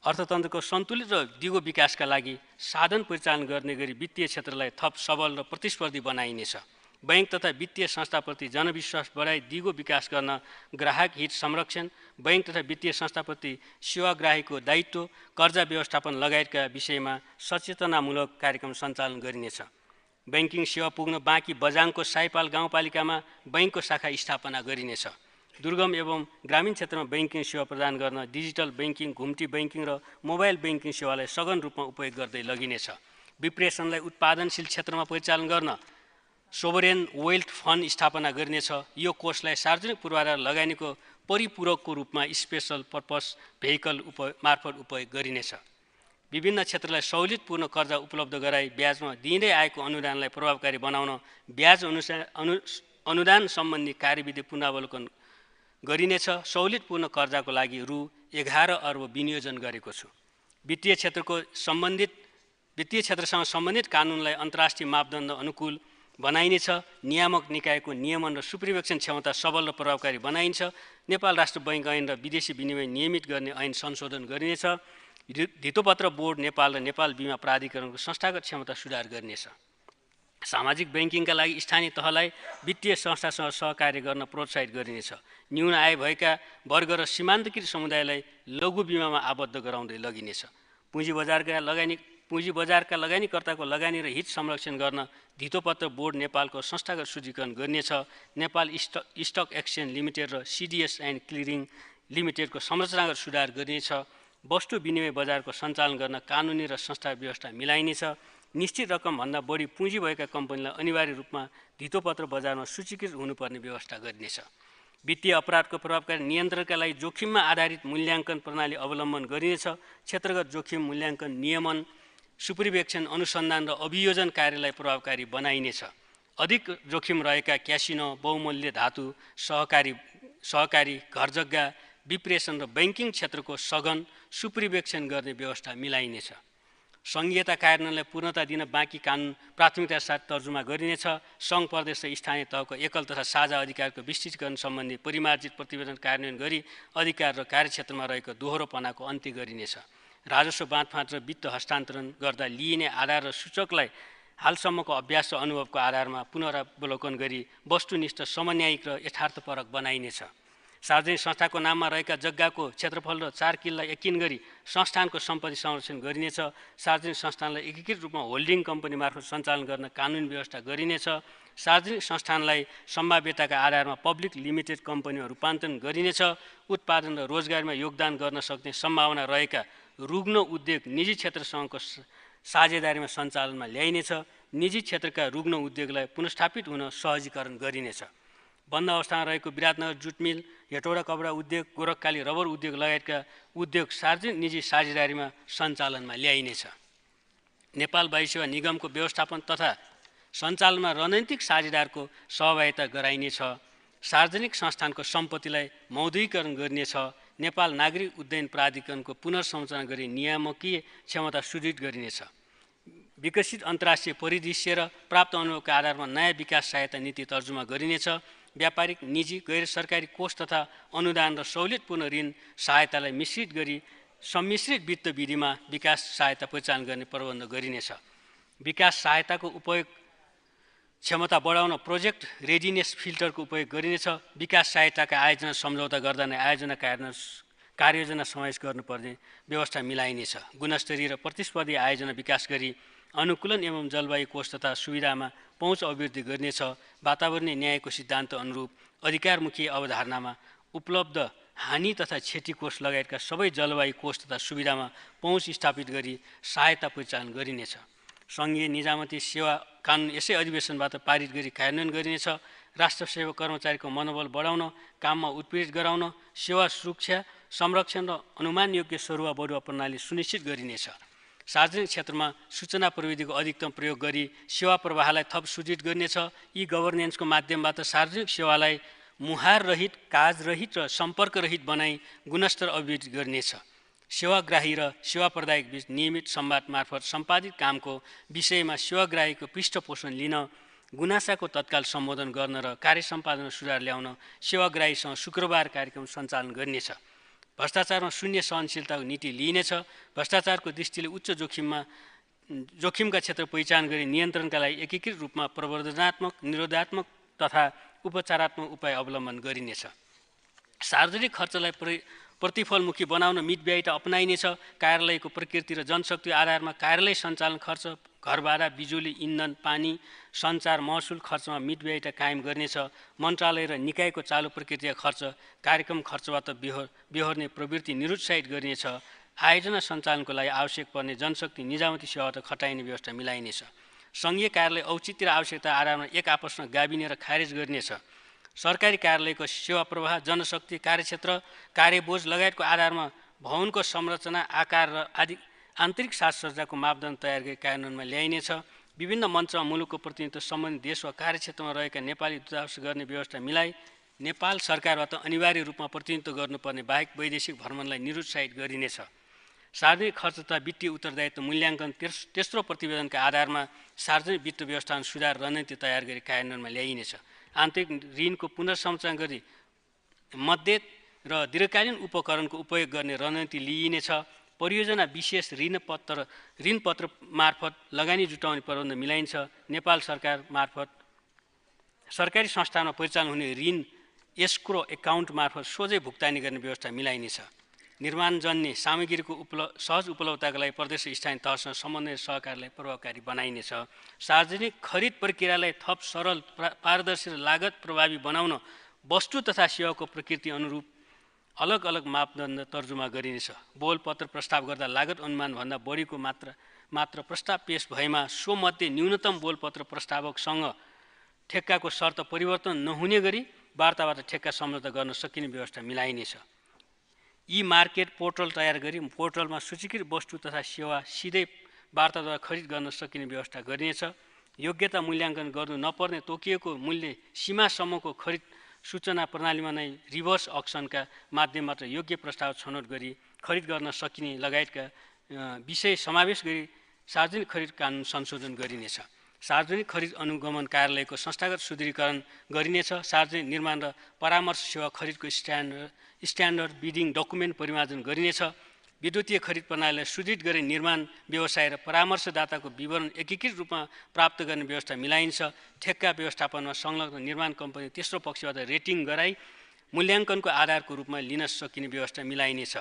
अर्थतन्त्रको सन्तुलित र दिगो विकासका लागि साधन परिचालन गर्ने गरी वित्तीय क्षेत्रलाई थप सबल र प्रतिस्पर्धी बनाइनेछ। बैंक तथा वित्तीय संस्थाप्रति जनविश्वास बढाई दिगो विकास गर्न ग्राहक हित संरक्षण, बैंक तथा वित्तीय संस्थाप्रति सेवाग्राहीको दायित्व, कर्जा व्यवस्थापन लगायतका विषयमा सचेतनामूलक कार्यक्रम सञ्चालन गरिनेछ। बैंकिङ सेवा पुग्न बाँकी बझाङको साइपाल गाउँपालिकामा बैंकको शाखा स्थापना गरिनेछ। दुर्गम एवं ग्रामीण क्षेत्रमा बैंकिङ सेवा प्रदान गर्न डिजिटल बैंकिङ, घुम्ती बैंकिङ र मोबाइल बैंकिङ सेवालाई सघन रूपमा उपयोग गर्दै लगिनेछ। विप्रेषणलाई उत्पादनशील क्षेत्रमा परिचालन गर्न सोभरेन वेल्थ फन्ड स्थापना गरिनेछ। यो कोषलाई सार्वजनिक पूर्वाधार लगानीको परिपूरकको रूपमा स्पेशल पर्पस भेहिकल मार्फत उपयोग गरिनेछ। विभिन्न क्षेत्रलाई सहुलियतपूर्ण कर्जा उपलब्ध गराई ब्याजमा दिइँदै आएको अनुदानलाई प्रभावकारी बनाउन ब्याज अनुदान सम्बन्धी कार्यविधि पुनरावलोकन गरिनेछ। सहुलियतपूर्ण कर्जाको लागि रु 11 अर्ब विनियोजन गरेको छु। वित्तीय क्षेत्रसँग सम्बन्धित कानुनलाई अन्तर्राष्ट्रिय मापदण्ड अनुकूल बनाइनेछ। नियामक निकायको नियमन र सुपरिवेक्षण क्षमता सबल र प्रभावकारी बनाइन्छ। नेपाल राष्ट्र बैंक ऐन र विदेशी विनिमय नियमित गर्ने ऐन संशोधन गरिनेछ। धितोपत्र बोर्ड नेपाल र नेपाल बीमा प्राधिकरणको संस्थागत क्षमता सुधार गरिनेछ। सामाजिक बैंकिङका लागि स्थानीय तहलाई वित्तीय संस्थासँग सहकार्य गर्न प्रोत्साहित गरिनेछ। न्यून आय भएका वर्ग र सीमान्तकृत समुदायलाई लघु बीमामा आबद्ध गराउँदै लगिनेछ। पुँजी बजारका लगानीकर्ताको लगानी र हित संरक्षण गर्न धितोपत्र बोर्ड नेपालको संस्थागत सूचीकरण गरिनेछ। नेपाल स्टक एक्सचेन्ज लिमिटेड र सिडिएस एन्ड क्लियरिङ लिमिटेडको संरचनागत सुधार गरिनेछ। वस्तु विनिमय बजारको सञ्चालन गर्न कानुनी र संस्था व्यवस्था मिलाइनेछ। निश्चित रकमभन्दा बढी पुँजी भएका कम्पनीलाई अनिवार्य रूपमा धितोपत्र बजारमा सूचीकृत हुनुपर्ने व्यवस्था गरिनेछ। वित्तीय अपराधको प्रभावकारी नियन्त्रणका लागि जोखिममा आधारित मूल्याङ्कन प्रणाली अवलम्बन गरिनेछ। क्षेत्रगत जोखिम मूल्याङ्कन नियमन, सुपरिवेक्षण, अनुसन्धान र अभियोजन कार्यलाई प्रभावकारी बनाइनेछ। अधिक जोखिम रहेका क्यासिनो, बहुमूल्य धातु, सहकारी घरजग्गा, विप्रेषण र बैंकिङ क्षेत्रको सघन सुपरिवेक्षण गर्ने व्यवस्था मिलाइनेछ। सङ्घीयता कार्यान्वयनलाई पूर्णता दिन बाँकी कानुन प्राथमिकता साथ तर्जुमा गरिनेछ। सङ्घ, प्रदेश र स्थानीय तहको एकल तथा साझा अधिकारको विस्तृतीकरण सम्बन्धी परिमार्जित प्रतिवेदन कार्यान्वयन गरी अधिकार र कार्यक्षेत्रमा रहेको दोहोरोपनाको अन्त्य गरिनेछ। राजस्व बाँडफाँड र वित्त हस्तान्तरण गर्दा लिइने आधार र सूचकलाई हालसम्मको अभ्यास र अनुभवको आधारमा पुनरावलोकन गरी वस्तुनिष्ठ, समन्यायिक र यथार्थपरक बनाइनेछ। सार्वजनिक संस्थाको नाममा रहेका जग्गाको क्षेत्रफल र 4 किल्ला यकिन गरी संस्थानको सम्पत्ति संरक्षण गरिनेछ। सार्वजनिक संस्थानलाई एकीकृत रूपमा होल्डिङ कम्पनी मार्फत सञ्चालन गर्न कानुनी व्यवस्था गरिनेछ। सार्वजनिक संस्थानलाई सम्भाव्यताका आधारमा पब्लिक लिमिटेड कम्पनीमा रूपान्तरण गरिनेछ। उत्पादन र रोजगारीमा योगदान गर्न सक्ने सम्भावना रहेका रुग्ण उद्योग निजी क्षेत्रसँगको साझेदारीमा सञ्चालनमा ल्याइनेछ। निजी क्षेत्रका रुग्ण उद्योगलाई पुनर्स्थापित हुन सहजीकरण गरिनेछ। बन्द अवस्थामा रहेको विराटनगर जुट मिल, हेटौडा कपडा उद्योग, गोरखकाली रबर उद्योग लगायतका उद्योग सार्वजनिक निजी साझेदारीमा सञ्चालनमा ल्याइनेछ। नेपाल वायु सेवा निगमको व्यवस्थापन तथा सञ्चालनमा रणनीतिक साझेदारको सहभागिता गराइनेछ। सार्वजनिक संस्थानको सम्पत्तिलाई मौद्रीकरण गरिनेछ। नेपाल नागरिक उड्डयन प्राधिकरणको पुनर्संरचना गरी नियामकीय क्षमता सुदृढ गरिनेछ। विकसित अन्तर्राष्ट्रिय परिदृश्य र प्राप्त अनुभवका आधारमा नयाँ विकास सहायता नीति तर्जुमा गरिनेछ। व्यापारिक, निजी, गैर सरकारी कोष तथा अनुदान र सहुलियतपूर्ण ऋण सहायतालाई मिश्रित गरी सम्मिश्रित वित्त विधिमा विकास सहायता परिचालन गर्ने प्रबन्ध गरिनेछ। विकास सहायताको उपयोग क्षमता बढाउन प्रोजेक्ट रेडिनेस फिल्टरको उपयोग गरिनेछ। विकास सहायताका आयोजना सम्झौता गर्दा नै आयोजना कार्ययोजना समावेश गर्नुपर्ने व्यवस्था मिलाइनेछ। गुणस्तरीय र प्रतिस्पर्धी आयोजना विकास गरी अनुकूलन एवं जलवायु कोष तथा सुविधामा पहुँच अभिवृद्धि गरिनेछ। वातावरणीय न्यायको सिद्धान्त अनुरूप अधिकारमुखी अवधारणामा उपलब्ध हानि तथा क्षति कोष लगायतका सबै जलवायु कोष तथा सुविधामा पहुँच स्थापित गरी सहायता परिचालन गरिनेछ। सङ्घीय निजामती सेवा कानुन यसै अधिवेशनबाट पारित गरी कार्यान्वयन गरिनेछ। राष्ट्र सेवा कर्मचारीको मनोबल बढाउन, काममा उत्पीडित गराउन, सेवा सुरक्षा, संरक्षण र अनुमानयोग्य सरुवा बढुवा प्रणाली सुनिश्चित गरिनेछ। सार्वजनिक क्षेत्रमा सूचना प्रविधिको अधिकतम प्रयोग गरी सेवा प्रवाहलाई थप सुदृढ गरिनेछ। ई गभर्नेन्सको माध्यमबाट सार्वजनिक सेवालाई मुहाररहित, काजरहित र सम्पर्करहित बनाई गुणस्तर अभिवृद्धि गरिनेछ। सेवाग्राही र सेवा प्रदायक बीच नियमित संवाद मार्फत सम्पादित कामको विषयमा सेवाग्राहीको पृष्ठपोषण लिन, गुनासाको तत्काल सम्बोधन गर्न र कार्य सम्पादनमा सुधार ल्याउन सेवाग्राहीसँग शुक्रबार कार्यक्रम सञ्चालन गरिनेछ। भ्रष्टाचारमा शून्य सहनशीलताको नीति लिइनेछ। भ्रष्टाचारको दृष्टिले उच्च जोखिमका क्षेत्र पहिचान गरी नियन्त्रणका लागि एकीकृत रूपमा प्रवर्धनात्मक, निरोधात्मक तथा उपचारात्मक उपाय अवलम्बन गरिनेछ। सार्वजनिक खर्चलाई प्रतिफलमुखी बनाउन मितव्ययिता अपनाइनेछ। कार्यालयको प्रकृति र जनशक्ति आधारमा कार्यालय सञ्चालन खर्च, घरभाडा, बिजुली, इन्धन, पानी, सञ्चार, महसुल खर्चमा मितव्ययिता कायम गरिनेछ। मन्त्रालय र निकायको चालु प्रकृतिका खर्च कार्यक्रम खर्चबाट बेहोर्ने प्रवृत्ति निरुत्साहित गरिनेछ। आयोजना सञ्चालनको लागि आवश्यक पर्ने जनशक्ति निजामती सेवाबाट खटाइने व्यवस्था मिलाइनेछ। सङ्घीय कार्यालय औचित्य र आवश्यकता आधारमा एक आपसमा गाभिने र खारेज गरिनेछ। सरकारी कार्यालयको सेवा प्रवाह, जनशक्ति, कार्यक्षेत्र, कार्यबोझ लगायतको आधारमा भवनको संरचना, आकार र आदि आन्तरिक साजसज्जाको मापदण्ड तयार गरी कार्यान्वयनमा ल्याइनेछ। विभिन्न मञ्चमा मुलुकको प्रतिनिधित्व सम्बन्धित देश वा कार्यक्षेत्रमा रहेका नेपाली दूतावास गर्ने व्यवस्था मिलाई नेपाल सरकारबाट अनिवार्य रूपमा प्रतिनिधित्व गर्नुपर्ने बाहेक वैदेशिक भ्रमणलाई निरुत्साहित गरिनेछ। सार्वजनिक खर्च तथा वित्तीय उत्तरदायित्व मूल्याङ्कन तेस्रो प्रतिवेदनका आधारमा सार्वजनिक वित्त व्यवस्थापन सुधार रणनीति तयार गरी कार्यान्वयनमा ल्याइनेछ। आन्तरिक ऋणको पुनर्संरचना गरी मध्य र दीर्घकालीन उपकरणको उपयोग गर्ने रणनीति लिइनेछ। परियोजना विशेष ऋणपत्र मार्फत लगानी जुटाउने प्रबन्ध मिलाइन्छ। नेपाल सरकार मार्फत सरकारी संस्थानमा परिचालन हुने ऋण एस्क्रो एकाउन्ट मार्फत सोझै भुक्तानी गर्ने व्यवस्था मिलाइनेछ। निर्माणजन्य सामग्रीको सहज उपलब्धताका लागि प्रदेश स्थानीय तहसँग समन्वय सहकारीलाई प्रभावकारी बनाइनेछ। सार्वजनिक खरिद प्रक्रियालाई थप सरल, पारदर्शी र लागत प्रभावी बनाउन वस्तु तथा सेवाको प्रकृति अनुरूप अलग अलग मापदण्ड तर्जुमा गरिनेछ। बोलपत्र प्रस्ताव गर्दा लागत अनुमानभन्दा बढीको मात्र प्रस्ताव पेश भएमा सोमध्ये न्यूनतम बोलपत्र प्रस्तावकसँग ठेक्काको शर्त परिवर्तन नहुने गरी वार्ताबाट ठेक्का सम्झौता गर्न सकिने व्यवस्था मिलाइनेछ। ई मार्केट पोर्टल तयार गरी पोर्टलमा सूचीकृत वस्तु तथा सेवा सिधै वार्ताद्वारा खरिद गर्न सकिने व्यवस्था गरिनेछ। योग्यता मूल्याङ्कन गर्नु नपर्ने तोकिएको मूल्य सीमासम्मको खरिद सूचना प्रणालीमा नै रिभर्स अक्सनका माध्यमबाट योग्य प्रस्ताव छनौट गरी खरिद गर्न सकिने लगायतका विषय समावेश गरी सार्वजनिक खरिद कानुन संशोधन गरिनेछ। सार्वजनिक खरिद अनुगमन कार्यालयको संस्थागत सुदृढीकरण गरिनेछ। सार्वजनिक निर्माण र परामर्श सेवा खरिदको स्ट्यान्डर्ड बिडिङ डकुमेन्ट परिमार्जन गरिनेछ। विद्युतीय खरिद प्रणालीलाई सुदृढ गरी निर्माण व्यवसाय र परामर्शदाताको विवरण एकीकृत रूपमा प्राप्त गर्ने व्यवस्था मिलाइन्छ। ठेक्का व्यवस्थापनमा संलग्न निर्माण कम्पनी तेस्रो पक्षबाट रेटिङ गराई मूल्याङ्कनको आधारको रूपमा लिन सकिने व्यवस्था मिलाइनेछ।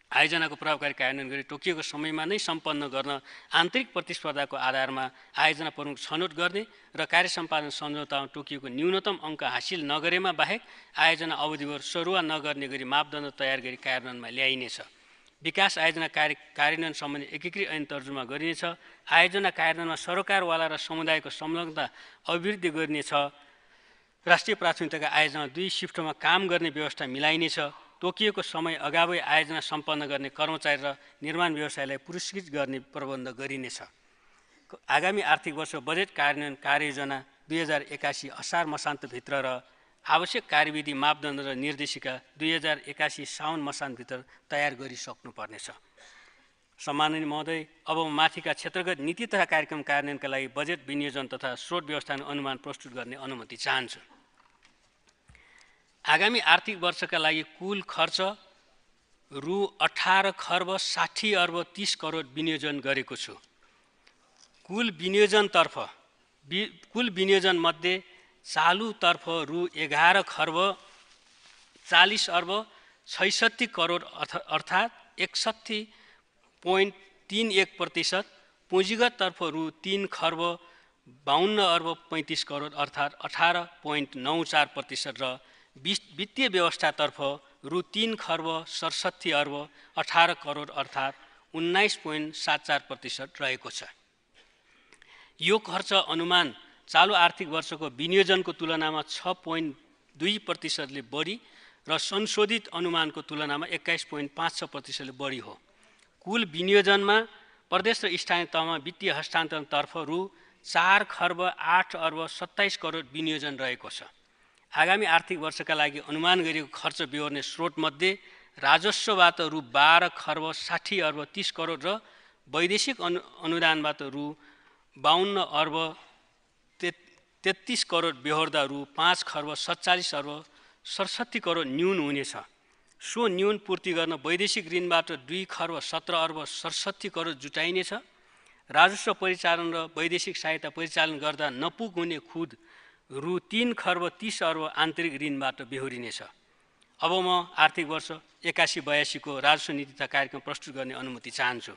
आयोजनाको प्रभावकारी कार्यान्वयन गरी तोकिएको समयमा नै सम्पन्न गर्न आन्तरिक प्रतिस्पर्धाको आधारमा आयोजना प्रमुख छनौट गर्ने र कार्य सम्पादन सम्झौतामा तोकिएको न्यूनतम अङ्क हासिल नगरेमा बाहेक आयोजना अवधिभर सरुवा नगर्ने गरी मापदण्ड तयार गरी कार्यान्वयनमा ल्याइनेछ। विकास आयोजना कार्यान्वयन सम्बन्धी एकीकृत ऐन तर्जुमा गरिनेछ। आयोजना कार्यान्वयनमा सरकारवाला र समुदायको संलग्नता अभिवृद्धि गरिनेछ। राष्ट्रिय प्राथमिकताका आयोजना 2 शिफ्टमा काम गर्ने व्यवस्था मिलाइनेछ। तोकिएको समय अगावै आयोजना सम्पन्न गर्ने कर्मचारी र निर्माण व्यवसायलाई पुरस्कृत गर्ने प्रबन्ध गरिनेछ। आगामी आर्थिक वर्ष बजेट कार्यान्वयन कार्ययोजना 2081 असार मसान्तभित्र र आवश्यक कार्यविधि मापदण्ड र निर्देशिका 2081 साउन मसान्तभित्र तयार गरिसक्नुपर्नेछ। सम्माननीय महोदय, अब म माथिका क्षेत्रगत नीति तथा कार्यक्रम कार्यान्वयनका लागि बजेट विनियोजन तथा स्रोत व्यवस्थापन अनुमान प्रस्तुत गर्ने अनुमति चाहन्छु। आगामी आर्थिक वर्षका लागि कुल खर्च रु 18 खर्ब 60 अर्ब 30 करोड विनियोजन गरेको छु। कुल विनियोजन मध्ये चालुतर्फ रु 11 खर्ब 40 अर्ब 66 करोड अर्थात् 61.31%, पुँजीगततर्फ रु 3 खर्ब 52 अर्ब 35 करोड अर्थात् 18.94% र वित्तीय व्यवस्थातर्फ रु 3 खर्ब 67 अर्ब 18 करोड अर्थात् 19.74% रहेको छ। यो खर्च अनुमान चालु आर्थिक वर्षको विनियोजनको तुलनामा 6.2%ले बढी र संशोधित अनुमानको तुलनामा 21.56%ले बढी हो। कुल विनियोजनमा प्रदेश र स्थानीय तहमा वित्तीय हस्तान्तरणतर्फ रु 4 खर्ब 8 अर्ब 27 करोड विनियोजन रहेको छ। आगामी आर्थिक वर्षका लागि अनुमान गरिएको खर्च बेहोर्ने स्रोतमध्ये राजस्वबाट रु 12 खर्ब 60 अर्ब 30 करोड र वैदेशिक अनुदानबाट रु 52 अर्ब 33 करोड बेहोर्दा रु 5 खर्ब 47 अर्ब 67 करोड न्यून हुनेछ। सो न्यून पूर्ति गर्न वैदेशिक ऋणबाट 2 खर्ब 17 अर्ब 67 करोड जुटाइनेछ। राजस्व परिचालन र वैदेशिक सहायता परिचालन गर्दा नपुग्ने खुद रु 3 खर्ब 30 अर्ब आन्तरिक ऋणबाट बेहोरिनेछ। अब म आर्थिक वर्ष 81-82 को राजस्व नीति तथा कार्यक्रम प्रस्तुत गर्ने अनुमति चाहन्छु।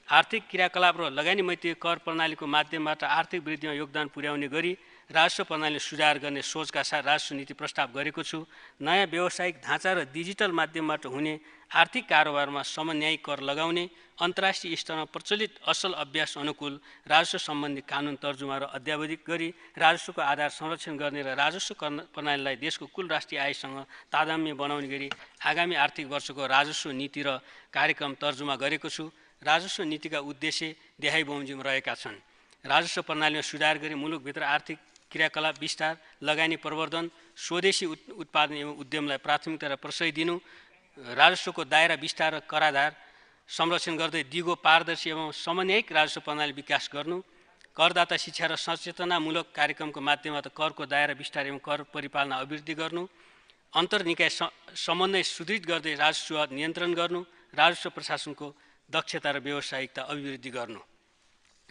आर्थिक क्रियाकलाप र लगानी मैत्री कर प्रणालीको माध्यमबाट आर्थिक वृद्धिमा योगदान पुर्याउने गरी राजस्व प्रणाली सुधार गर्ने सोचका साथ राजस्व नीति प्रस्ताव गरेको छु। नयाँ व्यावसायिक ढाँचा र डिजिटल माध्यमबाट हुने आर्थिक कारोबारमा समन्यायी कर लगाउने, अन्तर्राष्ट्रिय स्तरमा प्रचलित असल अभ्यास अनुकूल राजस्व सम्बन्धी कानुन तर्जुमा र अद्यावधिक गरी राजस्वको आधार संरक्षण गर्ने र राजस्व प्रणालीलाई देशको कुल राष्ट्रिय आयसँग तादात्म्य बनाउने गरी आगामी आर्थिक वर्षको राजस्व नीति र कार्यक्रम तर्जुमा गरेको छु। राजस्व नीतिका उद्देश्य देहाई बमोजिम रहेका छन्। राजस्व प्रणालीमा सुधार गरी मुलुकभित्र आर्थिक क्रियाकलाप विस्तार, लगानी प्रवर्धन, स्वदेशी उत्पादन एवं उद्यमलाई प्राथमिकता र प्रशय दिनु, राजस्वको दायरा विस्तार र कराधार संरक्षण गर्दै दिगो पारदर्शी एवं समन्वयिक राजस्व प्रणाली विकास गर्नु, करदाता शिक्षा र सचेतनामूलक कार्यक्रमको माध्यमबाट करको दायरा विस्तार एवं कर परिपालना अभिवृद्धि गर्नु, अन्तर्निकाय समन्वय सुदृढ गर्दै राजस्व नियन्त्रण गर्नु, राजस्व प्रशासनको दक्षता र व्यावसायिकता अभिवृद्धि गर्नु।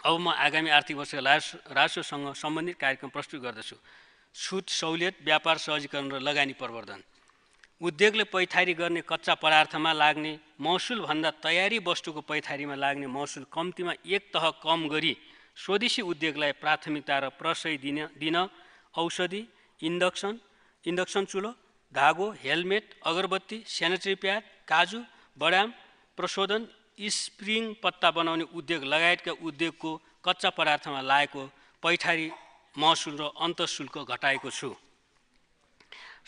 अब म आगामी आर्थिक वर्षको राजस्वसँग सम्बन्धित कार्यक्रम प्रस्तुत गर्दछु। छुट सहुलियत, व्यापार सहजीकरण र लगानी प्रवर्धन। उद्योगले पैठारी गर्ने कच्चा पदार्थमा लाग्ने महसुलभन्दा तयारी वस्तुको पैठारीमा लाग्ने महसुल कम्तीमा एक तह कम गरी स्वदेशी उद्योगलाई प्राथमिकता र प्रशय दिन औषधि, इन्डक्सन चुलो, धागो, हेलमेट, अगरबत्ती, सेनेटरी प्याड, काजु, बदाम, प्रशोधन, स्प्रिङ पत्ता बनाउने उद्योग लगायतका उद्योगको कच्चा पदार्थमा लागेको पैठारी महसुल र अन्तःशुल्क घटाएको छु।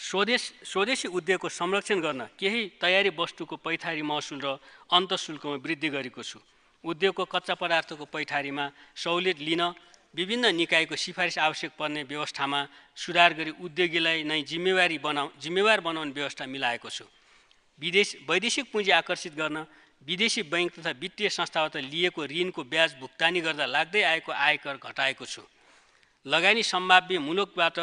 स्वदेशी उद्योगको संरक्षण गर्न केही तयारी वस्तुको पैठारी महसुल र अन्तःशुल्कमा वृद्धि गरेको छु। उद्योगको कच्चा पदार्थको पैठारीमा सहुलियत लिन विभिन्न निकायको सिफारिस आवश्यक पर्ने व्यवस्थामा सुधार गरी उद्योगीलाई नै जिम्मेवार बनाउने व्यवस्था मिलाएको छु। वैदेशिक पुँजी आकर्षित गर्न विदेशी बैंक तथा वित्तीय संस्थाबाट लिएको ऋणको ब्याज भुक्तानी गर्दा लाग्दै आएको आयकर घटाएको छु। लगानी सम्भाव्य मुलुकबाट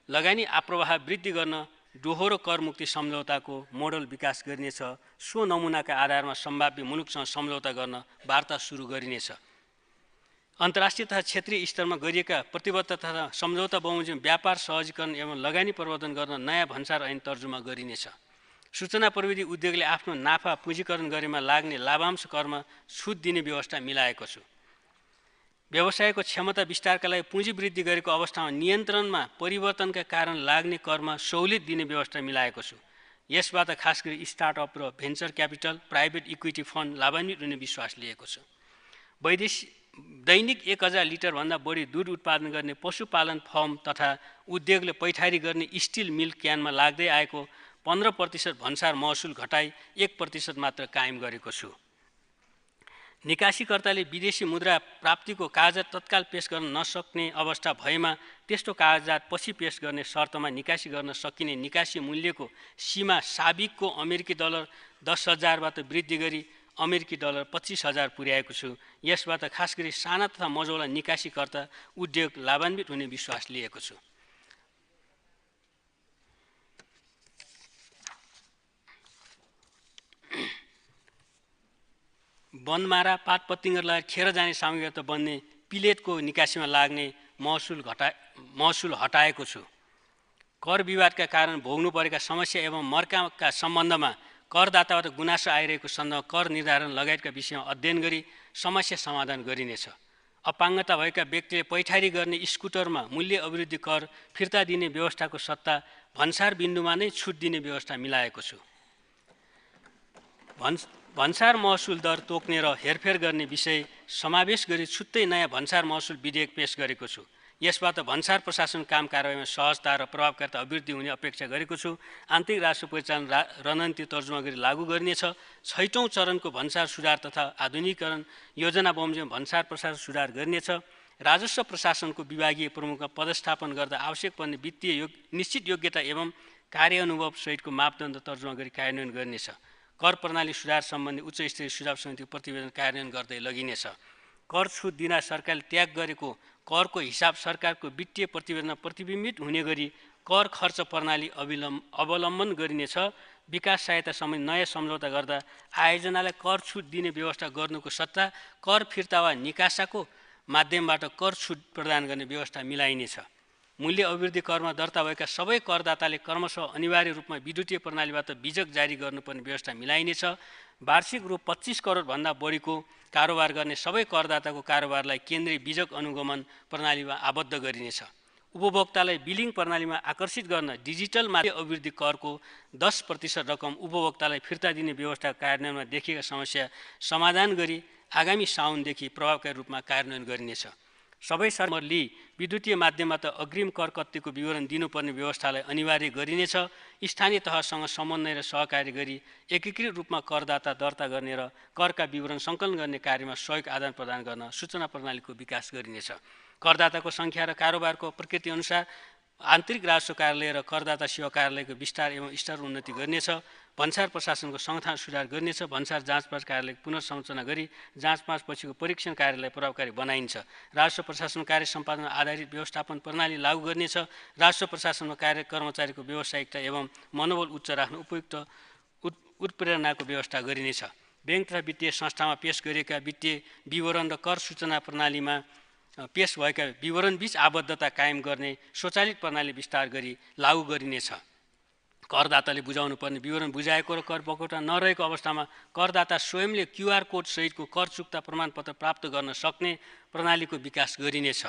लगानी आप्रवाह वृद्धि गर्न दोहोरो करमुक्ति सम्झौताको मोडल विकास गरिनेछ। सो नमुनाका आधारमा सम्भाव्य मुलुकसँग सम्झौता गर्न वार्ता सुरु गरिनेछ। अन्तर्राष्ट्रिय तथा क्षेत्रीय स्तरमा गरिएका प्रतिबद्धता तथा सम्झौता बमोजिम व्यापार सहजीकरण एवं लगानी प्रवर्धन गर्न नयाँ भन्सार ऐन तर्जुमा गरिनेछ। सूचना प्रविधि उद्योगले आफ्नो नाफा पुँजीकरण गरेमा लाग्ने लाभांश करमा छुट दिने व्यवस्था मिलाएको छु। व्यवसायको क्षमता विस्तारका लागि पुँजी वृद्धि गरेको अवस्थामा नियन्त्रणमा परिवर्तनका कारण लाग्ने करमा सहुलियत दिने व्यवस्था मिलाएको छु। यसबाट खास गरी स्टार्टअप र venture capital, private equity fund लाभान्वित हुने विश्वास लिएको छु। दैनिक 1000 लिटरभन्दा बढी दुध उत्पादन गर्ने पशुपालन फर्म तथा उद्योगले पैठारी गर्ने स्टिल मिल्क क्यानमा लाग्दै आएको 15% भन्सार महसुल घटाई 1% मात्र कायम गरेको छु। निकासीकर्ताले विदेशी मुद्रा प्राप्तिको कागजात तत्काल पेश गर्न नसक्ने अवस्था भएमा त्यस्तो कागजात पछि पेश गर्ने शर्तमा निकासी गर्न सकिने निकासी मूल्यको सीमा साबिकको अमेरिकी डलर 10,000बाट वृद्धि गरी अमेरिकी डलर 25,000 पुर्याएको छु। यसबाट खास गरी साना तथा मझौला निकासीकर्ता उद्योग लाभान्वित हुने विश्वास लिएको छु। वनमारा पातपतिङहरूलाई खेर जाने सामग्रीबाट बन्ने पिलेटको निकासीमा लाग्ने महसुल हटाएको छु। कर विवादका कारण भोग्नु परेका समस्या एवं मर्काका सम्बन्धमा करदाताबाट गुनासो आइरहेको सन्दर्भमा कर निर्धारण लगायतका विषयमा अध्ययन गरी समस्या समाधान गरिनेछ। अपाङ्गता भएका व्यक्तिले पैठारी गर्ने स्कुटरमा मूल्य अभिवृद्धि कर फिर्ता दिने व्यवस्थाको सट्टा भन्सार बिन्दुमा नै छुट दिने व्यवस्था मिलाएको छु। भन्सार महसुल दर तोक्ने र हेरफेर गर्ने विषय समावेश गरी छुट्टै नयाँ भन्सार महसुल विधेयक पेश गरेको छु। यसबाट भन्सार प्रशासन काम कारबाहीमा सहजता र प्रभावकारिता अभिवृद्धि हुने अपेक्षा गरेको छु। आन्तरिक राजस्व परिचालन रणनीति तर्जुमा गरी लागू गरिनेछ। 6औं चरणको भन्सार सुधार तथा आधुनिकीकरण योजना बमोजिम भन्सार प्रशासन सुधार गरिनेछ। राजस्व प्रशासनको विभागीय प्रमुखमा पदस्थापन गर्दा आवश्यक पर्ने वित्तीय निश्चित योग्यता एवं कार्यानुभव सहितको मापदण्ड तर्जुमा गरी कार्यान्वयन गरिनेछ। कर प्रणाली सुधार सम्बन्धी उच्च स्तरीय सुझाव समितिको प्रतिवेदन कार्यान्वयन गर्दै लगिनेछ। कर छुट दिन सरकारले त्याग गरेको करको हिसाब सरकारको वित्तीय प्रतिवेदनमा प्रतिबिम्बित हुने गरी कर खर्च प्रणाली अवलम्बन गरिनेछ। विकास सहायता सम्बन्धी नयाँ सम्झौता गर्दा आयोजनालाई कर छुट दिने व्यवस्था गर्नुको सट्टा कर फिर्ता वा निकासाको माध्यमबाट कर छुट प्रदान गर्ने व्यवस्था मिलाइनेछ। मूल्य अभिवृद्धि करमा दर्ता भएका सबै करदाताले क्रमशः अनिवार्य रूपमा विद्युतीय प्रणालीबाट बिजक जारी गर्नुपर्ने व्यवस्था मिलाइनेछ। वार्षिक रु 25 करोडभन्दा बढीको कारोबार गर्ने सबै करदाताको कारोबारलाई केन्द्रीय बिजक अनुगमन प्रणालीमा आबद्ध गरिनेछ। उपभोक्तालाई बिलिङ प्रणालीमा आकर्षित गर्न डिजिटल मूल्य अभिवृद्धि करको 10% रकम उपभोक्तालाई फिर्ता दिने व्यवस्था कार्यान्वयनमा देखिएका समस्या समाधान गरी आगामी साउनदेखि प्रभावकारी रूपमा कार्यान्वयन गरिनेछ। सबै सरकारले विद्युतीय माध्यमबाट अग्रिम कर कत्तीको विवरण दिनुपर्ने व्यवस्थालाई अनिवार्य गरिनेछ। स्थानीय तहसँग समन्वय र सहकार्य गरी एकीकृत रूपमा करदाता दर्ता गर्ने र करका विवरण सङ्कलन गर्ने कार्यमा सहयोग आदान प्रदान गर्न सूचना प्रणालीको विकास गरिनेछ। करदाताको सङ्ख्या र कारोबारको प्रकृति अनुसार आन्तरिक राजस्व कार्यालय र करदाता सेवा कार्यालयको विस्तार एवं स्तर उन्नति गरिनेछ। भन्सार प्रशासनको संगठन सुधार गरिनेछ। भन्सार जाँचपाँच कार्यालयको पुनर्संरचना गरी जाँचपाँच पछिको परीक्षण कार्यालय प्रभावकारी बनाइन्छ। राजस्व प्रशासन कार्य सम्पादन आधारित व्यवस्थापन प्रणाली लागू गरिनेछ। राजस्व प्रशासनमा कार्य कर्मचारीको व्यावसायिकता एवं मनोबल उच्च राख्न उपयुक्त उत्प्रेरणाको व्यवस्था गरिनेछ। ब्याङ्क तथा वित्तीय संस्थामा पेश गरिएका वित्तीय विवरण र कर सूचना प्रणालीमा पेश भएका विवरणबीच आबद्धता कायम गर्ने स्वचालित प्रणाली विस्तार गरी लागू गरिनेछ। करदाताले बुझाउनु पर्ने विवरण बुझाएको र कर बकौटा नरहेको अवस्थामा करदाता स्वयंले QR कोड सहितको कर चुक्ता प्रमाणपत्र प्राप्त गर्न सक्ने प्रणालीको विकास गरिनेछ।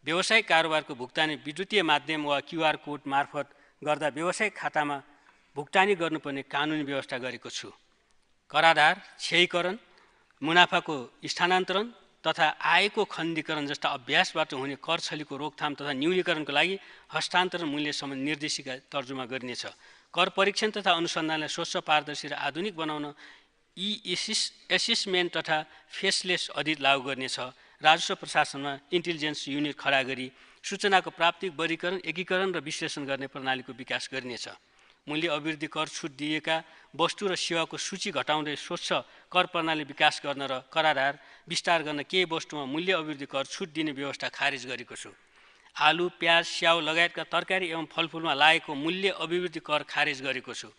व्यावसायिक कारोबारको भुक्तानी विद्युतीय माध्यम वा QR कोड मार्फत गर्दा व्यावसायिक खातामा भुक्तानी गर्नुपर्ने कानुनी व्यवस्था गरेको छु। कराधार, क्षयीकरण, मुनाफाको स्थानान्तरण तथा आयको खण्डीकरण जस्ता अभ्यासबाट हुने कर छलीको रोकथाम तथा न्यूनीकरणको लागि हस्तान्तरण मूल्य सम्बन्धी निर्देशिका तर्जुमा गरिनेछ। कर परीक्षण तथा अनुसन्धानलाई स्वच्छ, पारदर्शी र आधुनिक बनाउन एसेसमेन्ट तथा फेसलेस अडिट लागू गर्नेछ। राजस्व प्रशासनमा इन्टेलिजेन्स युनिट खडा गरी सूचनाको प्राप्ति, वर्गीकरण, एकीकरण र विश्लेषण गर्ने प्रणालीको विकास गरिनेछ। मूल्य अभिवृद्धि कर छुट दिएका वस्तु र सेवाको सूची घटाउँदै स्वच्छ कर प्रणाली विकास गर्न र कराधार विस्तार गर्न केही वस्तुमा मूल्य अभिवृद्धि कर छुट दिने व्यवस्था खारेज गरेको छु। आलु, प्याज, स्याउ लगायतका तरकारी एवं फलफुलमा लागेको मूल्य अभिवृद्धि कर खारेज गरेको छु।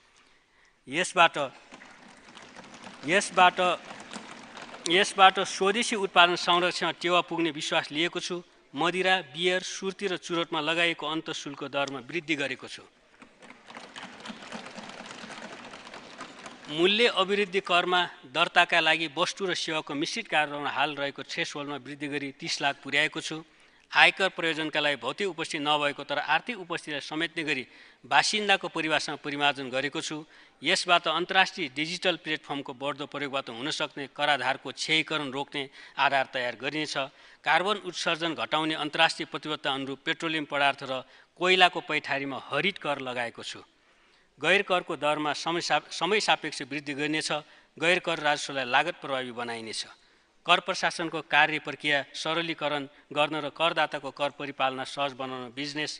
यसबाट स्वदेशी उत्पादन संरक्षणमा टेवा पुग्ने विश्वास लिएको छु। मदिरा, बियर, सुर्ती र चुरोटमा लगाइएको अन्तःशुल्क दरमा वृद्धि गरेको छु। मूल्य अभिवृद्धि करमा दर्ताका लागि वस्तु र सेवाको मिश्रित कारोबारमा हाल रहेको थ्रेसहोल्डमा वृद्धि गरी 30 लाख पुर्याएको छु। आयकर प्रयोजनका लागि भौतिक उपस्थिति नभएको तर आर्थिक उपस्थितिलाई समेट्ने गरी बासिन्दाको परिभाषामा परिमार्जन गरेको छु। यसबाट अन्तर्राष्ट्रिय डिजिटल प्लेटफर्मको बढ्दो प्रयोगबाट हुनसक्ने कराधारको क्षयीकरण रोक्ने आधार तयार गरिनेछ। कार्बन उत्सर्जन घटाउने अन्तर्राष्ट्रिय प्रतिबद्धता अनुरूप पेट्रोलियम पदार्थ र कोइलाको पैठारीमा हरित कर लगाएको छु। गैर करको दरमा समय सापेक्ष वृद्धि गरिनेछ। गैर कर राजस्वलाई लागत प्रभावी बनाइनेछ। कर प्रशासनको कार्य प्रक्रिया सरलीकरण गर्न र करदाताको कर परिपालना सहज बनाउन बिजनेस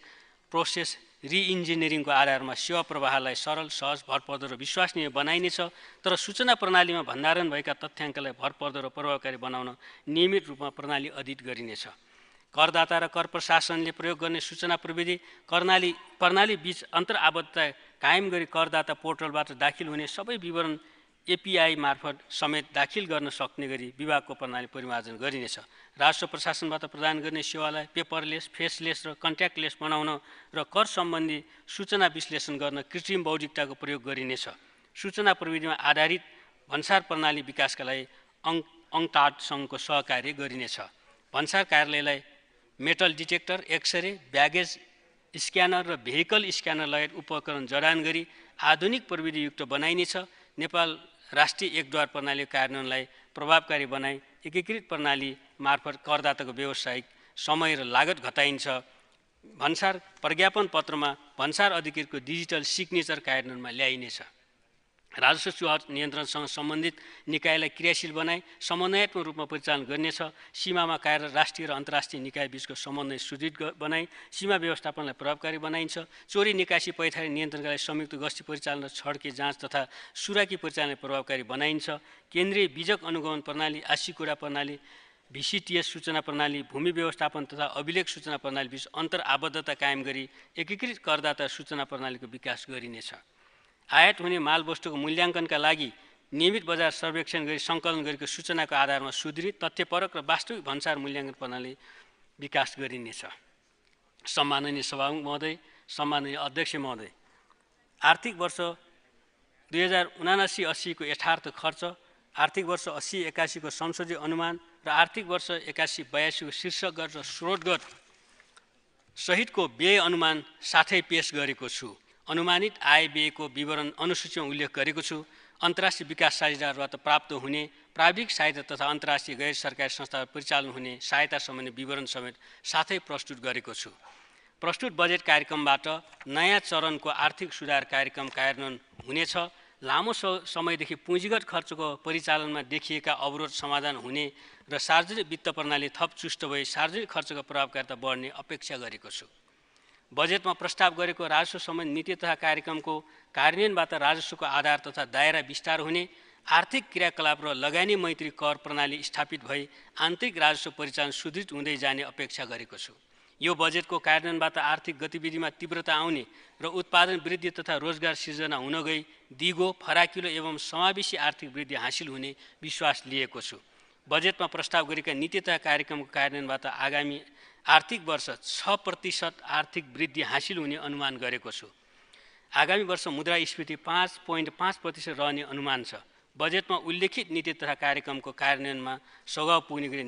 प्रोसेस रिइन्जिनियरिङको आधारमा सेवा प्रवाहलाई सरल, सहज, भरपर्दो र विश्वसनीय बनाइनेछ। तर सूचना प्रणालीमा भण्डारण भएका तथ्याङ्कलाई भरपर्दो र प्रभावकारी बनाउन नियमित रूपमा प्रणाली अडिट गरिनेछ। करदाता र कर प्रशासनले प्रयोग गर्ने सूचना प्रविधि प्रणाली बीच अन्तर्आबद्धता कायम गरी करदाता पोर्टलबाट दाखिल हुने सबै विवरण एपीआई मार्फत समेत दाखिल गर्न सक्ने गरी विभागको प्रणाली परिमार्जन गरिनेछ। राजस्व प्रशासनबाट प्रदान गर्ने सेवालाई पेपरलेस, फेसलेस र कन्ट्याक्टलेस बनाउन र कर सम्बन्धी सूचना विश्लेषण गर्न कृत्रिम बौद्धिकताको प्रयोग गरिनेछ। सूचना प्रविधिमा आधारित भन्सार प्रणाली विकासका लागि अङ्कटाडसँगको सहकार्य गरिनेछ। भन्सार कार्यालयलाई metal detector, x ray, baggage scanner र भेहिकल स्क्यानर लगायत उपकरण जडान गरी आधुनिक प्रविधियुक्त बनाइनेछ। नेपाल राष्ट्रिय एकद्वार प्रणाली कार्यान्वयनलाई प्रभावकारी बनाई एकीकृत प्रणाली मार्फत करदाताको व्यावसायिक समय र लागत घटाइन्छ। भन्सार प्रज्ञापन पत्रमा भन्सार अधिकृतको डिजिटल सिग्नेचर कार्यान्वयनमा ल्याइनेछ। राजस्व सुधार नियन्त्रणसँग सम्बन्धित निकायलाई क्रियाशील बनाई समन्वयात्मक रूपमा परिचालन गरिनेछ। सीमामा कार्यरत राष्ट्रिय र अन्तर्राष्ट्रिय निकाय बीचको समन्वय सुदृढ बनाई सीमा व्यवस्थापनलाई प्रभावकारी बनाइन्छ। चोरी निकासी पैठारी नियन्त्रणका लागि संयुक्त गस्ती परिचालन र छड्के जाँच तथा सुराकी परिचालनलाई प्रभावकारी बनाइन्छ। केन्द्रीय बीजक अनुगमन प्रणाली, आशीकुरा प्रणाली, VCTS सूचना प्रणाली, भूमि व्यवस्थापन तथा अभिलेख सूचना प्रणाली बीच अन्तर्आबद्धता कायम गरी एकीकृत करदाता सूचना प्रणालीको विकास गरिनेछ। आयात हुने मालवस्तुको मूल्याङ्कनका लागि नियमित बजार सर्वेक्षण गरी सङ्कलन गरेको सूचनाको आधारमा सुदृढ, तथ्यपरक र वास्तविक भन्सार मूल्याङ्कन प्रणाली विकास गरिनेछ। सम्माननीय सभामुख महोदय, सम्माननीय अध्यक्ष महोदय, आर्थिक वर्ष 2079-80 को यथार्थ खर्च, आर्थिक वर्ष 80-81 को संसदीय अनुमान र आर्थिक वर्ष 81-82 को शीर्षकगत र स्रोतगत सहितको व्यय अनुमान साथै पेश गरेको छु। अनुमानित आय व्ययको विवरण अनुसूचीमा उल्लेख गरेको छु। अन्तर्राष्ट्रिय विकास साझेदारबाट प्राप्त हुने प्राविधिक सहायता तथा अन्तर्राष्ट्रिय गैर सरकारी संस्थाबाट परिचालन हुने सहायता सम्बन्धी विवरण समेत साथै प्रस्तुत गरेको छु। प्रस्तुत बजेट कार्यक्रमबाट नयाँ चरणको आर्थिक सुधार कार्यक्रम कार्यान्वयन हुनेछ। लामो समयदेखि पुँजीगत खर्चको परिचालनमा देखिएका अवरोध समाधान हुने र सार्वजनिक वित्त प्रणाली थप चुस्त भई सार्वजनिक खर्चको प्रभावकारिता बढ्ने अपेक्षा गरेको छु। बजेटमा प्रस्ताव गरेको राजस्व सम्बन्धी नीति तथा कार्यक्रमको कार्यान्वयनबाट राजस्वको आधार तथा दायरा विस्तार हुने, आर्थिक क्रियाकलाप र लगानी मैत्री कर प्रणाली स्थापित भई आन्तरिक राजस्व परिचालन सुदृढ हुँदै जाने अपेक्षा गरेको छु। यो बजेटको कार्यान्वयनबाट आर्थिक गतिविधिमा तीव्रता आउने र उत्पादन वृद्धि तथा रोजगार सिर्जना हुन गई दिगो, फराकिलो एवं समावेशी आर्थिक वृद्धि हासिल हुने विश्वास लिएको छु। बजेटमा प्रस्ताव गरेका नीति तथा कार्यक्रमको कार्यान्वयनबाट आगामी आर्थिक वर्ष 6% आर्थिक वृद्धि हासिल हुने अनुमान गरेको छु। आगामी वर्ष मुद्रास्फीति 5.5% रहने अनुमान छ। बजेटमा उल्लेखित नीति तथा कार्यक्रमको कार्यान्वयनमा सघाउ पुग्ने गरी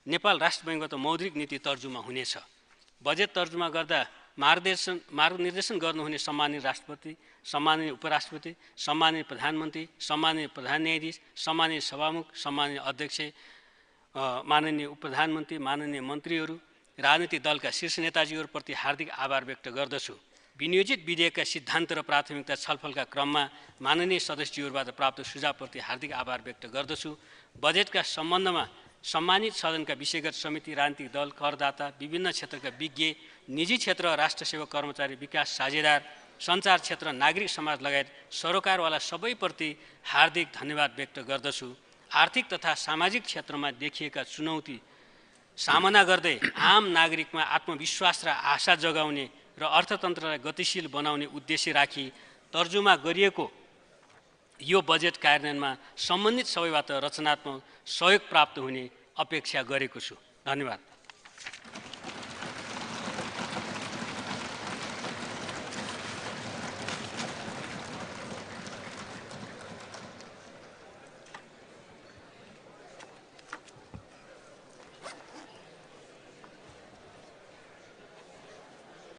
नेपाल राष्ट्र बैङ्कबाट मौद्रिक नीति तर्जुमा हुनेछ। बजेट तर्जुमा गर्दा मार्गनिर्देशन गर्नुहुने सम्माननीय राष्ट्रपति, सम्माननीय उपराष्ट्रपति, सम्माननीय प्रधानमन्त्री, सम्माननीय प्रधान न्यायाधीश, सम्माननीय सभामुख, सम्माननीय अध्यक्ष, माननीय उपप्रधानमन्त्री, माननीय मन्त्रीहरू, राजनीतिक दलका शीर्ष नेताजीहरूप्रति हार्दिक आभार व्यक्त गर्दछु। विनियोजित विधेयकका सिद्धान्त र प्राथमिकता छलफलका क्रममा माननीय सदस्यहरूबाट प्राप्त सुझावप्रति हार्दिक आभार व्यक्त गर्दछु। बजेटका सम्बन्धमा सम्मानित सदनका विषयगत समिति, राजनीतिक दल, करदाता, विभिन्न क्षेत्रका विज्ञ, निजी क्षेत्र, राष्ट्र सेवक कर्मचारी, विकास साझेदार, सञ्चार क्षेत्र, नागरिक समाज लगायत सरोकारवाला सबैप्रति हार्दिक धन्यवाद व्यक्त गर्दछु। आर्थिक तथा सामाजिक क्षेत्रमा देखिएका चुनौती सामना गर्दै आम नागरिकमा आत्मविश्वास र आशा जगाउने र अर्थतन्त्रलाई गतिशील बनाउने उद्देश्य राखी तर्जुमा गरिएको यो बजेट कार्यान्वयनमा सम्बन्धित सबैबाट रचनात्मक सहयोग प्राप्त हुने अपेक्षा गरेको छु। धन्यवाद।